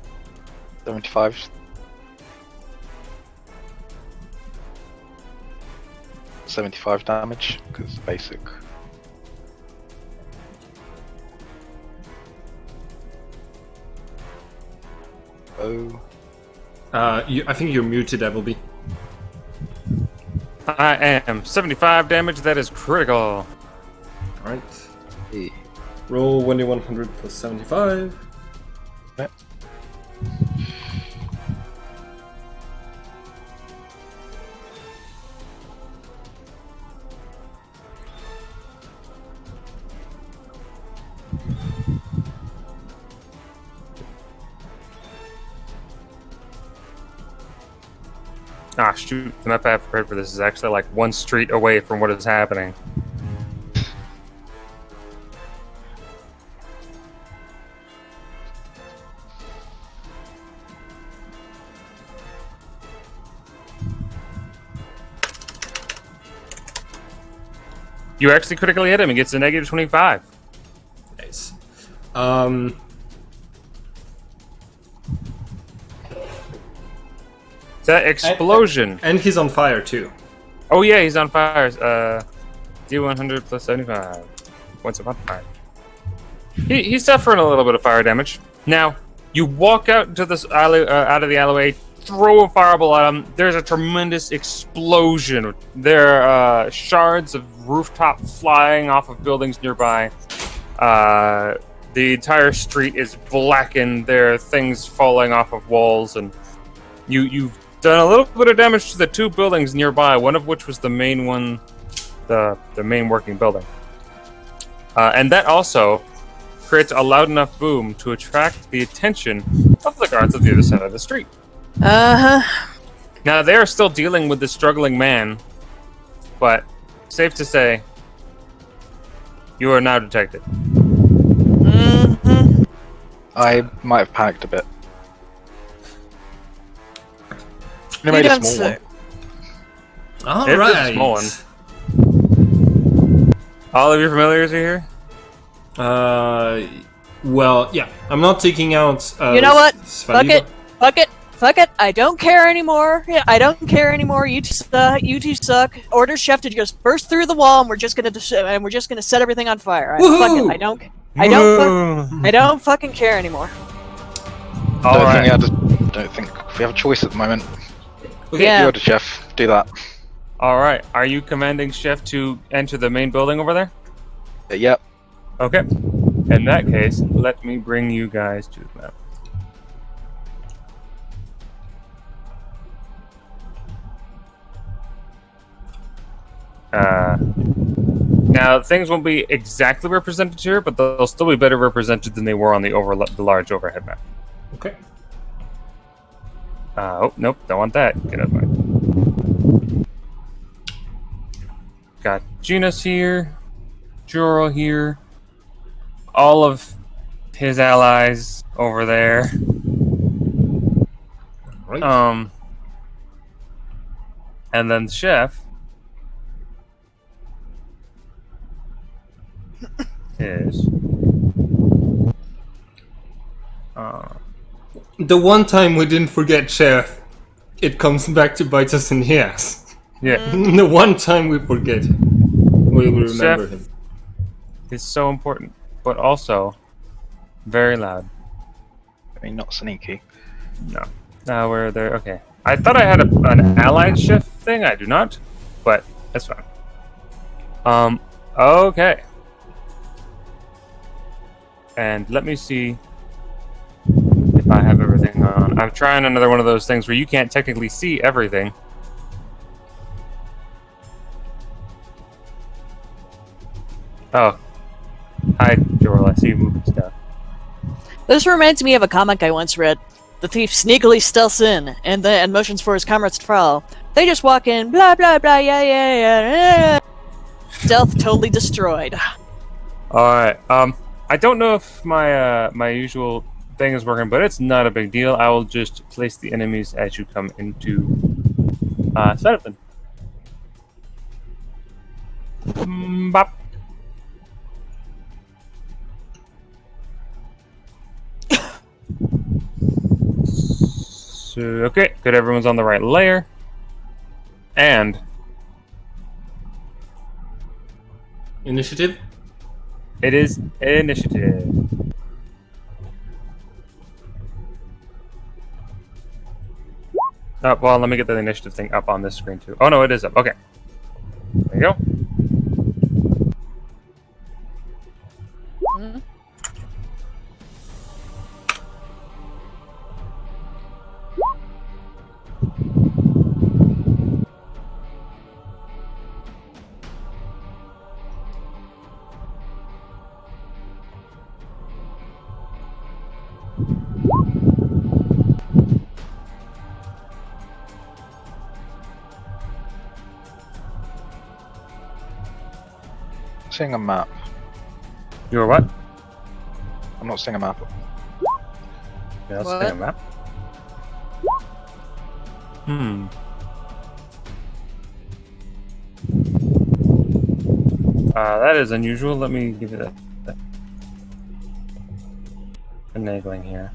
75. 75 damage, because basic. Oh. I think you're muted, Appleby. I am 75 damage. That is critical. Alright. Yeah. Roll 1d100 plus 75. Yep. Ah, shoot. The map I have prepared for this is actually like one street away from what is happening. You actually critically hit him. He gets a negative 25. Nice. That explosion. And he's on fire too. Oh yeah, he's on fire. D100 plus 75. What's on fire? He's suffering a little bit of fire damage. Now, you walk out into this alley, out of the alleyway, throw a fireball at him. There's a tremendous explosion. There are shards of rooftop flying off of buildings nearby. The entire street is blackened. There are things falling off of walls, and you've done a little bit of damage to the two buildings nearby, one of which was the main one, the main working building. And that also creates a loud enough boom to attract the attention of the guards at the other side of the street. Uh-huh. Now, they are still dealing with this struggling man, but safe to say, you are now detected. Mm-hmm. I might have panicked a bit. They You made a don't small say. All It's a right. small one. All of your familiars are here? Well, yeah. I'm not taking out. You know what? Fuck Svaliva. it. Fuck it, I don't care anymore. Yeah, I don't care anymore. You two suck. Order chef to just burst through the wall, and we're just gonna set everything on fire. Fuck it, I don't fucking care anymore. All right. Don't think we have a choice at the moment. Okay. Yeah. You order, chef. Do that. All right. Are you commanding Chef to enter the main building over there? Yep. Okay. In that case, let me bring you guys to the map. Now, things won't be exactly represented here, but they'll still be better represented than they were on the large overhead map. Okay. Oh, nope, don't want that. Get out of my way. Got Genus here, Juro here, all of his allies over there. Right. And then the Chef is The one time we didn't forget Chef, it comes back to bite us in the ass. yeah. The one time we forget, we will remember Chef. him. Is so important, but also very loud. I mean, not sneaky. No. Now we're there. Okay. I thought I had an allied Chef thing. I do not, but that's fine. Okay. And let me see if I have everything on. I'm trying another one of those things where you can't technically see everything. Oh. Hi, Joel. I see you moving stuff. This reminds me of a comic I once read. The thief sneakily stealths in, and motions for his comrades to follow. They just walk in, blah blah blah, yeah. Stealth totally destroyed. Alright, I don't know if my my usual thing is working, but it's not a big deal. I will just place the enemies as you come into sight of them. Bop. So, okay, good, everyone's on the right layer. And Initiative? it is initiative. Oh, well, let me get the initiative thing up on this screen too. Oh no, it is up. Okay. There you go. Seeing a map. You are what? I'm not seeing a map. Yeah, let's What? take a map. That is unusual. Let me give you that. Finagling here.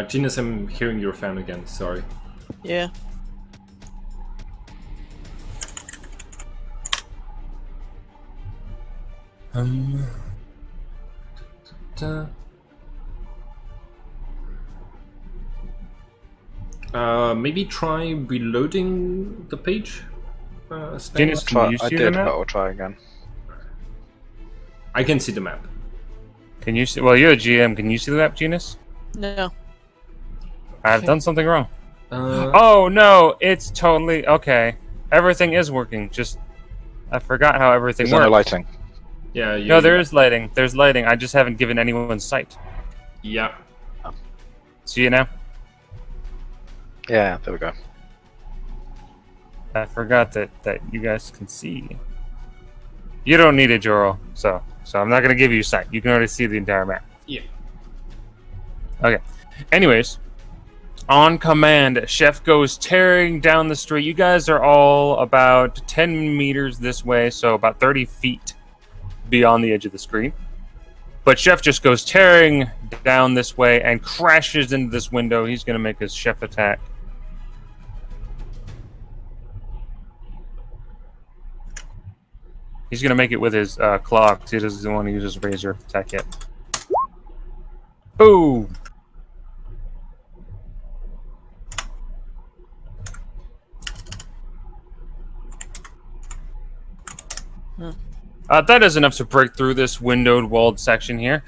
Genus, I'm hearing your fan again, sorry. Yeah. Maybe try reloading the page? Genus, can you I see did, the but map? I'll try again. I can see the map. Can you see? Well, you're a GM. Can you see the map, Genus? No. I've done something wrong. Uh, Oh no, it's totally okay. Everything is working. Just I forgot how everything Is there works. no lighting? yeah, you, No, there is lighting. There's lighting. I just haven't given anyone sight. Yeah. See you now. Yeah, there we go. I forgot that you guys can see. You don't need it, Joro. So I'm not gonna give you sight. You can already see the entire map. Yeah. Okay. Anyways, on command, Chef goes tearing down the street. You guys are all about 10 meters this way, so about 30 feet beyond the edge of the screen. But Chef just goes tearing down this way and crashes into this window. He's going to make his Chef attack. He's going to make it with his claw because he doesn't want to use his razor attack yet. Boom! That is enough to break through this windowed, walled section here.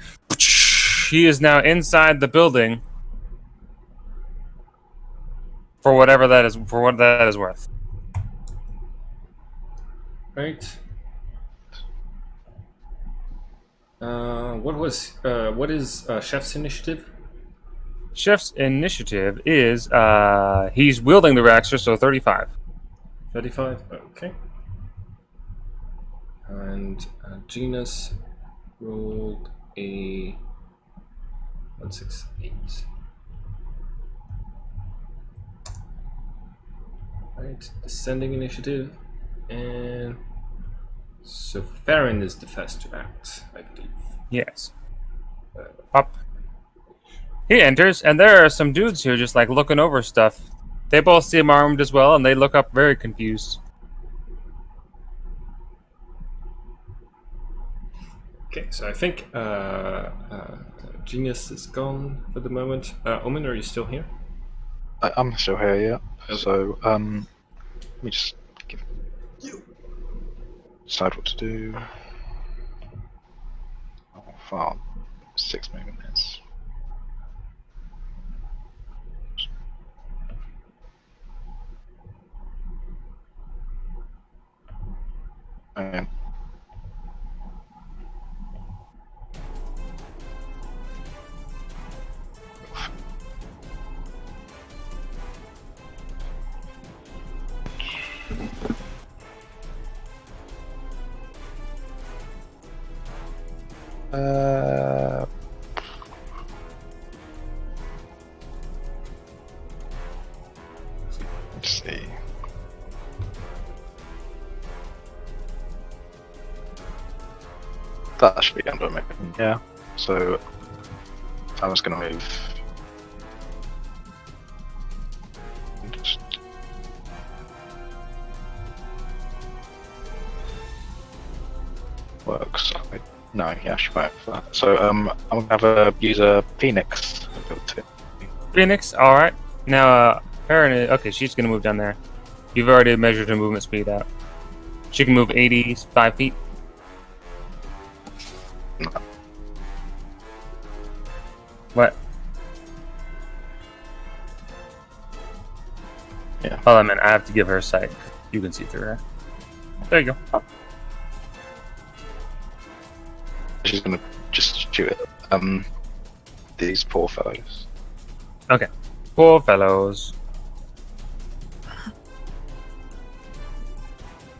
He is now inside the building. For whatever that is, for what that is worth. Right. What is Chef's initiative? Chef's initiative is he's wielding the reactor, so 35. 35. Okay. And Genus rolled a 168. Right, descending initiative, and so Farron is the first to act, I believe. Yes. Up. He enters, and there are some dudes here just like looking over stuff. They both seem armed as well, and they look up very confused. Okay, so I think Genius is gone for the moment. Omen, are you still here? I'm still here, yeah. Okay. So, let me just decide what to do. Oh, far. 6 minutes. And let's see. That should be under me. Yeah. So I was gonna move. Just works. No, yeah, I should wait for that. So I'm gonna have a user Phoenix ability. Phoenix, alright. Now, Farron, okay, she's going to move down there. You've already measured her movement speed out. She can move 85 feet. No. What? Yeah. Oh, I mean, I have to give her sight. You can see through her. There you go. She's gonna just shoot at these poor fellows. Okay. Poor fellows.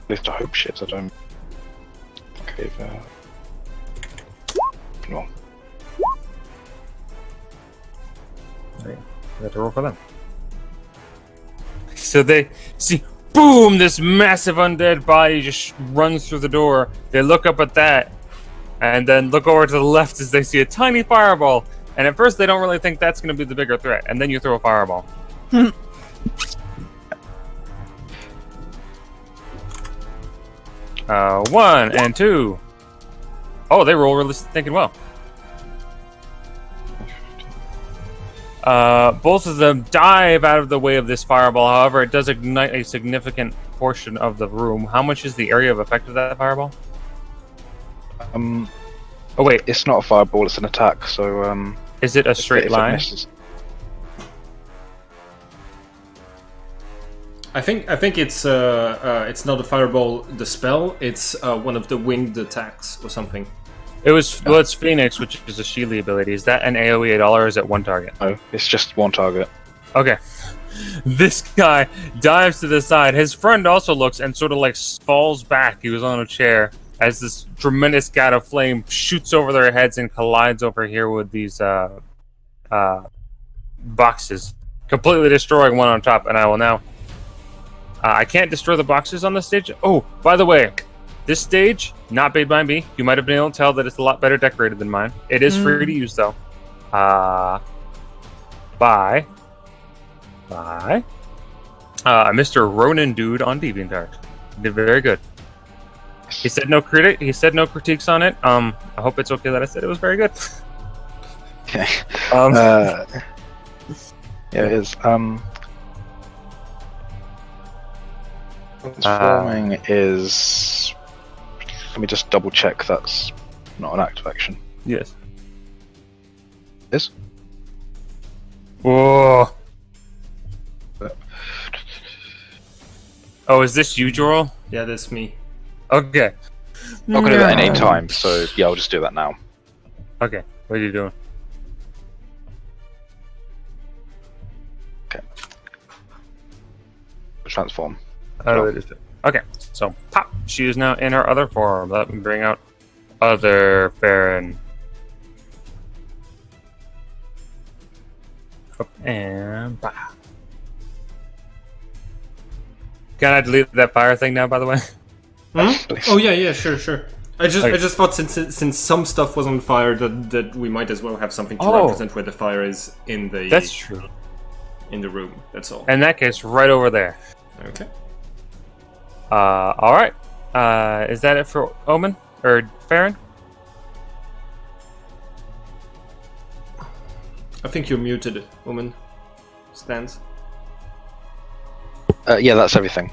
At least I hope shit. I don't. Okay, no. You have to roll for them. So they see, boom, this massive undead body just runs through the door. They look up at that, and then look over to the left as they see a tiny fireball. And at first they don't really think that's going to be the bigger threat. And then you throw a fireball. 1 and 2. Oh, they roll really thinking well. Both of them dive out of the way of this fireball. However, it does ignite a significant portion of the room. How much is the area of effect of that fireball? Oh wait, It's not a fireball; it's an attack. So is it a straight if it line? misses- I think it's not a fireball. The spell. It's one of the winged attacks or something. It was, well, it's Phoenix, which is a Sheely ability. Is that an AoE at all, or is it one target? No, it's just one target. Okay. This guy dives to the side. His friend also looks and sort of like falls back. He was on a chair as this tremendous gat of flame shoots over their heads and collides over here with these boxes, completely destroying one on top. And I will now... I can't destroy the boxes on the stage. Oh, by the way, this stage Not made by me. You might have been able to tell that it's a lot better decorated than mine. It is free to use though. By Mr. Ronan Dude on DeviantArt. Did very good. He said no critiques on it. I hope it's okay that I said it was very good. Okay. Um, Yeah, it is. Transforming is. Let me just double check that's not an active action. Yes. This? Whoa. Oh, is this you, Joel? Yeah, that's me. Okay. I'm not going to do that any time, so yeah, I'll just do that now. Okay. What are you doing? Okay. Transform. Oh, it is. Okay. So, pop. She is now in her other form. Let me bring out other Farron. And bah. Can I delete that fire thing now, by the way? Hmm? Oh yeah, sure. I just thought since some stuff was on fire that we might as well have something to represent where the fire is in the. That's true. In the room. That's all. In that case, right over there. Okay. All right. Is that it for Omen or Farron? I think you're muted, woman. Stands. Yeah, that's everything.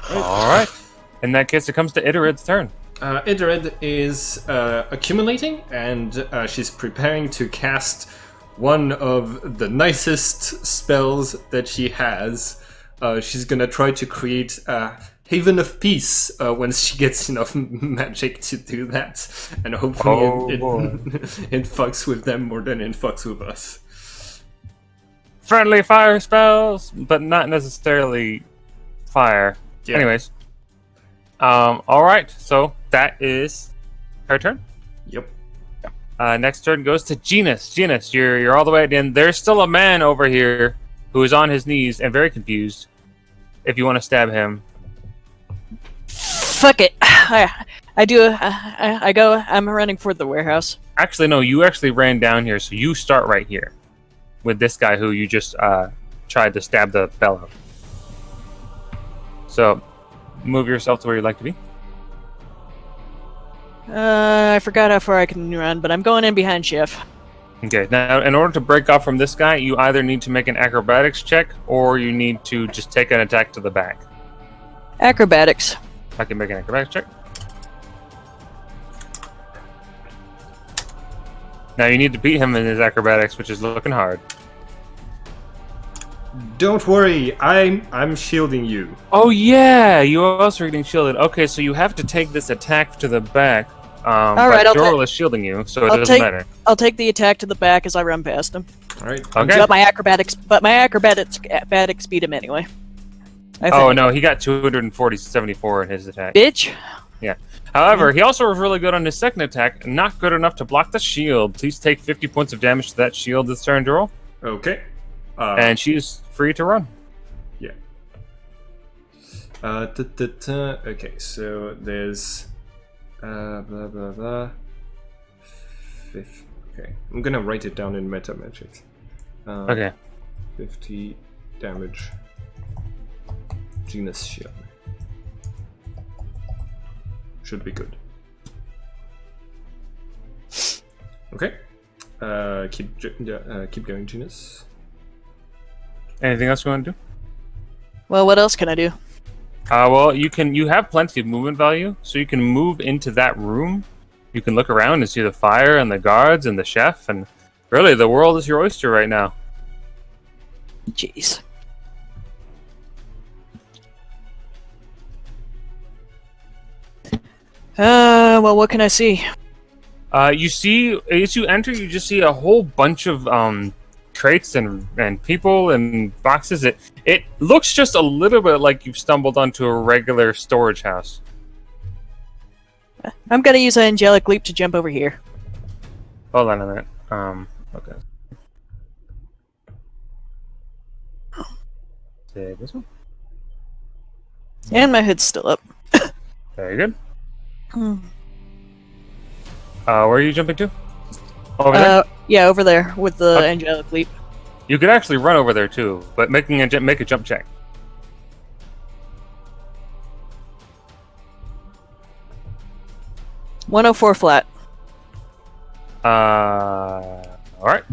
All right. In that case, it comes to Idarid's turn. Idarid is accumulating, and she's preparing to cast one of the nicest spells that she has. She's gonna try to create a haven of peace once she gets enough magic to do that, and hopefully it fucks with them more than it fucks with us. Friendly fire spells, but not necessarily fire. Yeah. Anyways. All right. So that is her turn. Yep. Next turn goes to Genus. Genus, you're all the way at the end. There's still a man over here who is on his knees and very confused. If you want to stab him. Fuck it. I do. I go. I'm running for the warehouse. Actually, no. You actually ran down here, so you start right here with this guy who you just tried to stab the bellow. So, move yourself to where you'd like to be. I forgot how far I can run, but I'm going in behind Chef. Okay, now in order to break off from this guy, you either need to make an acrobatics check or you need to just take an attack to the back. Acrobatics. I can make an acrobatics check. Now you need to beat him in his acrobatics, which is looking hard. Don't worry, I'm shielding you. Oh yeah, you also are getting shielded. Okay, so you have to take this attack to the back. All right, but Joral is shielding you, so it doesn't matter. I'll take the attack to the back as I run past him. All right. Okay. But my acrobatics beat him anyway. Oh no, he got 274 in his attack. Bitch. Yeah. However, he also was really good on his second attack, not good enough to block the shield. Please take 50 points of damage to that shield this turn, Joral. Okay. And she's free to run. Yeah. Okay, so there's blah blah blah. Okay, I'm gonna write it down in meta magic. Okay. 50 damage. Genus shield. Should be good. Okay. Keep going, Genus. Anything else you want to do? Well, what else can I do? Well, you have plenty of movement value, so you can move into that room. You can look around and see the fire and the guards and the chef, and really, the world is your oyster right now. Jeez. Well, what can I see? You see, as you enter, you just see a whole bunch of crates and people and boxes. It looks just a little bit like you've stumbled onto a regular storage house. I'm gonna use an angelic leap to jump over here. Hold on a minute. Okay. Say this one. And my hood's still up. Very good. Where are you jumping to? Over there? Yeah, over there with the Okay. angelic leap. You could actually run over there too, but make a jump check. $104 flat. Alright.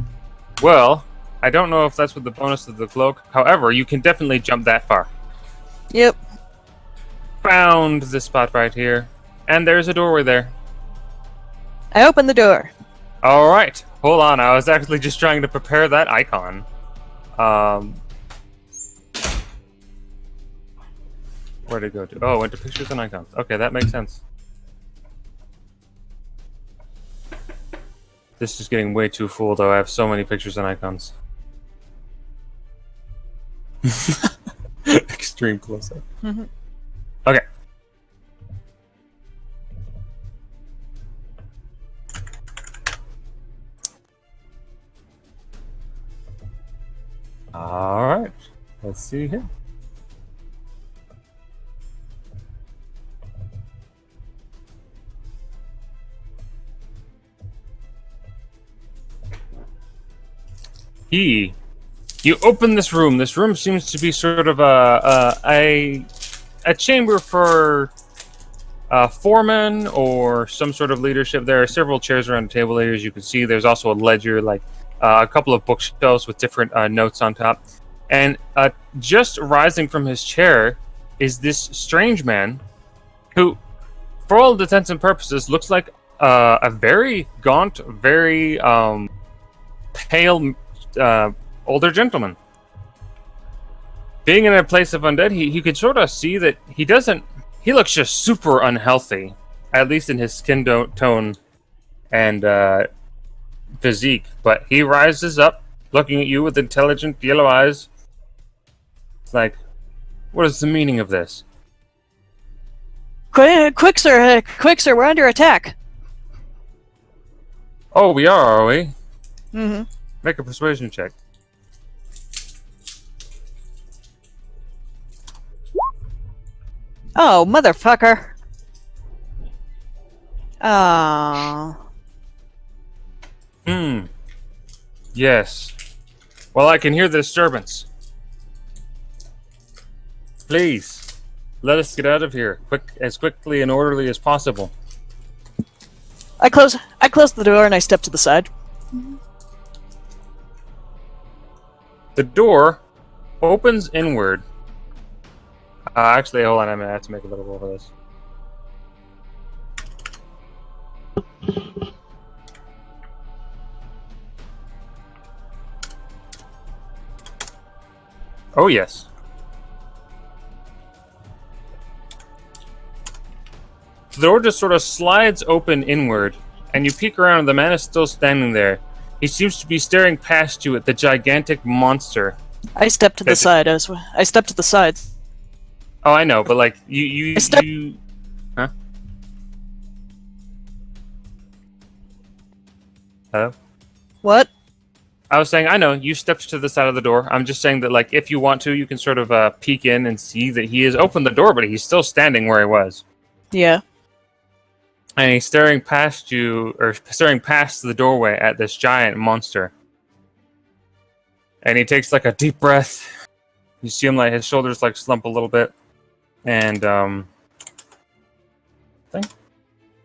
Well, I don't know if that's with the bonus of the cloak. However, you can definitely jump that far. Yep. Found this spot right here. And there's a doorway there. I opened the door. Alright. Hold on, I was actually just trying to prepare that icon. Where'd it go to? Oh, it went to pictures and icons. Okay, that makes sense. This is getting way too full, though. I have so many pictures and icons. Extreme close-up. Mhm. Okay. Alright. Let's see here. You open this room. This room seems to be sort of a chamber for foreman or some sort of leadership. There are several chairs around the table here, as you can see. There's also a ledger, like a couple of bookshelves with different notes on top. And just rising from his chair is this strange man who, for all intents and purposes, looks like a very gaunt, very pale older gentleman. Being in a place of undead, he could sort of see that he looks just super unhealthy, at least in his skin tone and physique. But he rises up, looking at you with intelligent yellow eyes. It's like, what is the meaning of this? Quick, sir! Quick, sir! We're under attack. Oh, we are we? Mm-hmm. Make a persuasion check. Oh, motherfucker! Oh. Yes. Well, I can hear the disturbance. Please, let us get out of here as quickly and orderly as possible. I close the door and I step to the side. The door opens inward. Actually, hold on. I'm gonna have to make a little roll for this. Oh yes. The door just sort of slides open inward, and you peek around, and the man is still standing there. He seems to be staring past you at the gigantic monster. I step to the side as well. I step to the side. Oh, I know, but like you. Huh? Hello? What? I was saying, I know, you stepped to the side of the door. I'm just saying that, like, if you want to, you can sort of peek in and see that he has opened the door, but he's still standing where he was. Yeah. And he's staring past you, or staring past the doorway at this giant monster. And he takes, like, a deep breath. You see him, like, his shoulders, like, slump a little bit. And,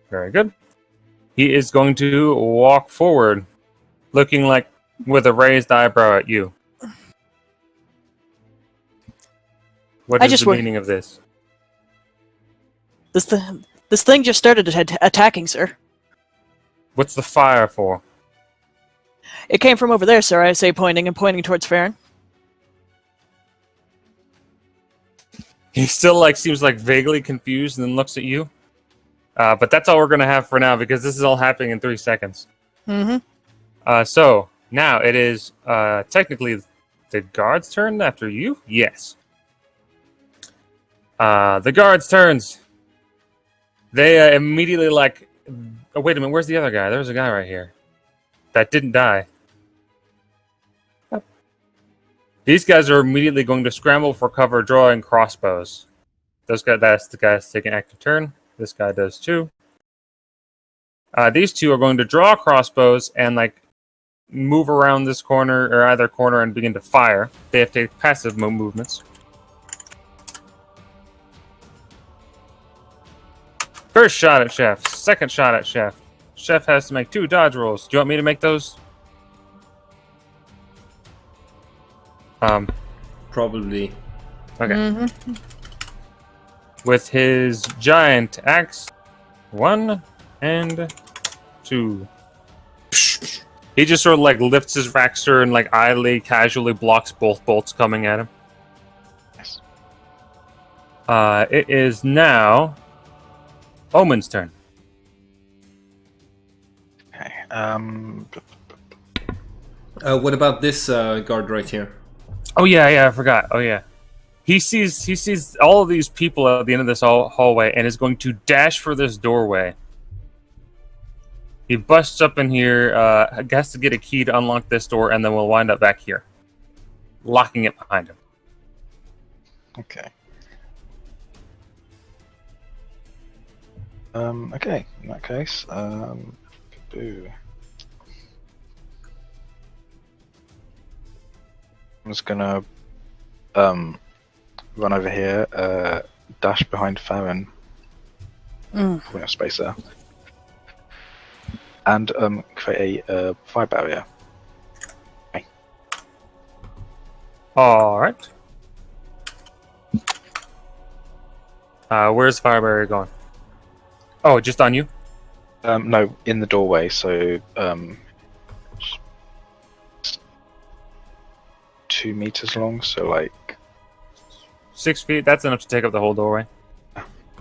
very good. He is going to walk forward, looking like with a raised eyebrow at you. What is the meaning of this? This thing just started attacking, sir. What's the fire for? It came from over there, sir. I say, pointing towards Farron. He still like seems like vaguely confused and then looks at you. But that's all we're gonna have for now because this is all happening in 3 seconds. Mm-hmm. So now it is technically the guard's turn after you. Yes. The guard's turns. They immediately like. Oh wait a minute. Where's the other guy? There's a guy right here that didn't die. These guys are immediately going to scramble for cover, drawing crossbows. That's the guys taking active turn. This guy does too. These two are going to draw crossbows and like move around this corner or either corner and begin to fire. They have to take passive movements. First shot at Chef. Second shot at Chef. Chef has to make 2 dodge rolls. Do you want me to make those? Probably. Okay. Mm-hmm. With his giant axe, 1 and 2. He just sort of like lifts his raxer and like idly, casually blocks both bolts coming at him. Yes. It is now Omen's turn. Okay. What about this guard right here? Oh yeah, I forgot. Oh yeah. He sees all of these people at the end of this hallway and is going to dash for this doorway. He busts up in here, has to get a key to unlock this door, and then we'll wind up back here, locking it behind him. Okay. Okay. In that case, I'm just gonna run over here, dash behind Farron, put a space there, and create a fire barrier. Okay. All right. Where's fire barrier going? Oh, just on you? No, in the doorway. So 2 meters long. So like 6 feet. That's enough to take up the whole doorway,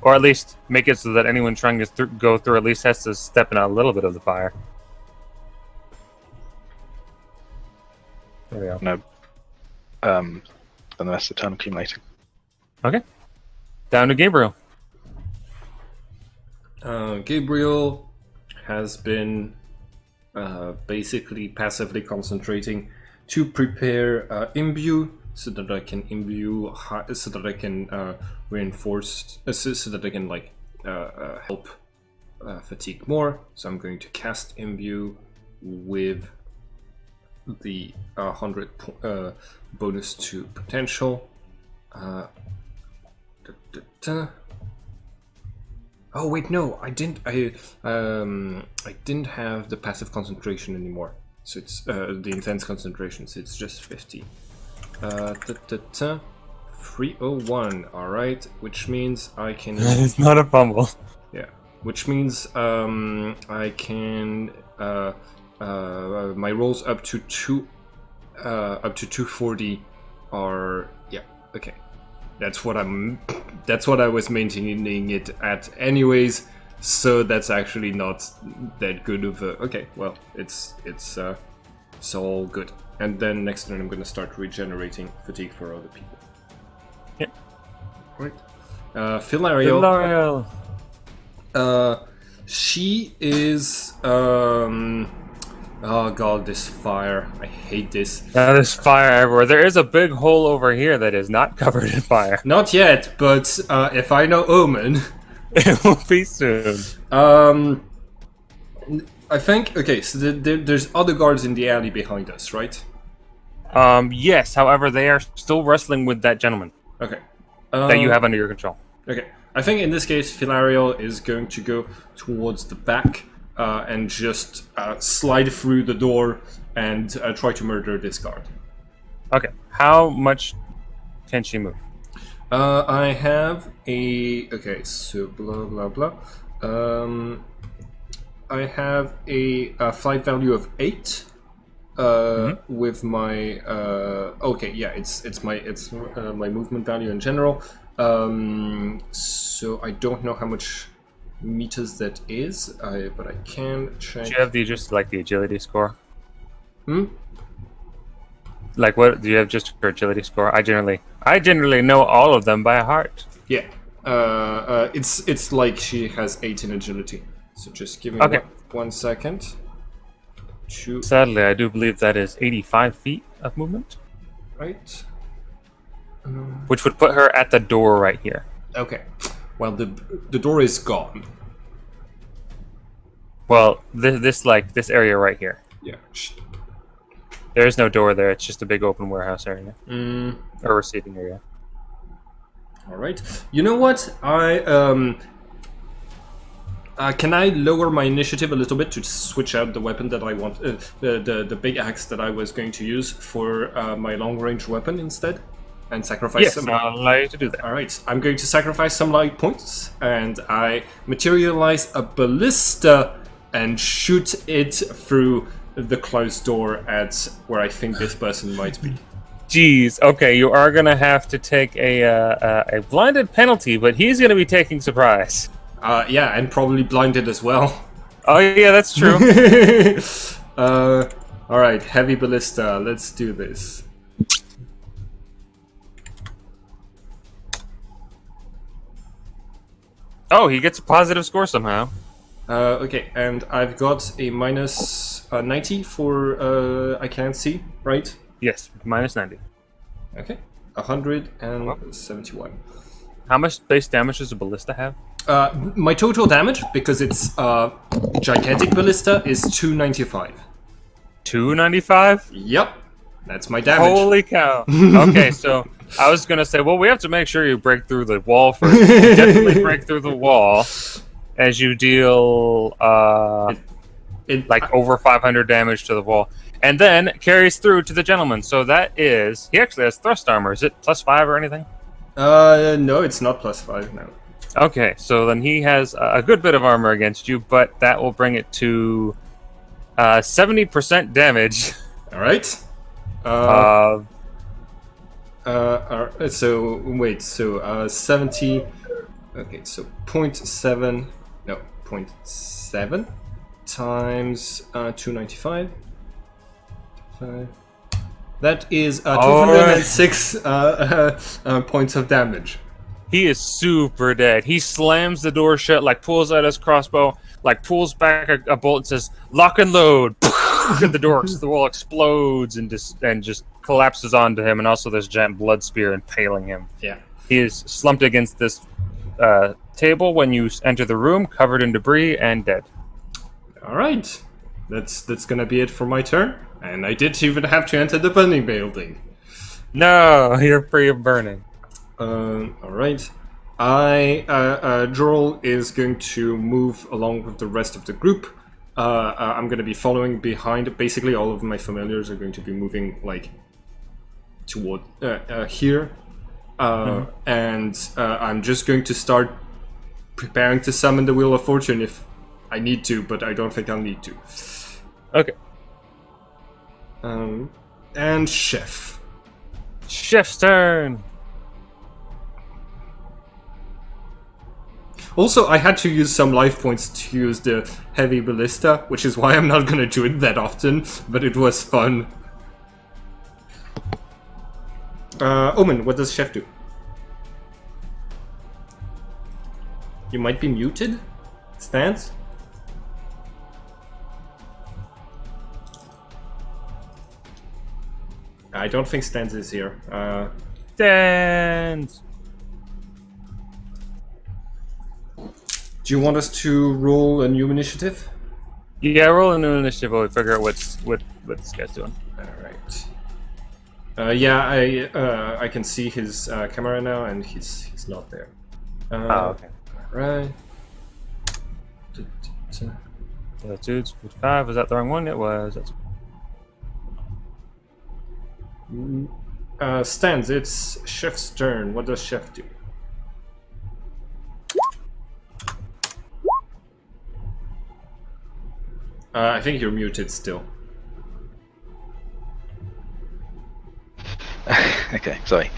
or at least make it so that anyone trying to go through at least has to step in a little bit of the fire. There we go. no. And the rest of the turn accumulating. Okay. Down to Gabriel. Gabriel has been basically passively concentrating to prepare imbue so that I can imbue, so that I can reinforce, so that I can like help fatigue more. So I'm going to cast imbue with the 100 bonus to potential. Oh wait, no, I didn't. I didn't have the passive concentration anymore. So it's the intense concentration. So it's just 50. 301. All right, which means I can. It's not a fumble. Yeah, which means I can. My rolls up to 240 are okay. That's what I was maintaining it at anyways. So that's actually not that good of a. Okay, well it's all good. And then next turn I'm gonna start regenerating fatigue for other people. Yep. Right. Philario. L'Oreal. She is oh god, this fire. I hate this. There's fire everywhere. There is a big hole over here that is not covered in fire. Not yet, but if I know Omen, It will be soon. I think okay. So there's other guards in the alley behind us, right? Yes. However, they are still wrestling with that gentleman Okay. that you have under your control. Okay. I think in this case, Philario is going to go towards the back and just slide through the door and try to murder this guard. Okay. How much can she move? I have a okay. So blah blah blah. I have a flight value of 8. With my okay, yeah, it's my movement value in general. So I don't know how much meters that is, but I can check. Do you have just like the agility score? Hmm. Like what? Do you have just your agility score? I generally know all of them by heart. Yeah. It's like she has 8 in agility. So just give me Okay. one second. Sadly, I do believe that is 85 feet of movement, Right. which would put her at the door right here. Okay. Well, the door is gone. Well, this area right here. Yeah. There is no door there. It's just a big open warehouse area Mm, or receiving area. all right. You know what? Can I lower my initiative a little bit to switch out the weapon that I want, the big axe that I was going to use for my long range weapon instead, and sacrifice Yes, some. I'll allow you to do that. All right, I'm going to sacrifice some light points, and I materialize a ballista and shoot it through the closed door at where I think this person might be. Jeez. Okay, you are gonna have to take a blinded penalty, but he's gonna be taking surprise. Yeah, and probably blinded as well. Oh yeah, that's true. All right, heavy ballista. Let's do this. Oh, he gets a positive score somehow. Okay, and I've got a minus 90 for I can't see, right? Yes, minus 90. Okay, 171. How much base damage does a ballista have? My total damage, because it's gigantic ballista, is 295. 295? Yep, that's my damage. Holy cow. Okay, so I was going to say, well, we have to make sure you break through the wall first. You definitely break through the wall as you deal over 500 damage to the wall. And then carries through to the gentleman. So that is... He actually has thrust armor. Is it +5 or anything? No, it's not +5, no. Okay, so then he has a good bit of armor against you, but that will bring it to 70% damage. All right. So wait, so 70. Okay, so 0.7. No, 0.7 times 295. That is 206 points of damage. He is super dead. He slams the door shut, like pulls out his crossbow, like pulls back a bolt and says, "Lock and load." And the wall explodes and just collapses onto him, and also this giant blood spear impaling him. Yeah. He is slumped against this table when you enter the room, covered in debris and dead. All right, that's gonna be it for my turn. And I didn't even have to enter the burning building. No, you're free of burning. All right. Jorl is going to move along with the rest of the group. I'm going to be following behind. Basically, all of my familiars are going to be moving like toward here, and I'm just going to start preparing to summon the Wheel of Fortune if I need to, but I don't think I'll need to. Okay. And Chef. Chef's turn. Also, I had to use some life points to use the heavy ballista, which is why I'm not gonna do it that often, but it was fun. Omen, what does Chef do? You might be muted? Stance? I don't think Stans is here. Stans! Do you want us to roll a new initiative? Yeah, roll a new initiative while we figure out what this guy's doing. Alright. Yeah, I can see his camera now, and he's not there. Okay. Right. Dudes, 55. Was that the wrong one? It was. Stans, it's Chef's turn. What does Chef do? I think you're muted still. Okay, sorry.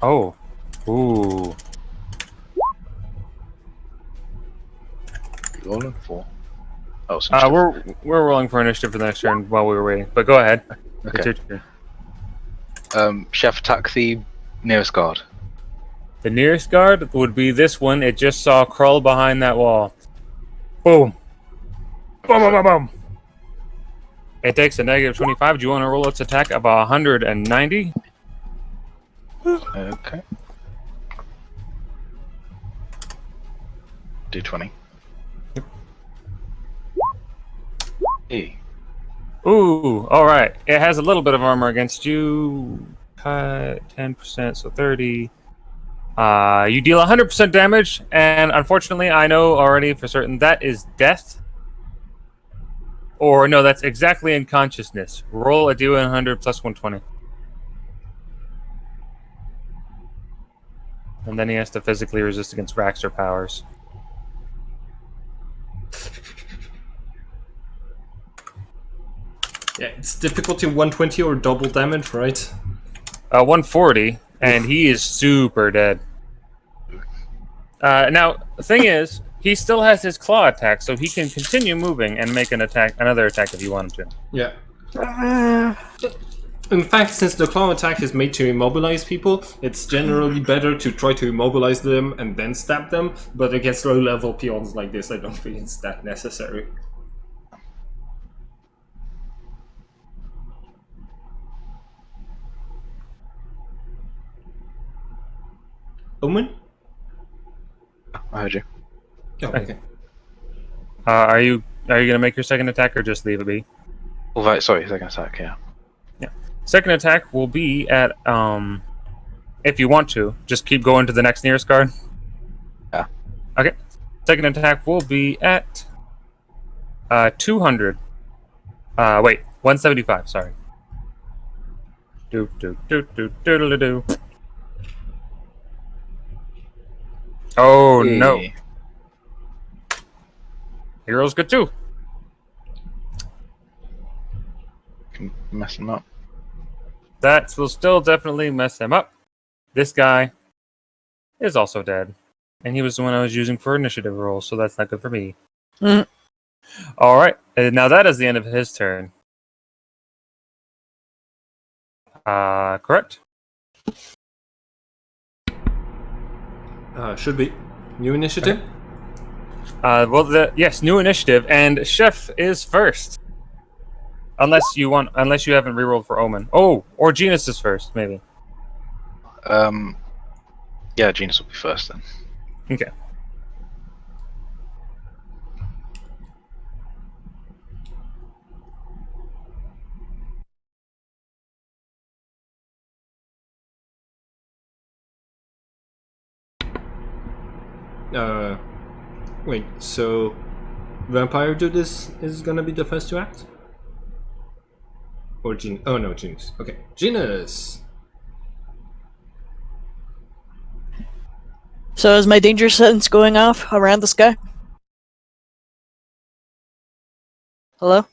Oh. Ooh. Rolling for. Oh, some we're rolling for initiative for the next turn while we were waiting. But go ahead. Okay. It's your turn. Chef, attack the nearest guard. The nearest guard would be this one. It just saw crawl behind that wall. Boom. Boom, boom, boom, boom. It takes a negative 25. Do you want to roll its attack of 190? Okay. D20. E. Ooh, all right. It has a little bit of armor against you. 10%, so 30. You deal 100% damage, and unfortunately, I know already for certain that is death. Or no, that's exactly unconsciousness. Roll a D100 plus 120. And then he has to physically resist against Raxter powers. Yeah, it's difficulty 120 or double damage, right? 140, and he is super dead. Now, the thing is, he still has his claw attack, so he can continue moving and make another attack if you want him to. Yeah. In fact, since the claw attack is made to immobilize people, it's generally better to try to immobilize them and then stab them, but against low-level peons like this, I don't think it's that necessary. Omen? I heard you. Oh, okay. Are you gonna make your second attack or just leave it be? Oh, right, sorry, second attack, yeah. Yeah. Second attack will be at if you want to, just keep going to the next nearest guard. Yeah. Okay. Second attack will be at 200. Wait, 175. Sorry. Do do do do do do do. Oh no! E. Heroes good too. Can mess him up. That will still definitely mess him up. This guy is also dead, and he was the one I was using for initiative rolls, so that's not good for me. Mm. All right, and now that is the end of his turn. Correct? Should be. New initiative? Well, yes, new initiative, and Chef is first. Unless you haven't rerolled for Omen. Oh, or Genus is first, maybe. Yeah, Genus will be first then. Okay. Wait, so Vampire Dude is gonna be the first to act? Or Genus? Oh no, Genus. Okay, Genus! So is my danger sentence going off around this guy? Hello?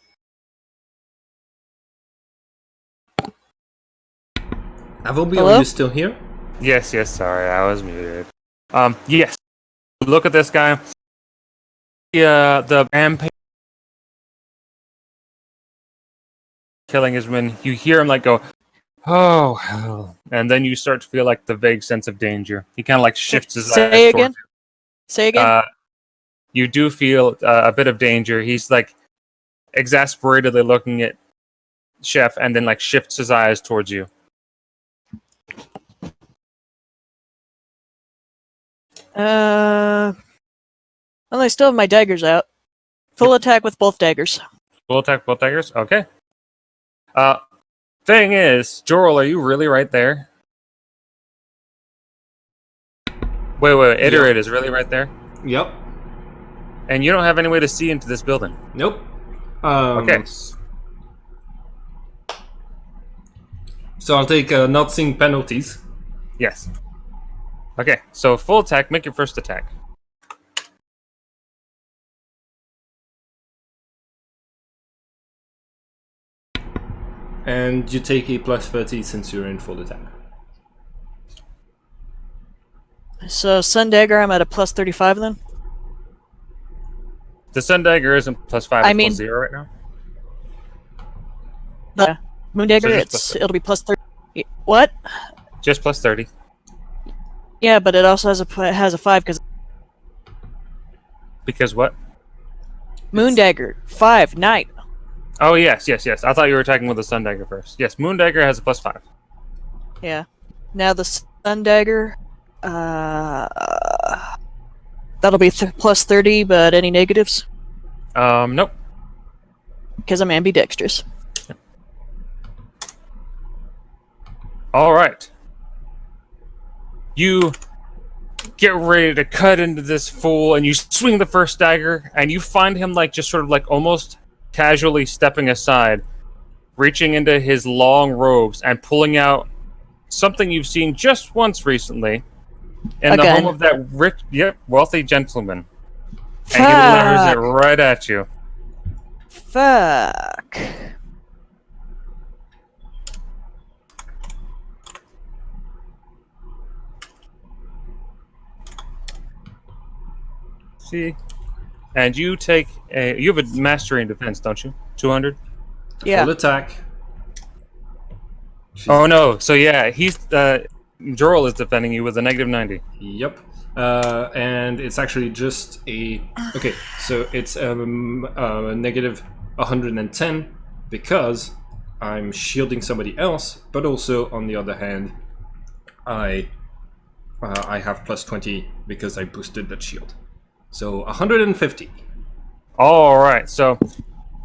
Avilby, Hello? are you still here? Yes, sorry, I was muted. Yes. Look at this guy. The rampage killing is when you hear him like go, oh, hell. And then you start to feel like the vague sense of danger. He kind of like shifts his eyes Say towards again? Say again? you do feel a bit of danger. He's like exasperatedly looking at Chef and then like shifts his eyes towards you. Well, I still have my daggers out. Full attack with both daggers. Full attack, both daggers? Okay. Thing is, Jorl, are you really right there? Wait, Iterate is really right there? Yep. And you don't have any way to see into this building. Nope. Okay. So I'll take not seeing penalties. Yes. Okay, so full attack, make your first attack. And you take a plus 30 since you're in full attack. So Sun Dagger, I'm at a plus 35 then? The Sun Dagger isn't plus 5, it's plus 0 right now. The Moon Dagger, So just it'll be plus 30. What? Just plus 30. Yeah, but it also has a 5 because Because what? Moon Dagger, 5, Night. Oh, yes. I thought you were attacking with the Sun Dagger first. Yes, Moon Dagger has a plus 5. Yeah. Now the Sun Dagger, That'll be plus 30, but any negatives? Nope. Because I'm ambidextrous. All right. You get ready to cut into this fool, and you swing the first dagger, and you find him like just sort of like almost casually stepping aside, reaching into his long robes and pulling out something you've seen just once recently in the home of that rich, wealthy gentleman. And he delivers it right at you. Fuck. See? And you take a... You have a mastery in defense, don't you? 200? Yeah. Full attack. Oh no, so yeah, he's... Jorl is defending you with a negative 90. Yep. And it's actually just a... Okay, so it's negative 110 because I'm shielding somebody else, but also, on the other hand, I have plus 20 because I boosted that shield. So 150. Alright, so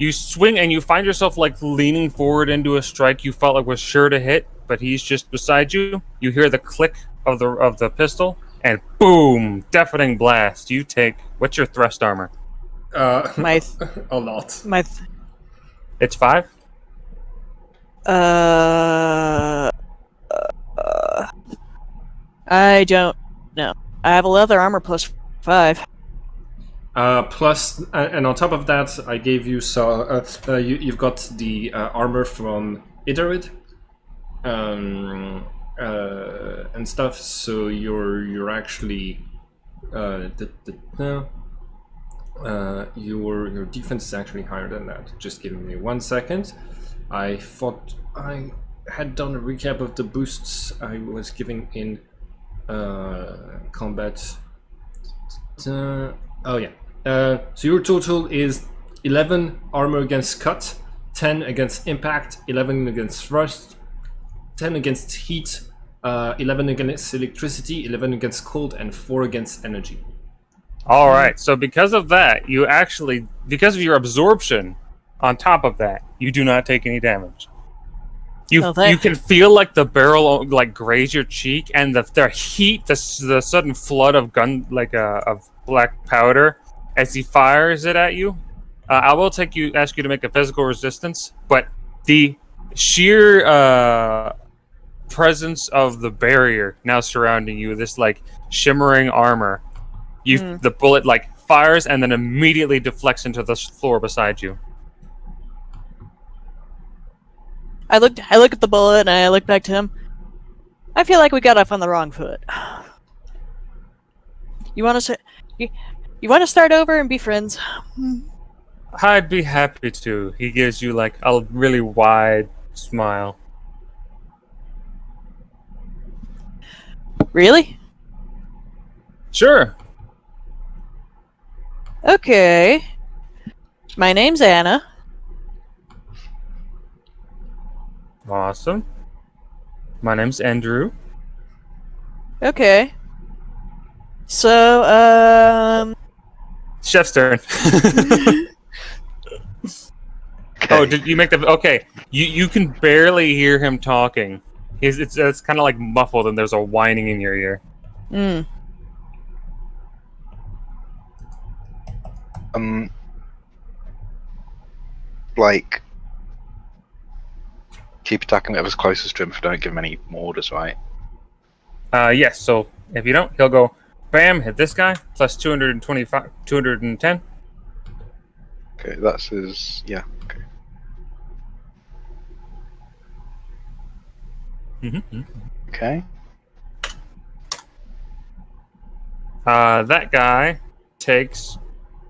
you swing and you find yourself like leaning forward into a strike you felt like was sure to hit, but he's just beside you. You hear the click of the pistol, and boom! Deafening blast. You take... What's your thrust armor? My a lot. It's 5? I don't know. I have a leather armor plus 5. Plus, and on top of that, I gave you you've got the armor from Idarid, and stuff. So you're actually your defense is actually higher than that. Just give me 1 second. I thought I had done a recap of the boosts I was giving in combat. Oh yeah. So your total is 11 armor against cut, 10 against impact, 11 against thrust, 10 against heat, 11 against electricity, 11 against cold, and 4 against energy. Alright, so because of that, you actually... Because of your absorption, on top of that, you do not take any damage. You can feel like the barrel like graze your cheek, and the heat, the sudden flood of gun, like of black powder, as he fires it at you. I will ask you to make a physical resistance, but the sheer presence of the barrier now surrounding you, this like shimmering armor, the bullet like fires and then immediately deflects into the floor beside you. I look at the bullet and I look back to him. I feel like we got off on the wrong foot. You want to start over and be friends? I'd be happy to. He gives you like a really wide smile. Really? Sure. Okay. My name's Anna. Awesome. My name's Andrew. Okay. So, Chef's turn. Oh, did you make the... Okay. You can barely hear him talking. It's kind of like muffled and there's a whining in your ear. Like, keep attacking whoever's closest to him if I don't give him any more orders, right? Yes, so if you don't, he'll go, bam, hit this guy, plus 225, 210. Okay, that's his... yeah, okay. Okay. That guy takes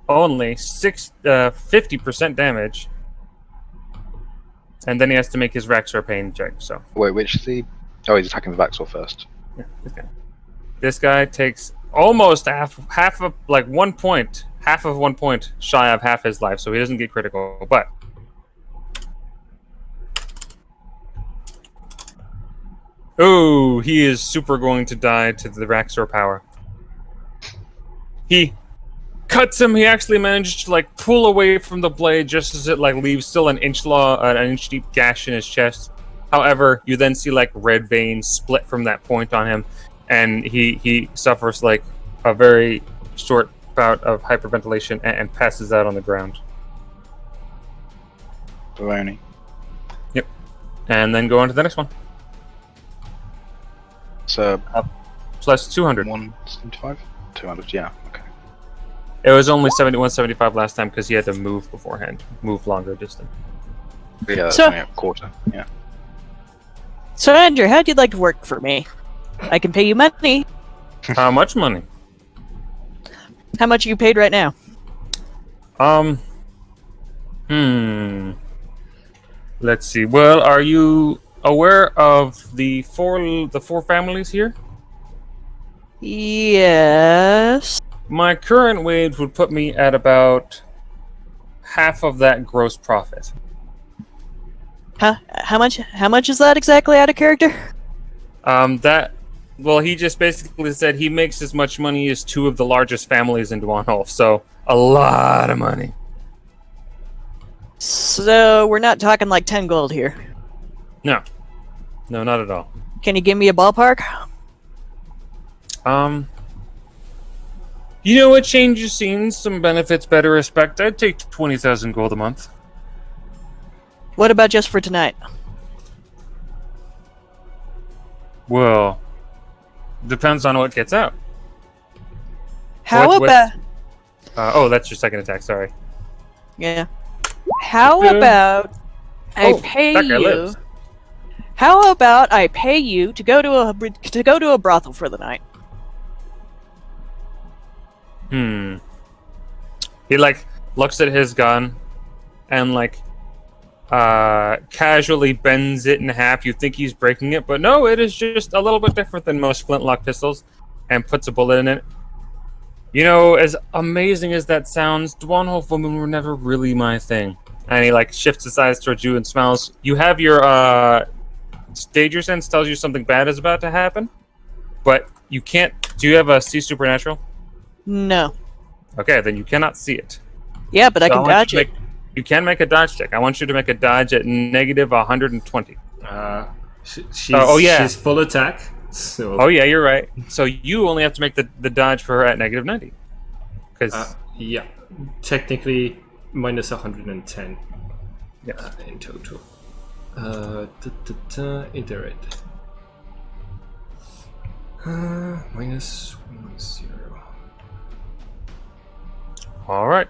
only 50% damage. And then he has to make his Raxor pain check, so... Wait, which is he? Oh, he's attacking the Vaxor first. Yeah, this guy. This guy takes almost half of, like 1 point, half of 1 point shy of half his life, so he doesn't get critical, but... Oh, he is super going to die to the Raxor power. He cuts him. He actually manages to like pull away from the blade just as it like leaves still an inch deep gash in his chest. However, you then see like red veins split from that point on him, and he suffers like a very short bout of hyperventilation and passes out on the ground. Baloney. Yep. And then go on to the next one. So Plus 200. 175? 200, yeah, okay. It was only 175 last time because he had to move beforehand, move longer distance. Yeah, that's So- only a quarter, yeah. So, Andrew, how'd you like to work for me? I can pay you money. How much money? How much are you paid right now? Let's see. Well, are you aware of the four families here? Yes. My current wage would put me at about half of that gross profit. How much is that exactly out of character? Well, he just basically said he makes as much money as two of the largest families in Dwanholf, so a lot of money. So, we're not talking like 10 gold here. No, not at all. Can you give me a ballpark? You know, a change of scene, some benefits, better respect. I'd take 20,000 gold a month. What about just for tonight? Well, depends on what gets out. How What- about... Oh, that's your second attack. Sorry. Yeah. How Okay. about I Oh, pay that guy you... lives. How about I pay you to go to a brothel for the night? He like looks at his gun and like casually bends it in half. You think he's breaking it, but no, it is just a little bit different than most flintlock pistols, and puts a bullet in it. You know, as amazing as that sounds, Dwanholf women were never really my thing. And he like shifts his eyes towards you and smiles. You have your stager sense tells you something bad is about to happen, but you can't. Do you have a see supernatural? No. Okay, then you cannot see it. Yeah, but I So can want you dodge to it. You can make a dodge check. I want you to make a dodge at negative 120. She's full attack. So Oh yeah, you're right. So you only have to make the dodge for her at negative 90. Because yeah, technically minus 110 yeah. in total. Iterate. Minus 10. All right.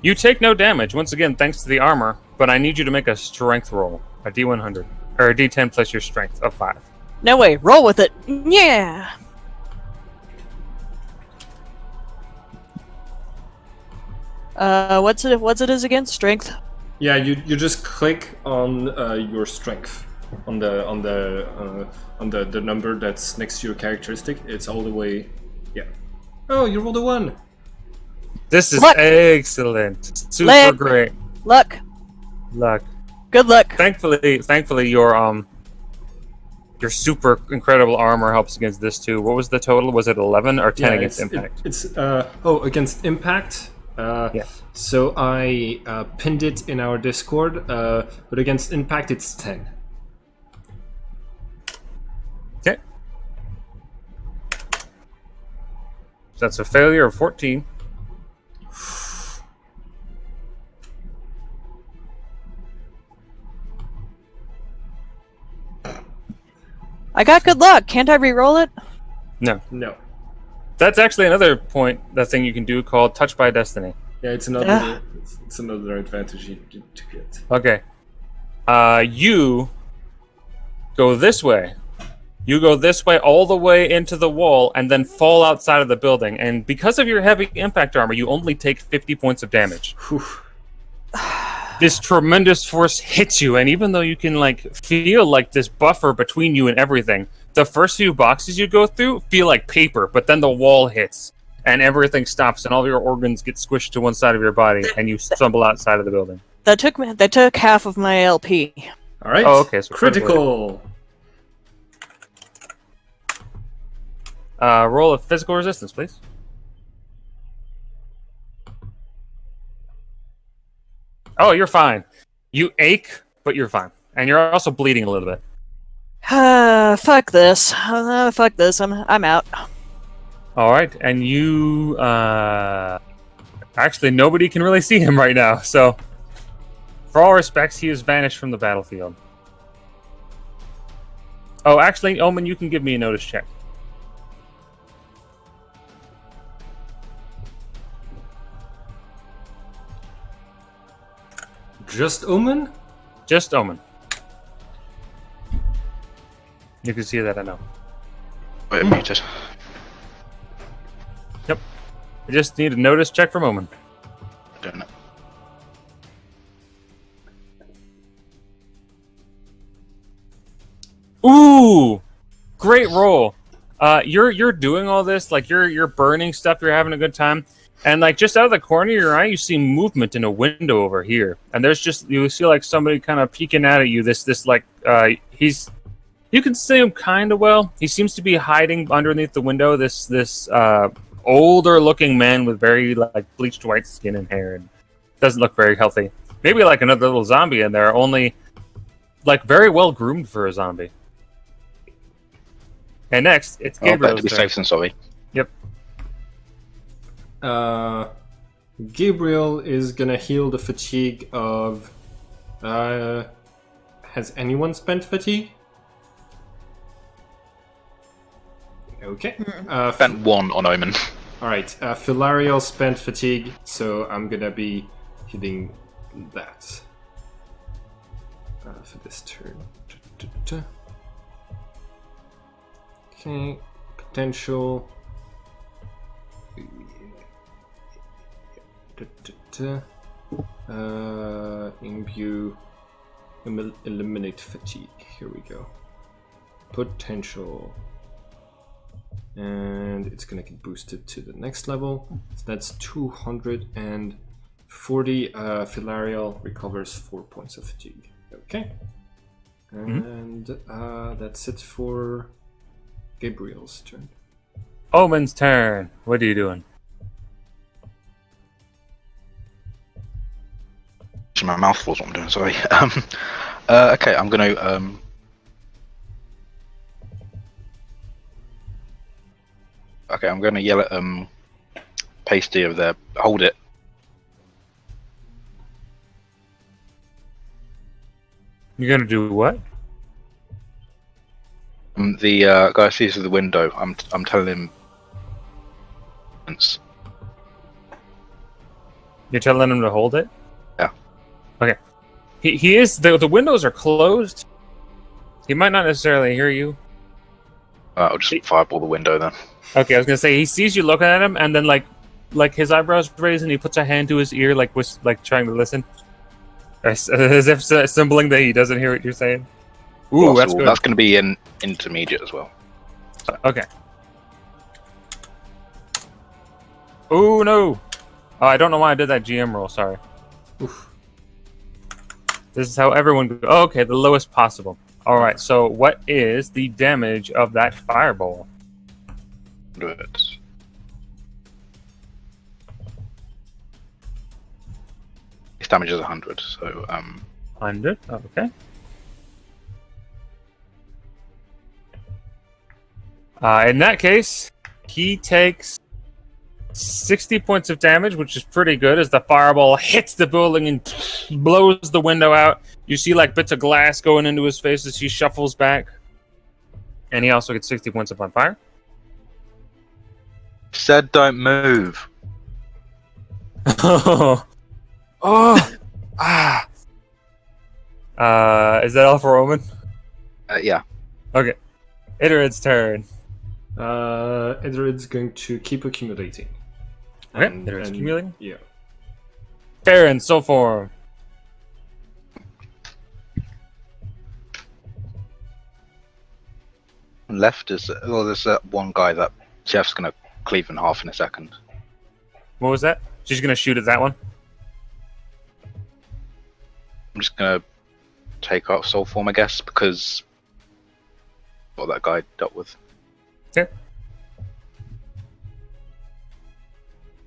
You take no damage once again thanks to the armor, but I need you to make a strength roll, a D100 or a D10 plus your strength of 5. No way, roll with it. Yeah. What's it is again? Strength. Yeah, you just click on your strength on the number that's next to your characteristic. It's all the way. Yeah. Oh, you rolled a 1. This is Luck. excellent. Super Luck. great. Luck. Luck. Good luck. Thankfully your super incredible armor helps against this too. What was the total? Was it 11 or 10 against impact? It's against impact. Yeah. So I pinned it in our Discord, but against impact it's 10. Okay. That's a failure of 14. I got good luck. Can't I re-roll it? No. No. That's actually another point, that thing you can do called Touch by Destiny. Yeah, it's another it's another advantage you to get. Okay. You go this way. You go this way all the way into the wall and then fall outside of the building. And because of your heavy impact armor, you only take 50 points of damage. Whew. This tremendous force hits you, and even though you can like feel like this buffer between you and everything, the first few boxes you go through feel like paper, but then the wall hits and everything stops and all your organs get squished to one side of your body and you stumble outside of the building. That took half of my LP. All right. Oh, okay, so critical. Roll a physical resistance, please. Oh, you're fine. You ache, but you're fine. And you're also bleeding a little bit. Fuck this. Fuck this. I'm out. All right, and you actually nobody can really see him right now. So, for all respects, he has vanished from the battlefield. Oh, actually, Omen, you can give me a notice check. Just Omen? Just Omen. You can see that, I know. Wait, muted. Yep. I just need a notice check from Omen. Doing it. Ooh, great roll. You're doing all this, like you're burning stuff. You're having a good time, and like just out of the corner of your eye, you see movement in a window over here, and there's just you see like somebody kind of peeking out at you. This like he's you can see him kind of well. He seems to be hiding underneath the window. This older looking man with very like bleached white skin and hair, and doesn't look very healthy. Maybe like another little zombie in there, only like very well groomed for a zombie. And next, it's Better Gabriel's to be turn. safe than sorry. Yep. Gabriel is gonna heal the fatigue of. Has anyone spent fatigue? Okay. Spent 1 on Omen. Alright, Filariel spent fatigue, so I'm gonna be hitting that for this turn. Okay, potential. Imbue, eliminate fatigue. Here we go. Potential. And it's gonna get boosted to the next level. So that's 240. Filariel recovers 4 points of fatigue. Okay. And that's it for Gabriel's turn. Omen's turn. What are you doing? My mouth falls what I'm doing, sorry. Okay, I'm gonna okay, I'm gonna yell at Pasty over there. Hold it. You're gonna do what? The guy sees through the window. I'm telling him. You're telling him to hold it? Yeah. Okay. He is the windows are closed. He might not necessarily hear you. I'll just fireball the window then. Okay, I was gonna say he sees you looking at him, and then like his eyebrows raise, and he puts a hand to his ear, like trying to listen, as if symboling that he doesn't hear what you're saying. Ooh, Well, that's so good. That's going to be an intermediate as well. Okay. Oh no! Oh, I don't know why I did that GM roll. Sorry. Oof. This is how everyone. Oh, okay, the lowest possible. All right. So, what is the damage of that fireball? Do it. His damage is 100, so 100. Oh, okay. In that case, he takes 60 points of damage, which is pretty good, as the fireball hits the building and blows the window out. You see like bits of glass going into his face as he shuffles back. And he also gets 60 points up on fire. said don't move. Oh. Is that all for Omen? Yeah. Okay. Iterid's turn. Etherid's going to keep accumulating. Okay, Iterid's accumulating. Yeah. Baron, so form. Left is there's one guy that Jeff's gonna cleave in half in a second. What was that? She's gonna shoot at that one? I'm just gonna take out soul form, I guess, because what that guy dealt with. Okay.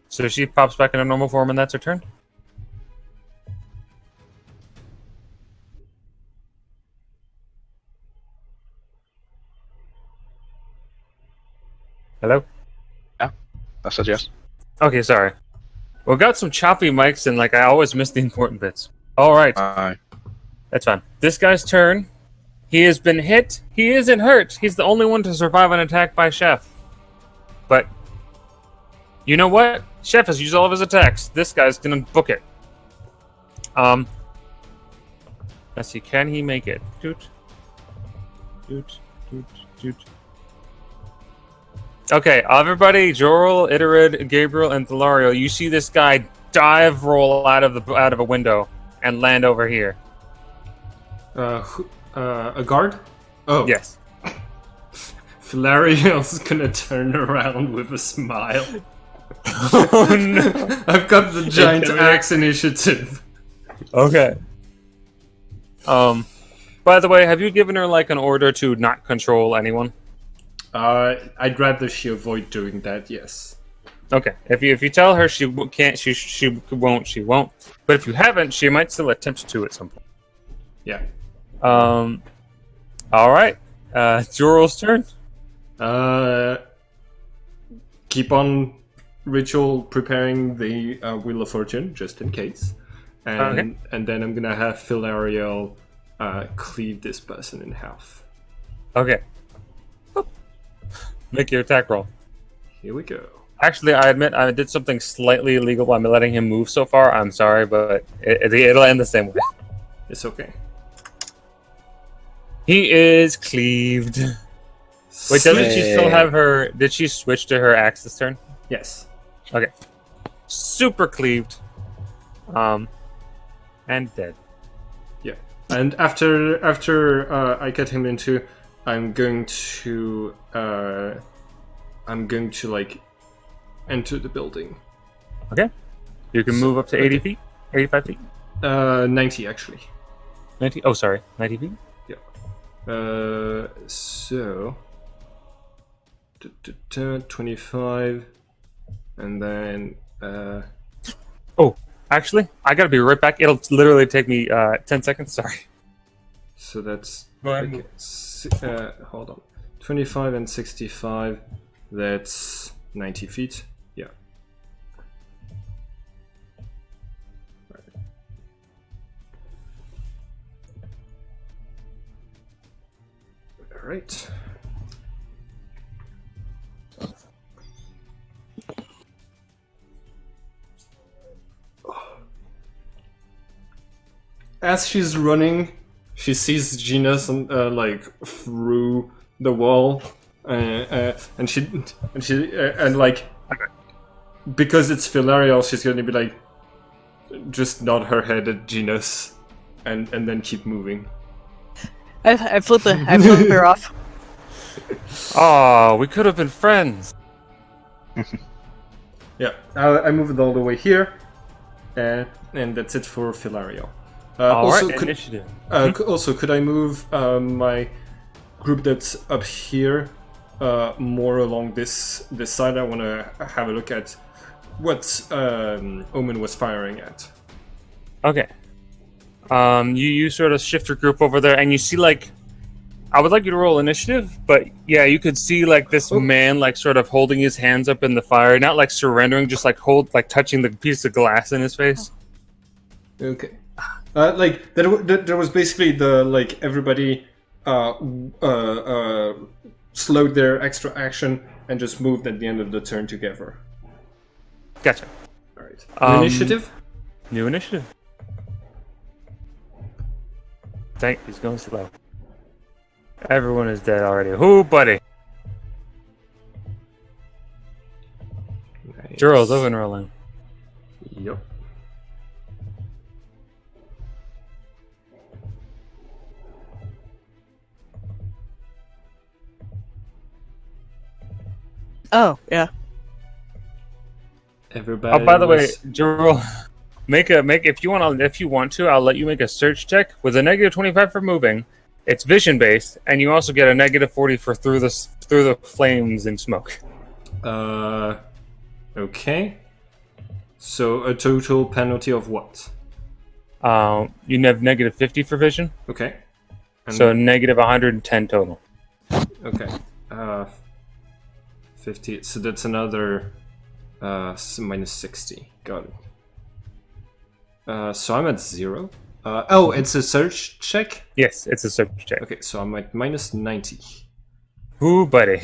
So she pops back into normal form and that's her turn? I said yes. Okay, sorry. We got some choppy mics, and I always miss the important bits. All right, that's fine. This guy's turn. He has been hit. He isn't hurt. He's the only one to survive an attack by Chef. But you know what? Chef has used all of his attacks. This guy's gonna book it. Let's see. Can he make it? Doot. Doot. Doot. Doot. Okay, everybody, Jorel, Iterid, Gabriel, and Thalario, you see this guy dive roll out of a window and land over here. A guard? Oh. Yes. Philario's gonna turn around with a smile. Oh no. I've got the giant axe initiative. Okay. By the way, have you given her an order to not control anyone? I'd rather she avoid doing that, yes. Okay. If you tell her she can't, she won't, she won't. But if you haven't, she might still attempt to at some point. Yeah. All right. Jorel's turn. Keep on ritual preparing the Wheel of Fortune, just in case. And then I'm gonna have Philario cleave this person in half. Okay. Make your attack roll. Here we go. Actually, I admit I did something slightly illegal by letting him move so far. I'm sorry, but it'll end the same way. It's okay. He is cleaved. Wait, doesn't she still have her... Did she switch to her axe this turn? Yes. Okay. Super cleaved. And dead. Yeah. And after I get him into... I'm going to enter the building. Okay. You can move up to 80 feet? 85 feet? 90 actually. 90? Oh, sorry. 90 feet? Yeah. So... 25... And then... Oh, actually, I gotta be right back. It'll literally take me 10 seconds. Sorry. So that's... Go ahead. Okay, hold on. 25 and 65, that's 90 feet. Yeah. All right. As she's running, she sees Genus through the wall, and because it's Philario, she's gonna be just nod her head at Genus, and then keep moving. I flip her off. Oh, we could have been friends. Yeah, I move it all the way here, and that's it for Philario. Initiative. Also, could I move my group that's up here more along this side? I want to have a look at what Omen was firing at. Okay. You sort of shift your group over there, and you see I would like you to roll initiative, but yeah, you could see this man sort of holding his hands up in the fire, not surrendering, just touching the piece of glass in his face. Okay. There was basically everybody slowed their extra action and just moved at the end of the turn together. Gotcha. All right. Initiative. New initiative. Dang, he's going slow. Everyone is dead already. Who, buddy? Nice. Jorel's over and rolling. Yup. Oh, yeah. Everybody. Oh, by the way, Jorel, make if you want to, I'll let you make a search check with a negative 25 for moving. It's vision based, and you also get a negative 40 for through the flames and smoke. Okay. So a total penalty of what? You have negative 50 for vision. Okay. And So negative 110 total. okay. 50. So that's another Minus 60. Got it. So I'm at 0. Oh, it's a search check? Yes, it's a search check. Okay, so I'm at minus 90. Ooh, buddy.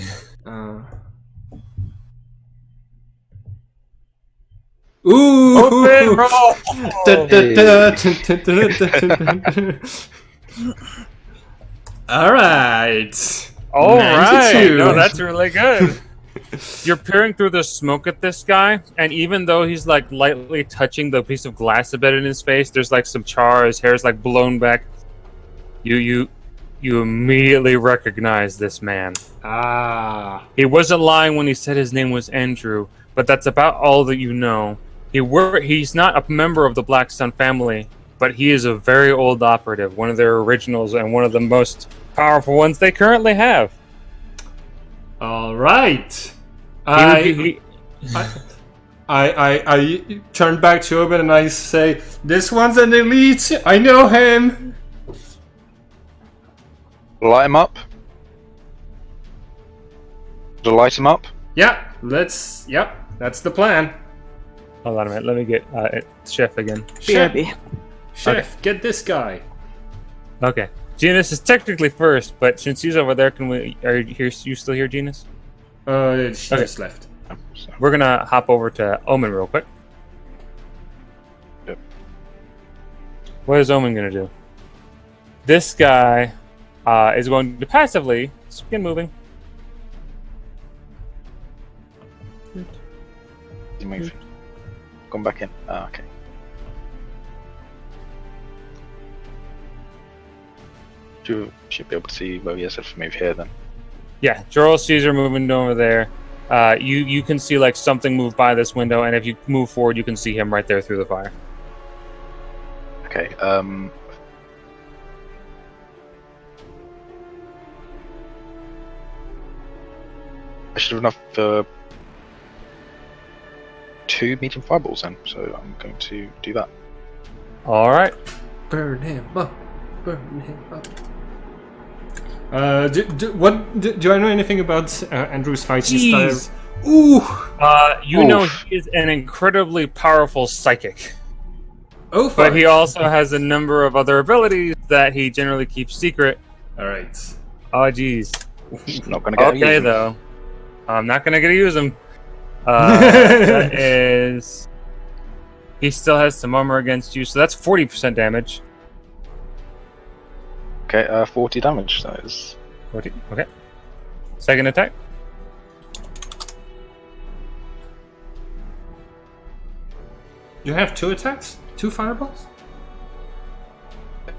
Ooh! Open roll! Alright! All right. 92. No, that's really good. You're peering through the smoke at this guy, and even though he's like lightly touching the piece of glass a bit in his face, there's like some char. His hair's like blown back. You immediately recognize this man. Ah. He wasn't lying when he said his name was Andrew, but that's about all that you know. He's not a member of the Black Sun family, but he is a very old operative, one of their originals and one of the most powerful ones they currently have. All right. I turn back to Oben and I say, "This one's an elite. I know him." Light him up. To light him up. Yeah, that's the plan. Hold on a minute, let me get Chef again. BRB. Chef, get this guy. Okay. Genus is technically first, but since he's over there, you still here, Genus? She Okay. just left. So, We're gonna hop over to Omen real quick. Yep. What is Omen gonna do? This guy is going to passively begin moving. he moved. Gone back in. Ah, okay. You should be able to see where he is if we move here then. Yeah, Joel sees her moving over there. You can see like something move by this window, and if you move forward, you can see him right there through the fire. Okay, I should have enough for 2 medium fireballs then, so I'm going to do that. All right. Burn him up. Burn him up. Do I know anything about Andrew's fighting Jeez. style? Ooh! You know Oof. he is an incredibly powerful psychic, Oh, but he also has a number of other abilities that he generally keeps secret. Alright. Oh, geez. Not going to get Okay, used. though. I'm not gonna get to use him. That is. He still has some armor against you, so that's 40% damage. Okay, 40 damage, that is. 40. Okay. Second attack. You have 2 attacks? 2 fireballs?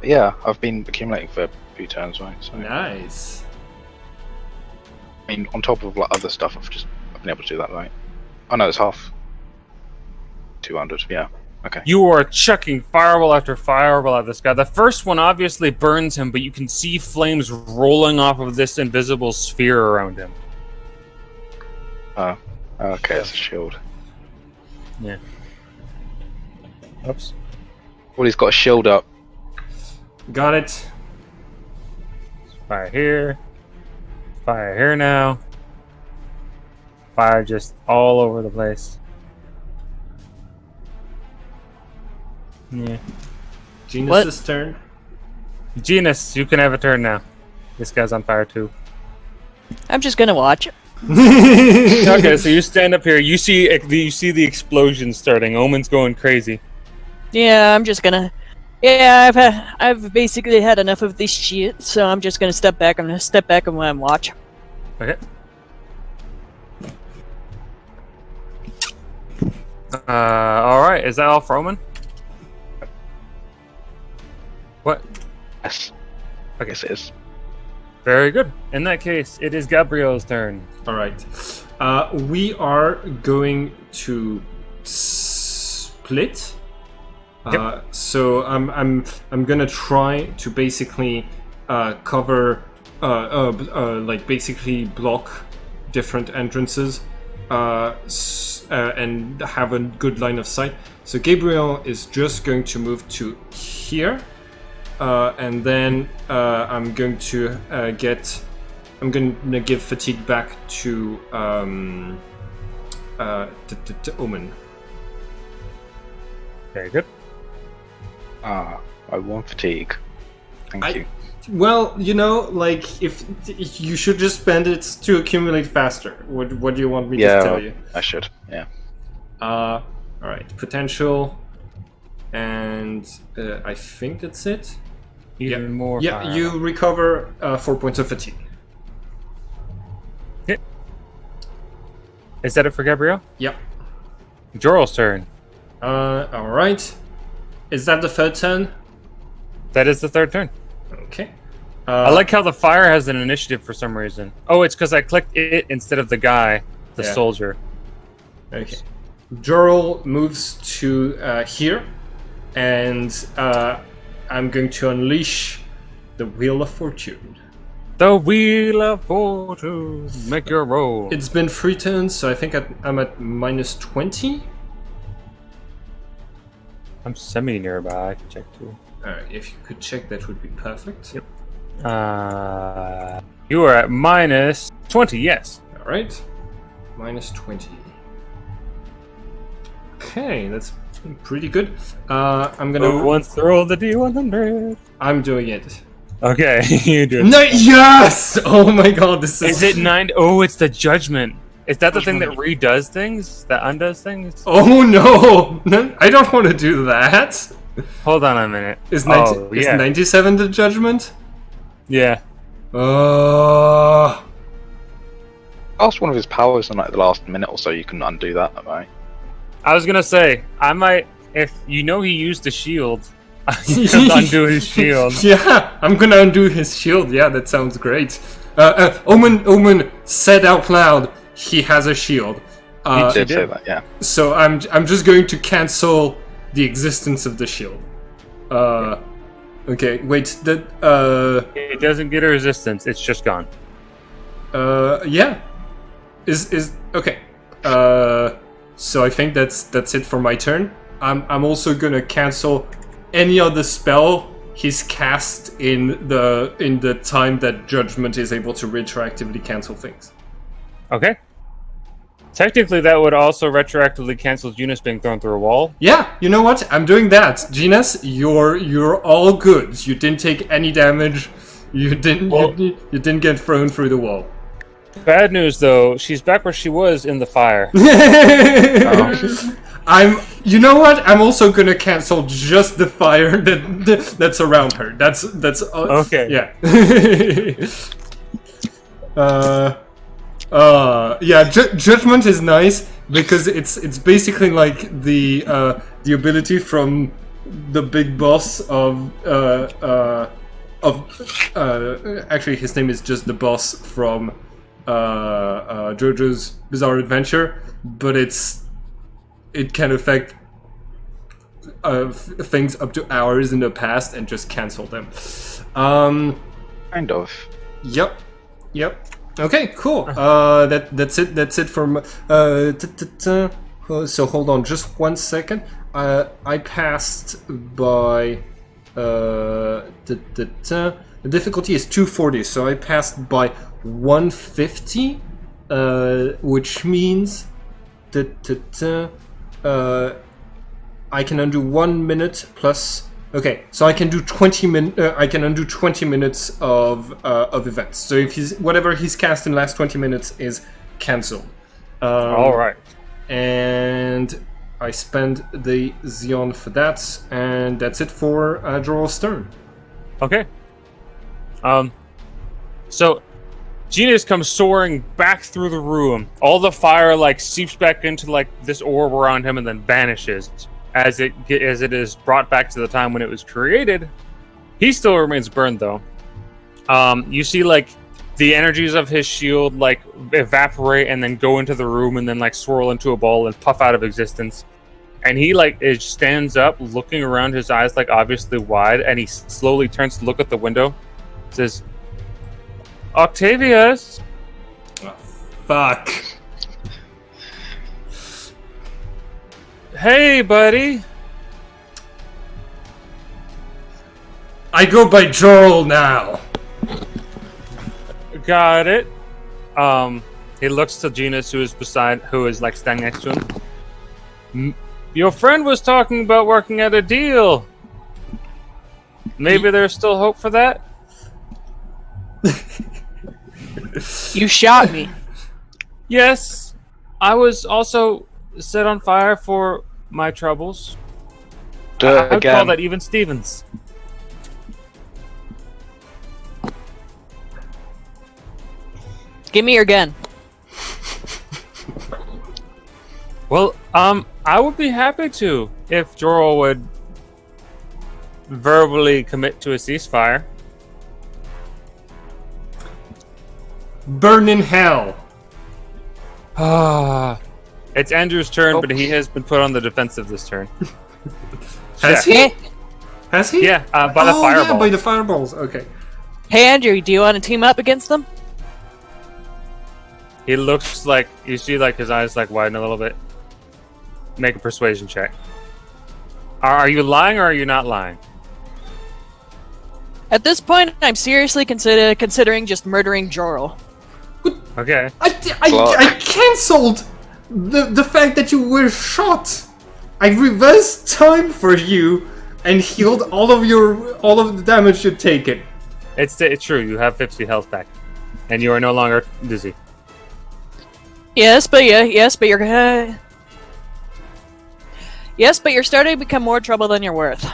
Yeah, I've been accumulating for a few turns, right? So, Nice. I mean, on top of like other stuff, I've been able to do that, right? Oh no, it's half. 200, yeah. Okay. You are chucking fireball after fireball at this guy. The first one obviously burns him, but you can see flames rolling off of this invisible sphere around him. Oh, okay, it's a shield. Yeah. Oops. Well, he's got a shield up. Got it. Fire here. Fire here now. Fire just all over the place. Yeah. Genus's turn. Genus, you can have a turn now. This guy's on fire too. I'm just gonna watch. Okay, so you stand up here. You see the explosion starting. Omen's going crazy. Yeah, I'm just gonna. Yeah, I've basically had enough of this shit, so I'm just gonna step back. I'm gonna step back and watch. Okay. All right. Is that all for Omen? What? Yes. Okay. Yes, it is. Very good. In that case, it is Gabriel's turn. Alright. We are going to split. Yep. So I'm gonna try to basically cover like basically block different entrances and have a good line of sight. So Gabriel is just going to move to here, and then I'm going to give fatigue back to Omen. Very good. I want fatigue. Thank you. Well, like if you should just spend it to accumulate faster. What do you want me to tell you? I should. Yeah. All right, potential, and I think that's it. Even more. Yeah, fire. you recover 4 points of fatigue. Okay. Is that it for Gabrielle? Yep. Joral's turn. All right. Is that the third turn? That is the third turn. Okay. I like how the fire has an initiative for some reason. Oh, it's because I clicked it instead of the guy, the Yeah. soldier. Okay. Joral moves to here, and I'm going to unleash the Wheel of Fortune. The Wheel of Fortune. Make your roll. It's been 3 turns, so I think I'm at minus 20. I'm semi nearby. I can check too. Alright, if you could check, that would be perfect. Yep. You are at minus 20. Yes. Alright. Minus 20. Okay, that's pretty good. I'm gonna. Once throw the D100. I'm doing it. Okay, you do it. No, yes! Oh my god, this Is it 9? Oh, it's the judgment. Is that the thing that redoes things? That undoes things? Oh no! No, I don't want to do that! Hold on a minute. Is Oh, 97 the judgment? Yeah. Ask one of his powers in like the last minute or so. You can undo that, right? I was gonna say, I might, if he used the shield, I could undo his shield. Yeah, I'm gonna undo his shield. Yeah, that sounds great. Omen said out loud, he has a shield. He did say that, yeah. So I'm just going to cancel the existence of the shield. Okay, wait, It doesn't get a resistance, it's just gone. yeah. Is okay. So I think that's it for my turn. I'm also gonna cancel any other spell he's cast in the time that Judgment is able to retroactively cancel things. Okay. Technically, that would also retroactively cancel Eunice being thrown through a wall. Yeah, you know what? I'm doing that. Genus, you're all good. You didn't take any damage. You didn't get thrown through the wall. Bad news, though, she's back where she was in the fire. You know what? I'm also gonna cancel just the fire that's around her. That's Okay. Yeah. Yeah. Judgment is nice because it's basically like the ability from the big boss of actually his name is just the boss from JoJo's Bizarre Adventure, but it can affect things up to hours in the past and just cancel them. Kind of. Yep. Okay, cool. That's it from. So hold on, just 1 second. I passed by. The difficulty is 240, so I passed by 150, which means I can undo 1 minute plus. Okay, so I can do 20 I can undo 20 minutes of events. So if whatever he's cast in the last 20 minutes is cancelled. All right. And I spend the Xeon for that, and that's it for Joral's turn. Okay. So Genius comes soaring back through the room. All the fire seeps back into this orb around him and then vanishes as it is brought back to the time when it was created. He still remains burned though. You see the energies of his shield evaporate and then go into the room and then swirl into a ball and puff out of existence. And he stands up looking around, his eyes obviously wide, and he slowly turns to look at the window. Says, Octavius! Oh, fuck. Hey, buddy! I go by Joral now. Got it. He looks to Genus, who is like standing next to him. Your friend was talking about working at a deal. Maybe there's still hope for that? You shot me. Yes. I was also set on fire for my troubles. Do I it would call again. that even Stevens. Give me your gun. Well, I would be happy to if Jorl would verbally commit to a ceasefire. Burn in hell. Ah, it's Andrew's turn, Oh. but he has been put on the defensive this turn. Has Yeah. he? Has he? Yeah, by the Oh, fireball. yeah, by the fireballs. Okay. Hey, Andrew, do you want to team up against them? He looks like you see, like his eyes like widen a little bit. Make a persuasion check. Are you lying or are you not lying? At this point, I'm seriously considering just murdering Jorl. Okay. I cancelled the fact that you were shot. I reversed time for you and healed all of the damage you've taken. It's true. You have 50 health back, and you are no longer dizzy. Yes, but you're yes, but you're starting to become more trouble than you're worth.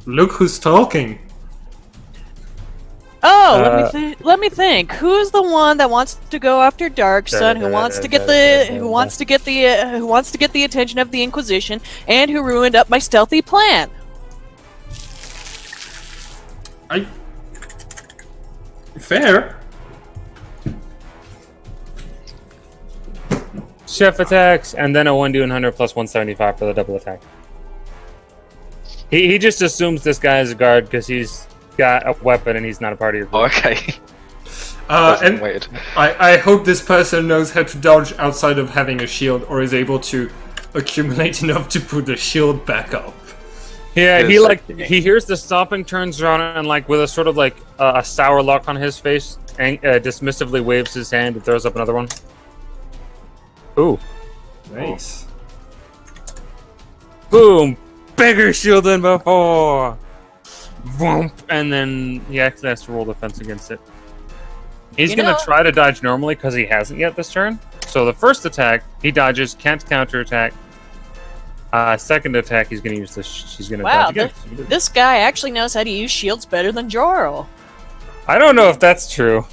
Look who's talking. Oh, let me think. Who's the one that wants to go after Darksun? Who wants to get the attention of the Inquisition, and who ruined up my stealthy plan? Fair. Chef attacks, and then a 1d100 plus 175 for the double attack. He just assumes this guy is a guard because he's got a weapon and he's not a part of your group. Oh, okay. And Waited. I hope this person knows how to dodge outside of having a shield, or is able to accumulate enough to put the shield back up. Yeah, Yes, he hears the stomping, turns around, and like with a sort of like a sour look on his face, and dismissively waves his hand and throws up another one. Ooh, Nice. boom! Bigger shield than before. Whoomp, and then he actually has to roll defense against it. He's You gonna know- try to dodge normally because he hasn't yet this turn. So the first attack he dodges, can't counterattack. Second attack he's gonna use this. He's gonna Wow, dodge again. this guy actually knows how to use shields better than Jorl. I don't know if that's true.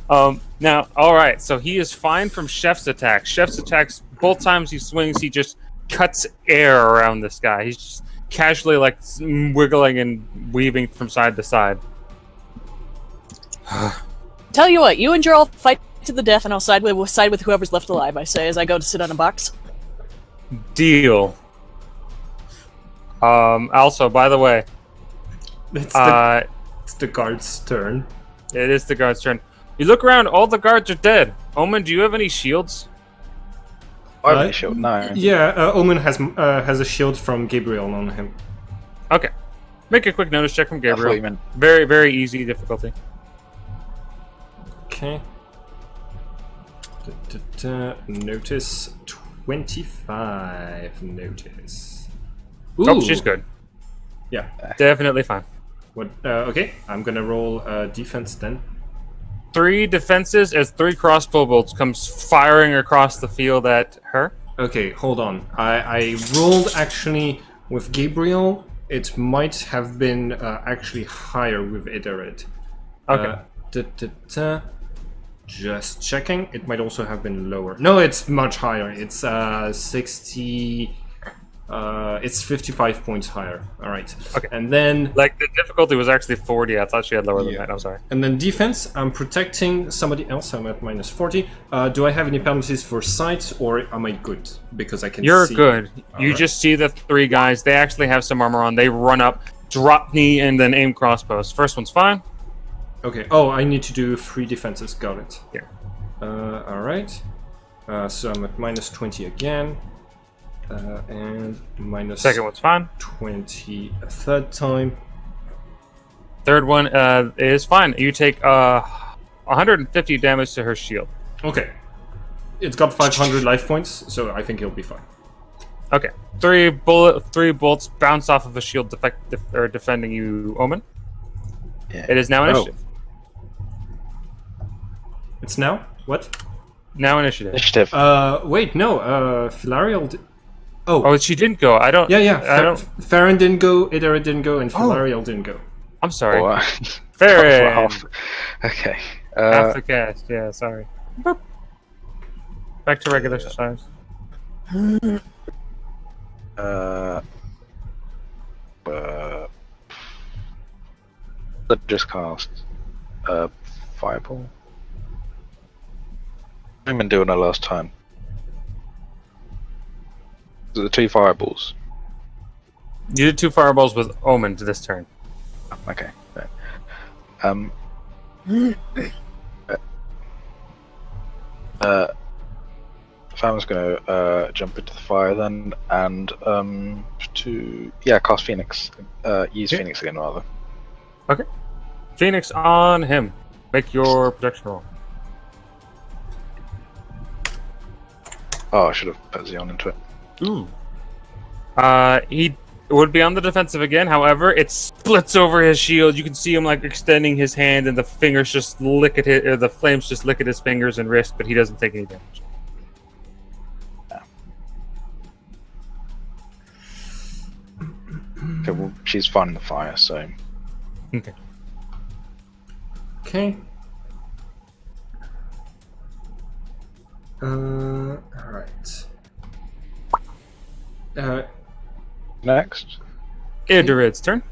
Now, all right. So he is fine from Chef's attack. Chef's attacks both times he swings, he just cuts air around this guy. He's just casually like wiggling and weaving from side to side. Tell you what, you and Jorl fight to the death, and I'll side with whoever's left alive. I say as I go to sit on a box. Deal. Also, by the way, It's the guard's turn. it is the guard's turn. You look around, all the guards are dead. Omen, do you have any shields? I have a shield. No. Yeah, Omen has a shield from Gabriel on him. Okay. Make a quick notice check from I thought you Gabriel. meant Very, very easy difficulty. Okay. Notice 25. Notice. Oh, Ooh. she's good. Yeah. Definitely fine. What? Okay. I'm gonna roll defense then. 3 defenses as 3 crossbow bolts comes firing across the field at her. Okay, hold on. I rolled actually with Gabriel. It might have been actually higher with Idarit. Okay. Just checking. It might also have been lower. No, it's much higher. It's 60. It's 55 points higher. All right. Okay. And then Like, the difficulty was actually 40. I thought she had lower than that. I'm sorry. defense. I'm protecting somebody else. I'm at minus 40. Do I have any penalties for sight, or am I good because I can? You're see? good. You Alright. just see the 3 guys. They actually have some armor on. They run up, drop knee, and then aim crossbows. First one's fine. Okay. Oh, I need to do 3 defenses. Got it. Here. All right. So I'm at minus 20 again. And minus Second one's fine. 20 a third time. Third one is fine. You take 150 damage to her shield. Okay. It's got 500 life points, so I think he'll be fine. Okay. Three bolts bounce off of the shield defending you, Omen. Yeah. It is now Oh. initiative. It's now? What? Now initiative. Initiative. Wait, no. Filarial. Oh, she didn't go. I don't. Yeah. I don't. Farron didn't go, Idara didn't go, and Filarial didn't go. I'm sorry. Or- Farron. half. Okay. Half the cast. Yeah, sorry. Boop. Back to regular size. Let's just cast Fireball. I've been doing it last time. The 2 fireballs. You did 2 fireballs with Omen to this turn. Okay. Right. Farmer's gonna jump into the fire then, and cast Phoenix. Use Phoenix again rather. Okay. Phoenix on him. Make your protection roll. Oh, I should have put Xeon into it. Ooh. He would be on the defensive again. However, it splits over his shield. You can see him like extending his hand, and the fingers just lick at it, or the flames just lick at his fingers and wrist, but he doesn't take any damage. Okay, well, she's fine in the fire, so Okay. Okay. Alright. next. Idarid's turn.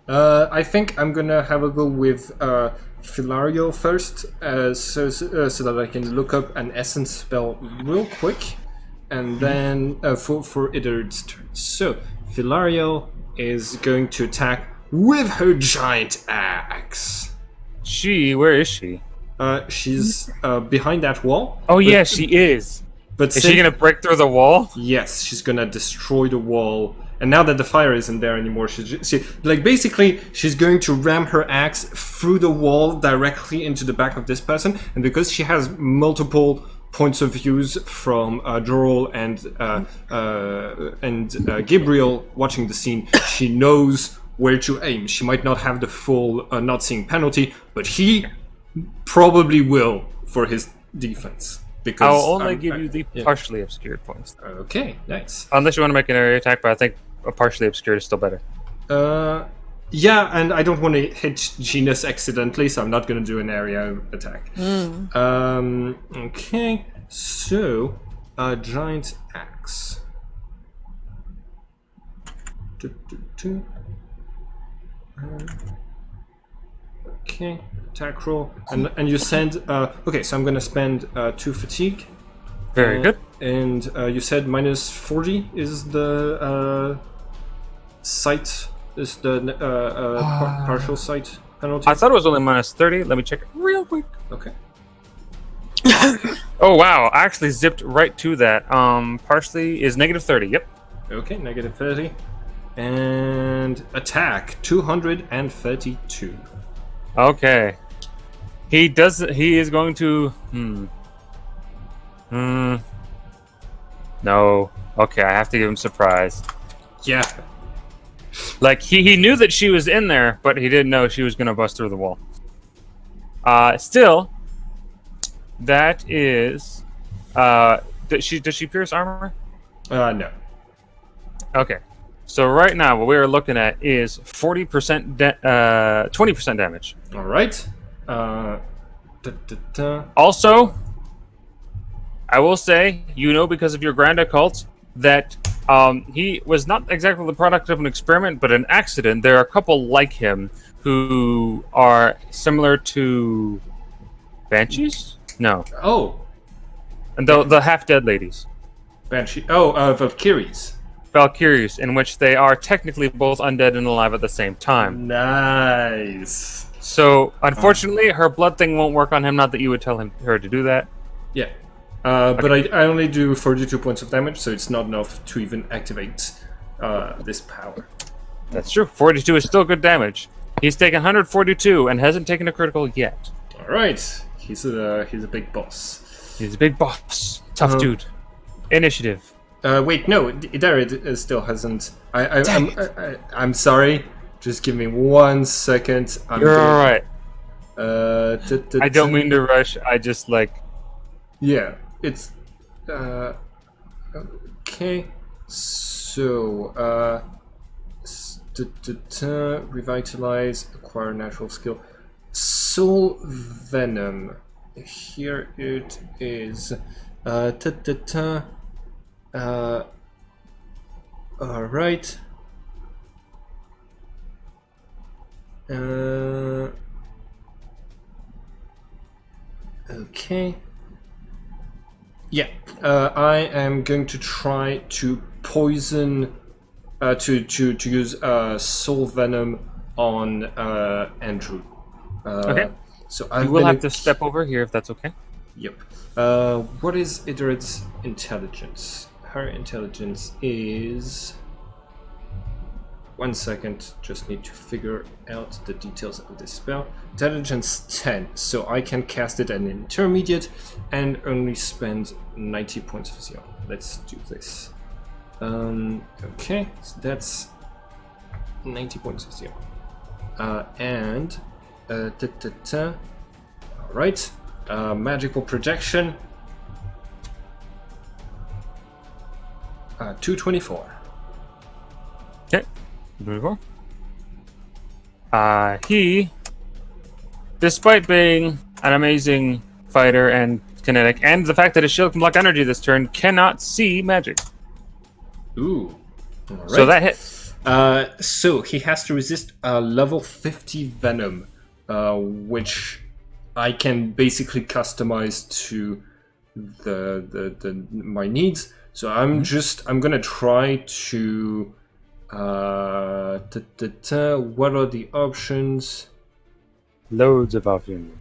I think I'm gonna have a go with Filario first, so that I can look up an essence spell real quick, and then for Idarid's turn. So Filario is going to attack with her giant axe. Where is she? She's behind that wall. Oh, yeah, she is. But Is she gonna break through the wall? Yes, she's gonna destroy the wall. And now that the fire isn't there anymore, basically she's going to ram her axe through the wall directly into the back of this person. And because she has multiple points of views from Joral and Gabriel watching the scene, she knows where to aim. She might not have the full not seeing penalty, but he probably will for his defense. Because I'll only give you the partially obscured points. Okay, nice. Unless you want to make an area attack, but I think a partially obscured is still better. Yeah, and I don't want to hit Genus accidentally, so I'm not going to do an area attack. Okay, so a giant axe. Okay, attack roll, and you send. Okay, so I'm going to spend 2 fatigue. Very good. And you said minus 40 is the sight, is the partial sight penalty? I thought it was only minus 30. Let me check it real quick. Okay. Oh, wow. I actually zipped right to that. Partially is negative 30. Yep. Okay, negative 30. And attack, 232. Okay. He is going to... No. Okay, I have to give him surprise. Yeah. Like, he knew that she was in there, but he didn't know she was going to bust through the wall. Still, that is... does she pierce armor? No. Okay. So right now, what we are looking at is 40%, 20% damage. All right. Also, I will say, because of your Grand Occult, that he was not exactly the product of an experiment, but an accident. There are a couple like him who are similar to Banshees? No. Oh. And the half-dead ladies. Banshee. Oh, Valkyries. Valkyries, in which they are technically both undead and alive at the same time. Nice. So, unfortunately, her blood thing won't work on him. Not that you would tell her to do that. Yeah. But I only do 42 points of damage, so it's not enough to even activate this power. That's true. 42 is still good damage. He's taken 142 and hasn't taken a critical yet. All right, he's a big boss. He's a big boss. Tough Uh-huh. dude. Initiative. Wait, no, Dared still hasn't. I'm sorry. Just give me 1 second. You're alright. I don't mean. mean to rush. I just like... Yeah, it's okay. So revitalize, acquire natural skill, soul venom. Here it is. All right. Okay. Yeah, I am going to try to poison, to use soul venom on Andrew. Okay. So You will have to step over here if that's okay. Yep. What is Idrit's intelligence? Her intelligence is. 1 second. Just need to figure out the details of this spell. Intelligence 10, so I can cast it at an intermediate and only spend 90 points of zero. Let's do this. Okay, so that's 90 points of zero. Alright, magical projection. 224. Okay. 24. He, despite being an amazing fighter and kinetic, and the fact that his shield can block energy this turn, cannot see magic. Ooh. All right. So that hits. So he has to resist level 50 venom, which I can basically customize to my needs. So I'm gonna try to. What are the options? Loads of options.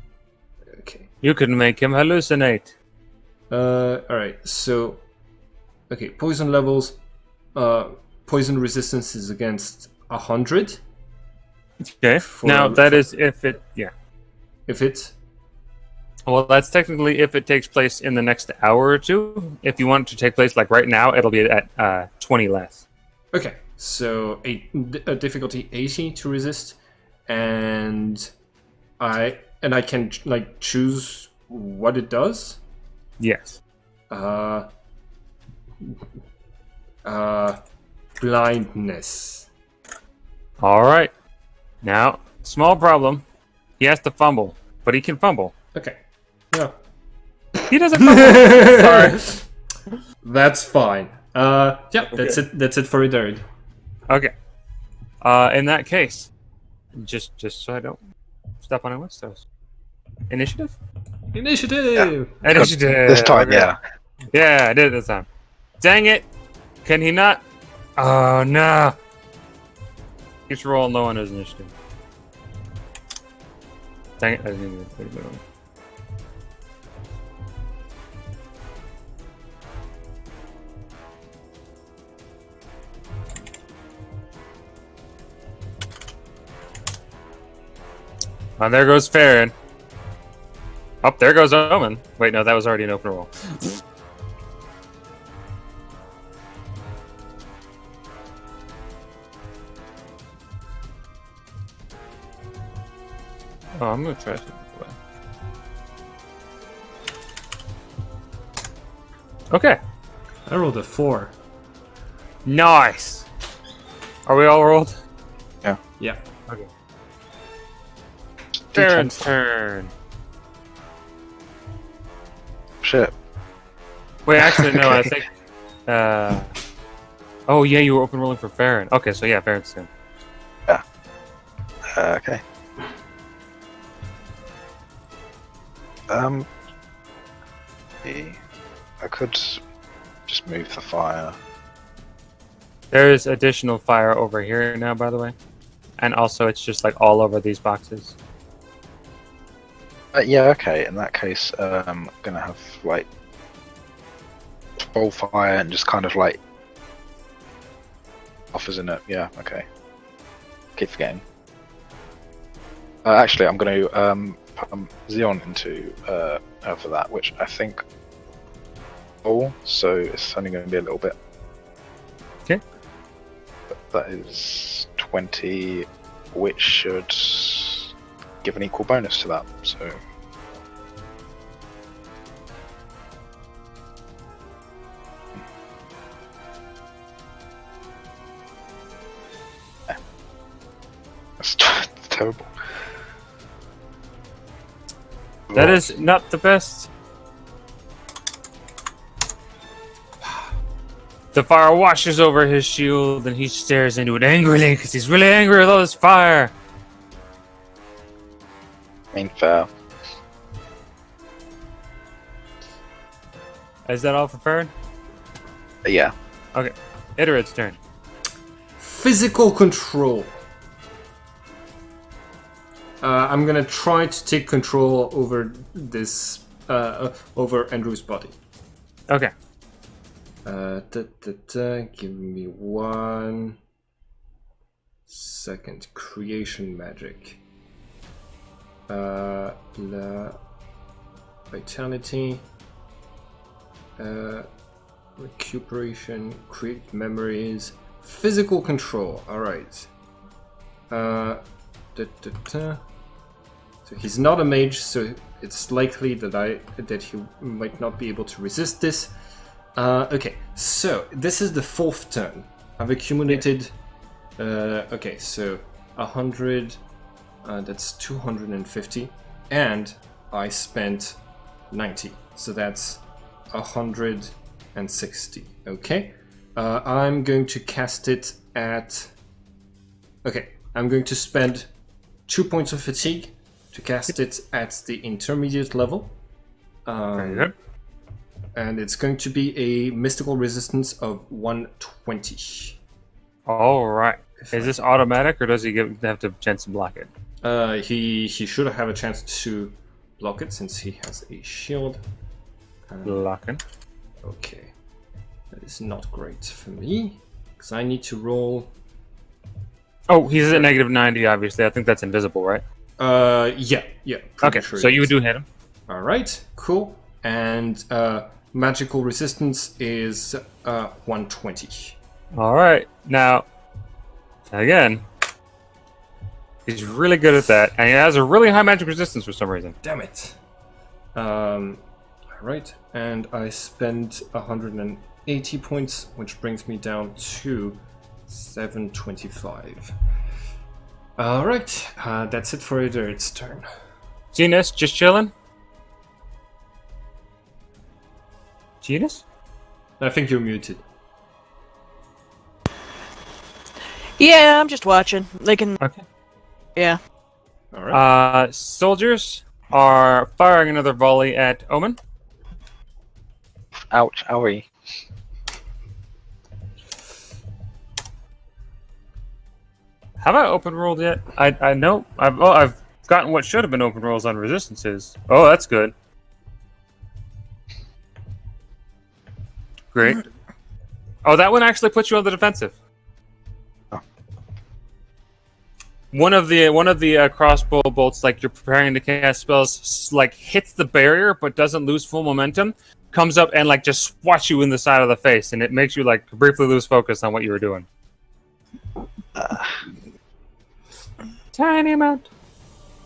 Okay. You can make him hallucinate. Alright, so okay, poison levels. Poison resistance is against 100. Okay. Now that is if it If it's well, that's technically if it takes place in the next hour or two. If you want it to take place like right now, it'll be at 20 less. okay. So a difficulty 80 to resist, and I can like choose what it does. Yes. Blindness. All right. Now, small problem. He has to fumble, but he can fumble. Okay. Yeah. He doesn't fumble. Sorry. That's fine. Yeah, that's it. That's it for Idarid. Okay. In that case, just so I don't step on anyone's toes. Initiative? Initiative. Initiative. This time, Okay. yeah. Yeah, I did it this time. Dang it! Can he not? Oh no! He's rolling low on his initiative. Dang it! I didn't even put it on. Oh, there goes Farron. Oh, there goes Omen. Wait, no, that was already an open roll. Oh, I'm gonna try it. Okay. I rolled a 4. Nice. Are we all rolled? Yeah. Okay. Farron's turn. Shit. Wait, actually, no. I Okay. think. Oh yeah, you were open rolling for Farron. Okay, so yeah, Farron's turn. Okay. I could just move the fire. There's additional fire over here now, by the way, and also it's just like all over these boxes. Yeah, okay. In that case, I'm gonna have like full fire and just kind of like offers in it. Yeah, okay. Keep forgetting. Actually, I'm going to put Xeon into her for that, which I think. Oh, so it's only going to be a little bit. Okay. But that is 20, which should give an equal bonus to that. So. That's terrible. That is not the best. The fire washes over his shield, and he stares into it angrily because he's really angry with all this fire. I mean, fair. Is that all for Fern? Yeah. Okay. Iterid's turn. Physical control. I'm gonna try to take control over this, over Andrew's body. Okay. Give me 1 second. Creation magic. Vitality. Recuperation. Create memories. Physical control. Alright. So he's not a mage, so it's likely that he might not be able to resist this. Okay, so this is the 4th turn. I've accumulated. Okay, so 100. That's 250, and I spent 90, so that's 160. Okay, I'm going to cast it at. Okay, I'm going to spend 2 points of fatigue to cast it at the intermediate level. Very good. And it's going to be a mystical resistance of 120. All right. Is this automatic, or does he have to chance to block it? He should have a chance to block it since he has a shield. Blocking. Okay. That is not great for me, because I need to roll... Oh, he's at negative 90, obviously. I think that's invisible, right? Yeah. Okay, Sure so it you is. do hit him. Alright, cool. And magical resistance is 120. All right. Now, again, he's really good at that, and he has a really high magic resistance for some reason. Damn it. Alright, and I spent 180 points, which brings me down to 725. Alright, that's it for its turn. Genus, just chilling? Genus? I think you're muted. Yeah, I'm just watching. They can. Okay. Yeah. Alright. Soldiers are firing another volley at Omen. Ouch, owie. Have I open rolled yet? I know. I've gotten what should have been open rolls on resistances. Oh, that's good. Great. Oh, that one actually puts you on the defensive. Oh. One of the crossbow bolts, like you're preparing to cast spells, like hits the barrier but doesn't lose full momentum. Comes up and like just swats you in the side of the face, and it makes you like briefly lose focus on what you were doing. Tiny amount.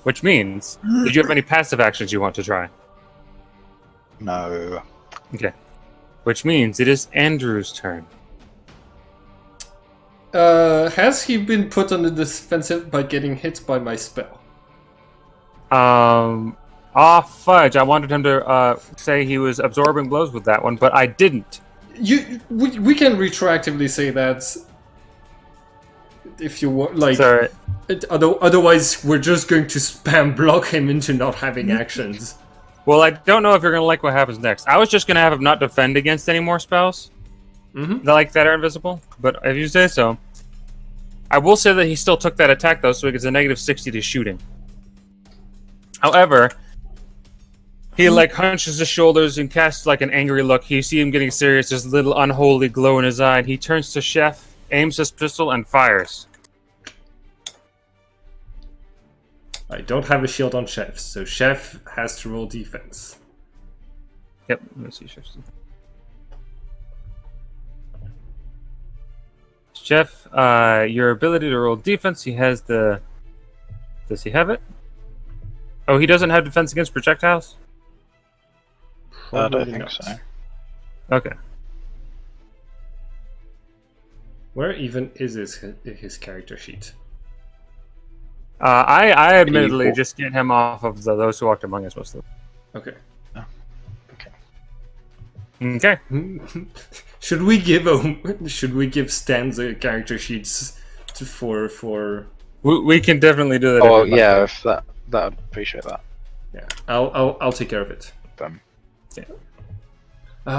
Which means, did you have any passive actions you want to try? No. Okay. Which means it is Andrew's turn. Has he been put on the defensive by getting hit by my spell? Fudge. I wanted him to say he was absorbing blows with that one, but I didn't. We can retroactively say that if you want, like. Sorry. Otherwise, we're just going to spam block him into not having actions. Well, I don't know if you're going to like what happens next. I was just going to have him not defend against any more spells that are invisible, but if you say so. I will say that he still took that attack, though, so he gets a negative 60 to shooting. However, he like hunches his shoulders and casts like an angry look. You see him getting serious, this little unholy glow in his eye, and he turns to Chef, aims his pistol, and fires. I don't have a shield on Chef, so Chef has to roll defense. Yep. Let me see. Chef, your ability to roll defense. He has the. Does he have it? Oh, he doesn't have defense against projectiles. I don't Probably think not. so. Okay. Where even is his character sheet? I admittedly Evil. just get him off of those who walked among us mostly. Okay. Okay. Should we give Stanza character sheets for? We can definitely do that. Oh if you'd like. yeah, if that I'd appreciate that. Yeah, I'll take care of it.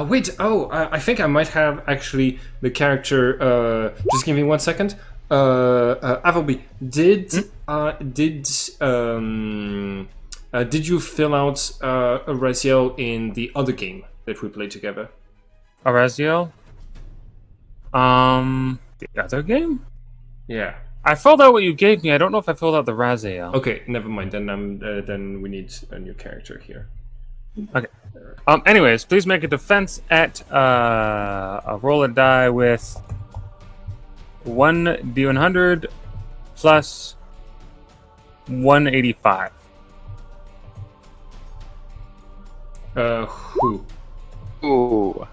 Wait. Oh, I think I might have actually the character. Just give me 1 second. Appleby, did you fill out Raziel in the other game that we played together? Araziel? The other game? Yeah. I filled out what you gave me. I don't know if I filled out the Raziel. Okay, never mind. Then we need a new character here. Okay. Anyways, please make a defense at a roll a die with 1d100 plus 185. Who? Ooh.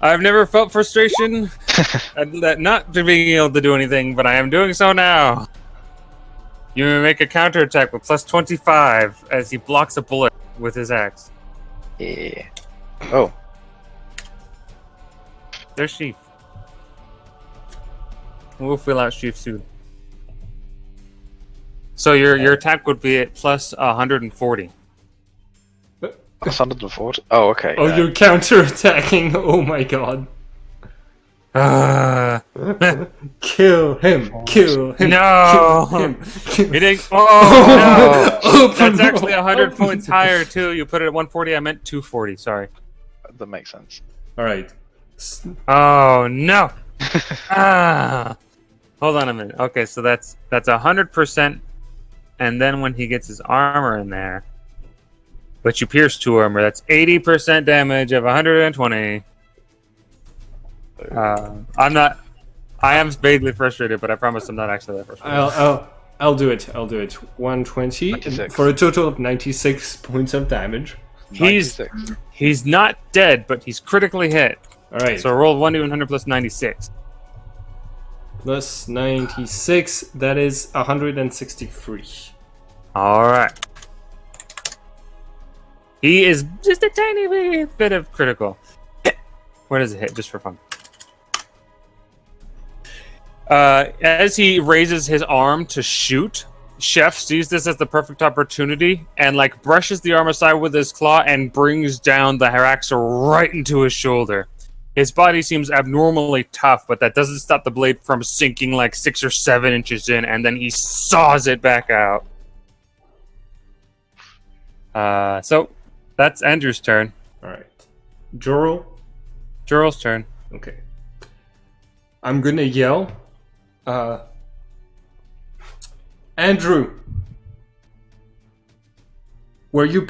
I've never felt frustration at not being able to do anything, but I am doing so now. You may make a counterattack with plus 25 as he blocks a bullet with his axe. Yeah. Oh. There's Sheaf. We'll fill out Sheaf soon. So your attack would be at plus 140. That's 140. Oh, okay. Oh, you're counterattacking. Oh my god. Kill him. Kill him. No! Kill him. It ain't. Oh no! Open That's actually roll. 100 points higher too. You put it at 140. I meant 240. Sorry. That makes sense. All right. Oh no! Hold on a minute. Okay, so that's 100%, and then when he gets his armor in there, but you pierce 2 armor, that's 80% damage of 120. I am vaguely frustrated, but I promise I'm not actually that frustrated. I'll do it. I'll do it. 120 96. for a total of 96 points of damage. He's 96. he's not dead, but he's critically hit. All right. So roll 1d100 plus 96. Plus 96. That is 163. All right. He is just a tiny wee bit of critical. Where does it hit? Just for fun. As he raises his arm to shoot, Chef sees this as the perfect opportunity and like brushes the arm aside with his claw and brings down the Haraxa right into his shoulder. His body seems abnormally tough, but that doesn't stop the blade from sinking like 6 or 7 inches in, and then he saws it back out. So that's Andrew's turn. All right. Jorl. Jorl's turn. Okay. I'm gonna yell. Andrew, were you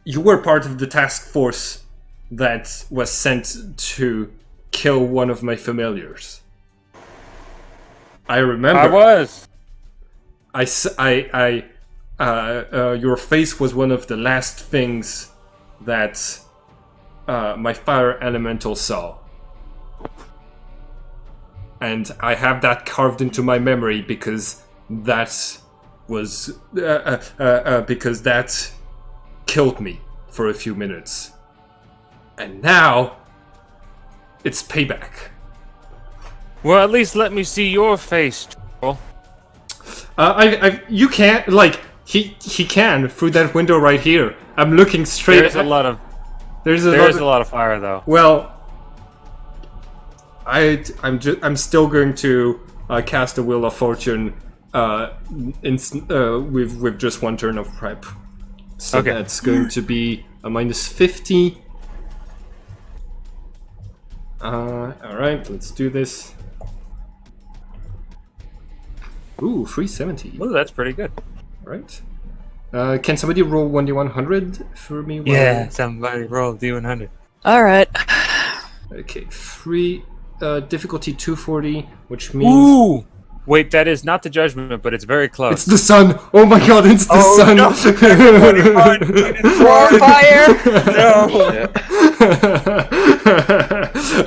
you were part of the task force that was sent to kill one of my familiars? I remember. I was. Your face was one of the last things that my fire elemental saw. And I have that carved into my memory because that was because that killed me for a few minutes, and now it's payback. Well, at least let me see your face, Jorl. You can't he can through that window right here. I'm looking straight. There's a lot of fire though. Well, I'm still going to cast a Wheel of Fortune with just 1 turn of prep. So Okay. that's going to be a minus 50. Alright, let's do this. Ooh, 370. Oh, that's pretty good. Right. Can somebody roll 1d100 for me? Yeah, somebody roll D100. All right. Okay, difficulty 240, which means... Ooh! Wait, that is not the judgment, but it's very close. It's the sun! Oh my god, it's the sun! No. War fire! No!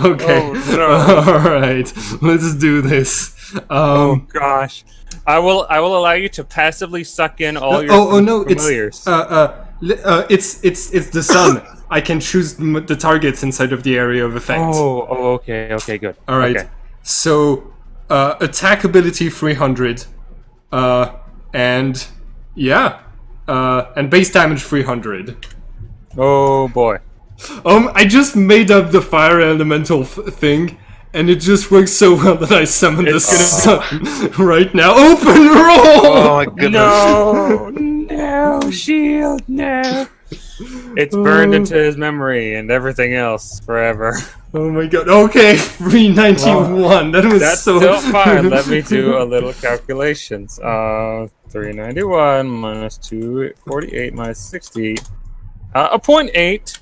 Okay. Oh, no. Alright, let's do this. Oh gosh. I will allow you to passively suck in all your familiars. It's the sun. I can choose the targets inside of the area of effect. Okay, good. Alright, Okay. so attack ability 300, and yeah, and base damage 300. Oh boy. I just made up the fire elemental thing, and it just works so well that I summoned the sun right now. Open roll! Oh my goodness. No, shield, no. It's burned into his memory and everything else forever. Oh my god. Okay, 391. That was That's so... still fine. Let me do a little calculations. 391 minus 248 minus 60. A 0.8.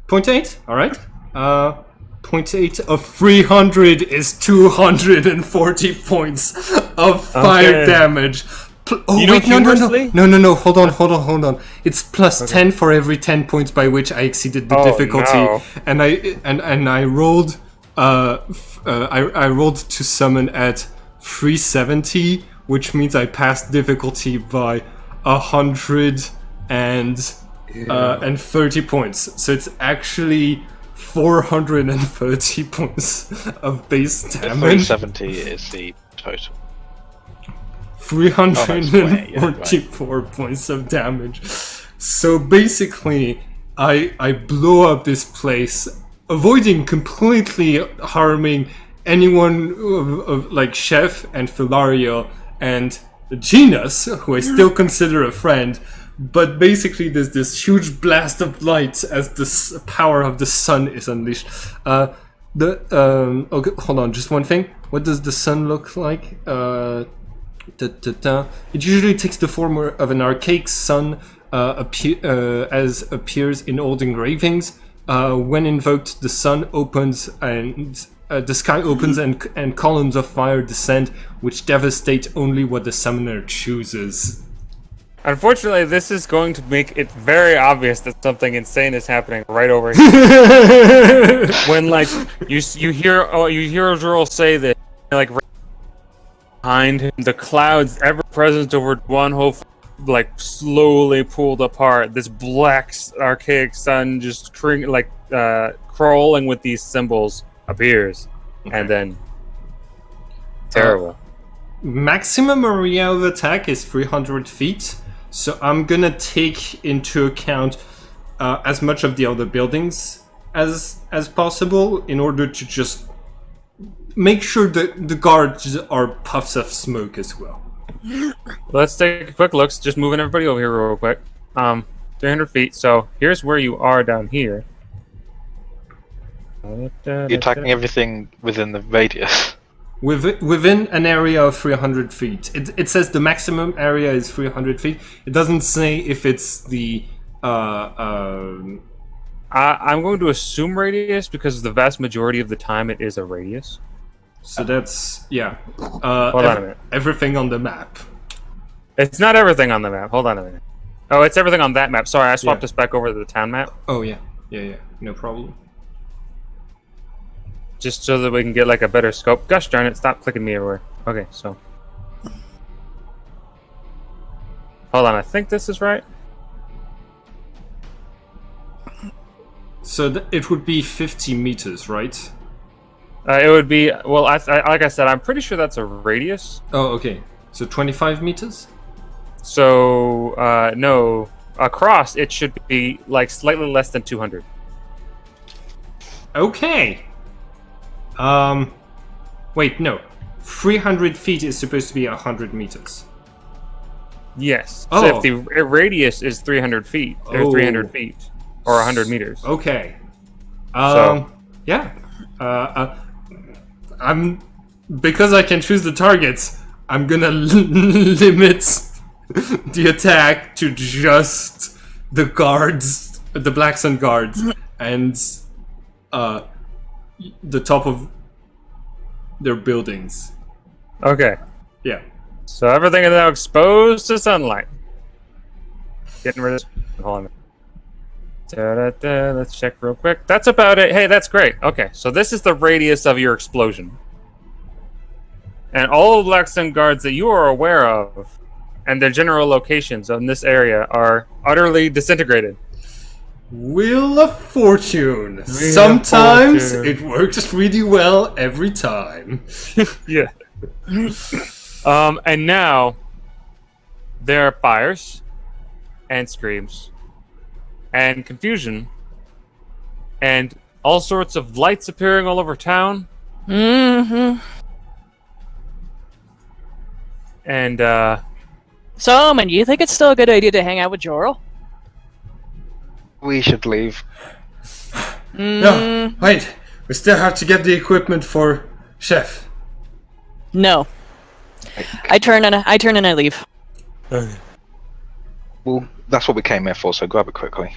0.8? Alright. 0.8 of 300 is 240 points of fire damage. Oh, You know, wait, no. humorously- No. Hold on. It's plus 10 for every 10 points by which I exceeded the difficulty. no. And I rolled I rolled to summon at 370, which means I passed difficulty by 130 points. So it's actually 430 points of base damage. 370 is the total. 344 points of damage. So basically, I blow up this place, avoiding completely harming anyone like Chef and Philario and Genus, who I still consider a friend. But basically, there's this huge blast of light as the power of the sun is unleashed. Okay, hold on, just one thing. What does the sun look like? It usually takes the form of an archaic sun, as appears in old engravings. When invoked, the sun opens and the sky opens and columns of fire descend, which devastate only what the summoner chooses. Unfortunately, this is going to make it very obvious that something insane is happening right over here. When like you hear Joel say that, like right behind him, the clouds ever present over one whole like slowly pulled apart. This black archaic sun just crawling with these symbols appears, and then terrible. Maximum area of attack is 300 feet. So I'm gonna take into account as much of the other buildings as possible in order to just make sure that the guards are puffs of smoke as well. Let's take a quick look. Just moving everybody over here real quick. 300 feet. So here's where you are down here. You're attacking everything within the radius. Within an area of 300 feet. It says the maximum area is 300 feet. It doesn't say if it's the... I'm going to assume radius because the vast majority of the time it is a radius. So that's... yeah. Hold on a minute. Everything on the map. It's not everything on the map. Hold on a minute. Oh, it's everything on that map. Sorry, I swapped this back over to the town map. Oh, yeah. Yeah. No problem. Just so that we can get like a better scope. Gosh darn it, stop clicking me everywhere. Okay, so. Hold on, I think this is right. So it would be 50 meters, right? It would be, well, like I said, I'm pretty sure that's a radius. Oh, okay. So 25 meters? So, no, across it should be like slightly less than 200. Okay. Wait, no. 300 feet is supposed to be 100 meters. Yes. Oh. So if the radius is 300 feet, or 300 feet, or 100 meters. Okay. So. Yeah. Because I can choose the targets, I'm gonna limit the attack to just the guards, the Black Sun guards, and the top of their buildings. Okay. Yeah. So everything is now exposed to sunlight. Getting rid of. Hold on. Da-da-da, let's check real quick. That's about it. Hey, that's great. Okay, so this is the radius of your explosion. And all of Black Sun guards that you are aware of and their general locations in this area are utterly disintegrated. Wheel of Fortune. Sometimes it works really well every time. Yeah. And now there are fires and screams and confusion and all sorts of lights appearing all over town. Mm-hmm. And So, Omen, you think it's still a good idea to hang out with Jorl? We should leave. No, wait. We still have to get the equipment for Chef. No. I turn and I leave. Well, that's what we came here for, so grab it quickly.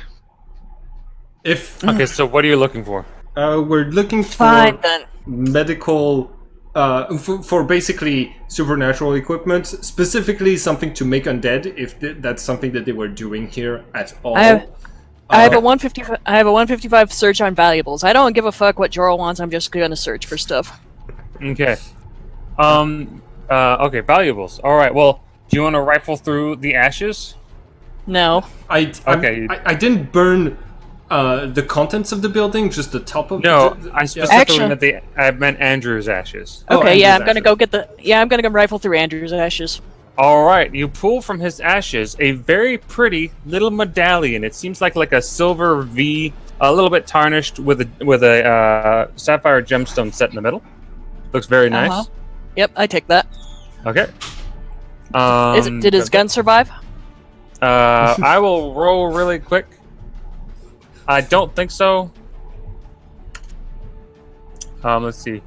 Okay, so what are you looking for? We're looking for Fine then. medical, for basically supernatural equipment, specifically something to make undead, if that's something that they were doing here at all. I have a 155. I have a 155 search on valuables. I don't give a fuck what Jorl wants. I'm just gonna search for stuff. Okay. Okay, valuables. All right. Well, do you want to rifle through the ashes? No. I didn't burn the contents of the building, just the top of No, the, I specifically Actually- I meant Andrew's ashes. Oh, Okay, yeah, I'm Andrew's gonna go get the. Yeah, I'm gonna go rifle through Andrew's ashes. All right, you pull from his ashes a very pretty little medallion. It seems like a silver V, a little bit tarnished with a sapphire gemstone set in the middle. Looks very nice. Uh-huh. Yep, I take that. Okay. Did his gun survive? I will roll really quick. I don't think so. Let's see.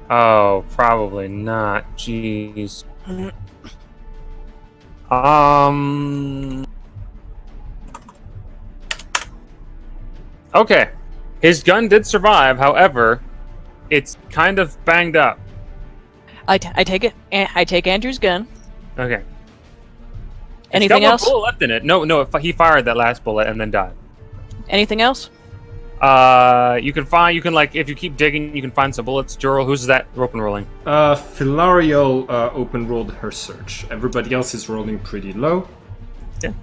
Oh, probably not. Jeez. Okay. His gun did survive, however, it's kind of banged up. I take it. I take Andrew's gun. Okay. Anything it's got else? one bullet left in it. No, he fired that last bullet and then died. Anything else? You can if you keep digging, you can find some bullets. Jorl, who's that open rolling? Philario open rolled her search. Everybody else is rolling pretty low. Yeah.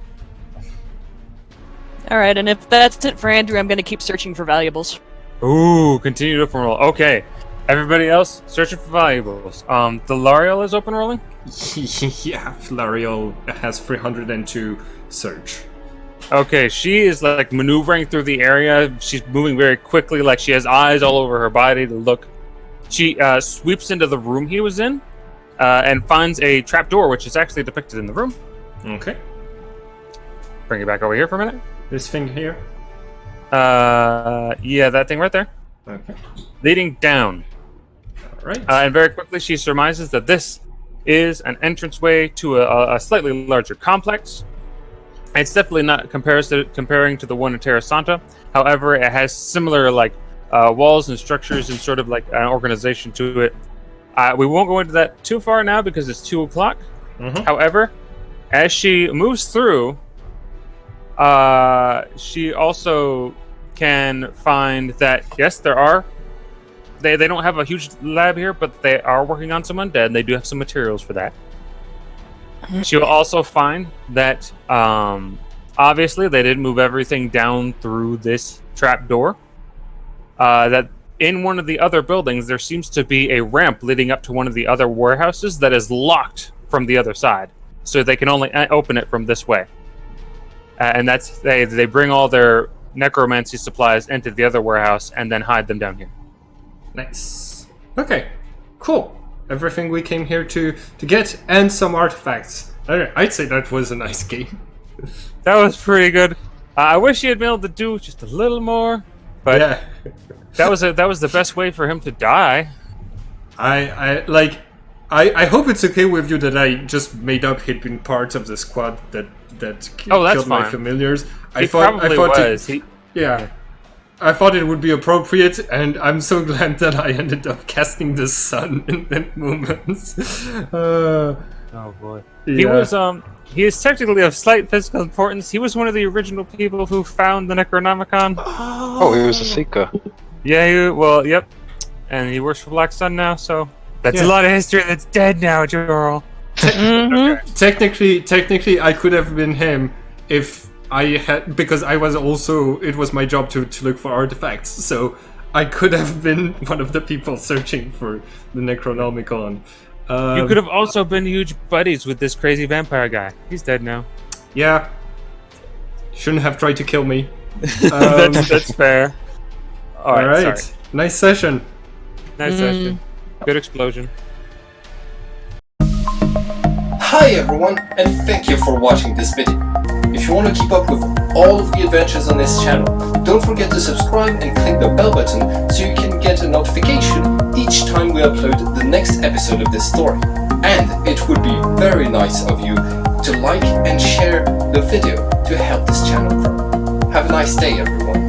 All right, and if that's it for Andrew, I'm gonna keep searching for valuables. Ooh, continue to open roll. Okay. Everybody else, searching for valuables. Delariel is open rolling? Yeah, Philario has 302 search. Okay, she is maneuvering through the area. She's moving very quickly, like she has eyes all over her body to look. She sweeps into the room he was in and finds a trapdoor, which is actually depicted in the room. Okay. Bring it back over here for a minute. This thing here? Yeah, that thing right there. Okay. Leading down. Alright. And very quickly she surmises that this is an entranceway to a slightly larger complex. It's definitely not comparing to the one in Terra Santa. However, it has similar walls and structures and sort of like an organization to it. We won't go into that too far now because it's 2 o'clock. Mhm. However, as she moves through, she also can find that yes, there are. They don't have a huge lab here, but they are working on some undead. And they do have some materials for that. She will also find that obviously they didn't move everything down through this trap door. That in one of the other buildings there seems to be a ramp leading up to one of the other warehouses that is locked from the other side, so they can only open it from this way. And that's they bring all their necromancy supplies into the other warehouse and then hide them down here. Nice. Okay. Cool. Everything we came here to get, and some artifacts. I'd say that was a nice game. That was pretty good. I wish you had been able to do just a little more. But Yeah. that was the best way for him to die. I hope it's okay with you that I just made up he'd been part of the squad that Oh, that's killed my fine. familiars. He probably was. I thought it would be appropriate, and I'm so glad that I ended up casting the sun in that moment. Oh boy. He Yeah. was he is technically of slight physical importance. He was one of the original people who found the Necronomicon. Oh, he was a seeker. Yeah, yep. And he works for Black Sun now, so that's a Yeah. lot of history that's dead now, Jorl. Technically, I could have been him if I had, because I was also, it was my job to look for artifacts, so I could have been one of the people searching for the Necronomicon. You could have also been huge buddies with this crazy vampire guy. He's dead now. Yeah. Shouldn't have tried to kill me. That's fair. Alright. Sorry. Nice session. Nice session. Good explosion. Hi everyone, and thank you for watching this video. If you want to keep up with all of the adventures on this channel, don't forget to subscribe and click the bell button so you can get a notification each time we upload the next episode of this story. And it would be very nice of you to like and share the video to help this channel grow. Have a nice day everyone.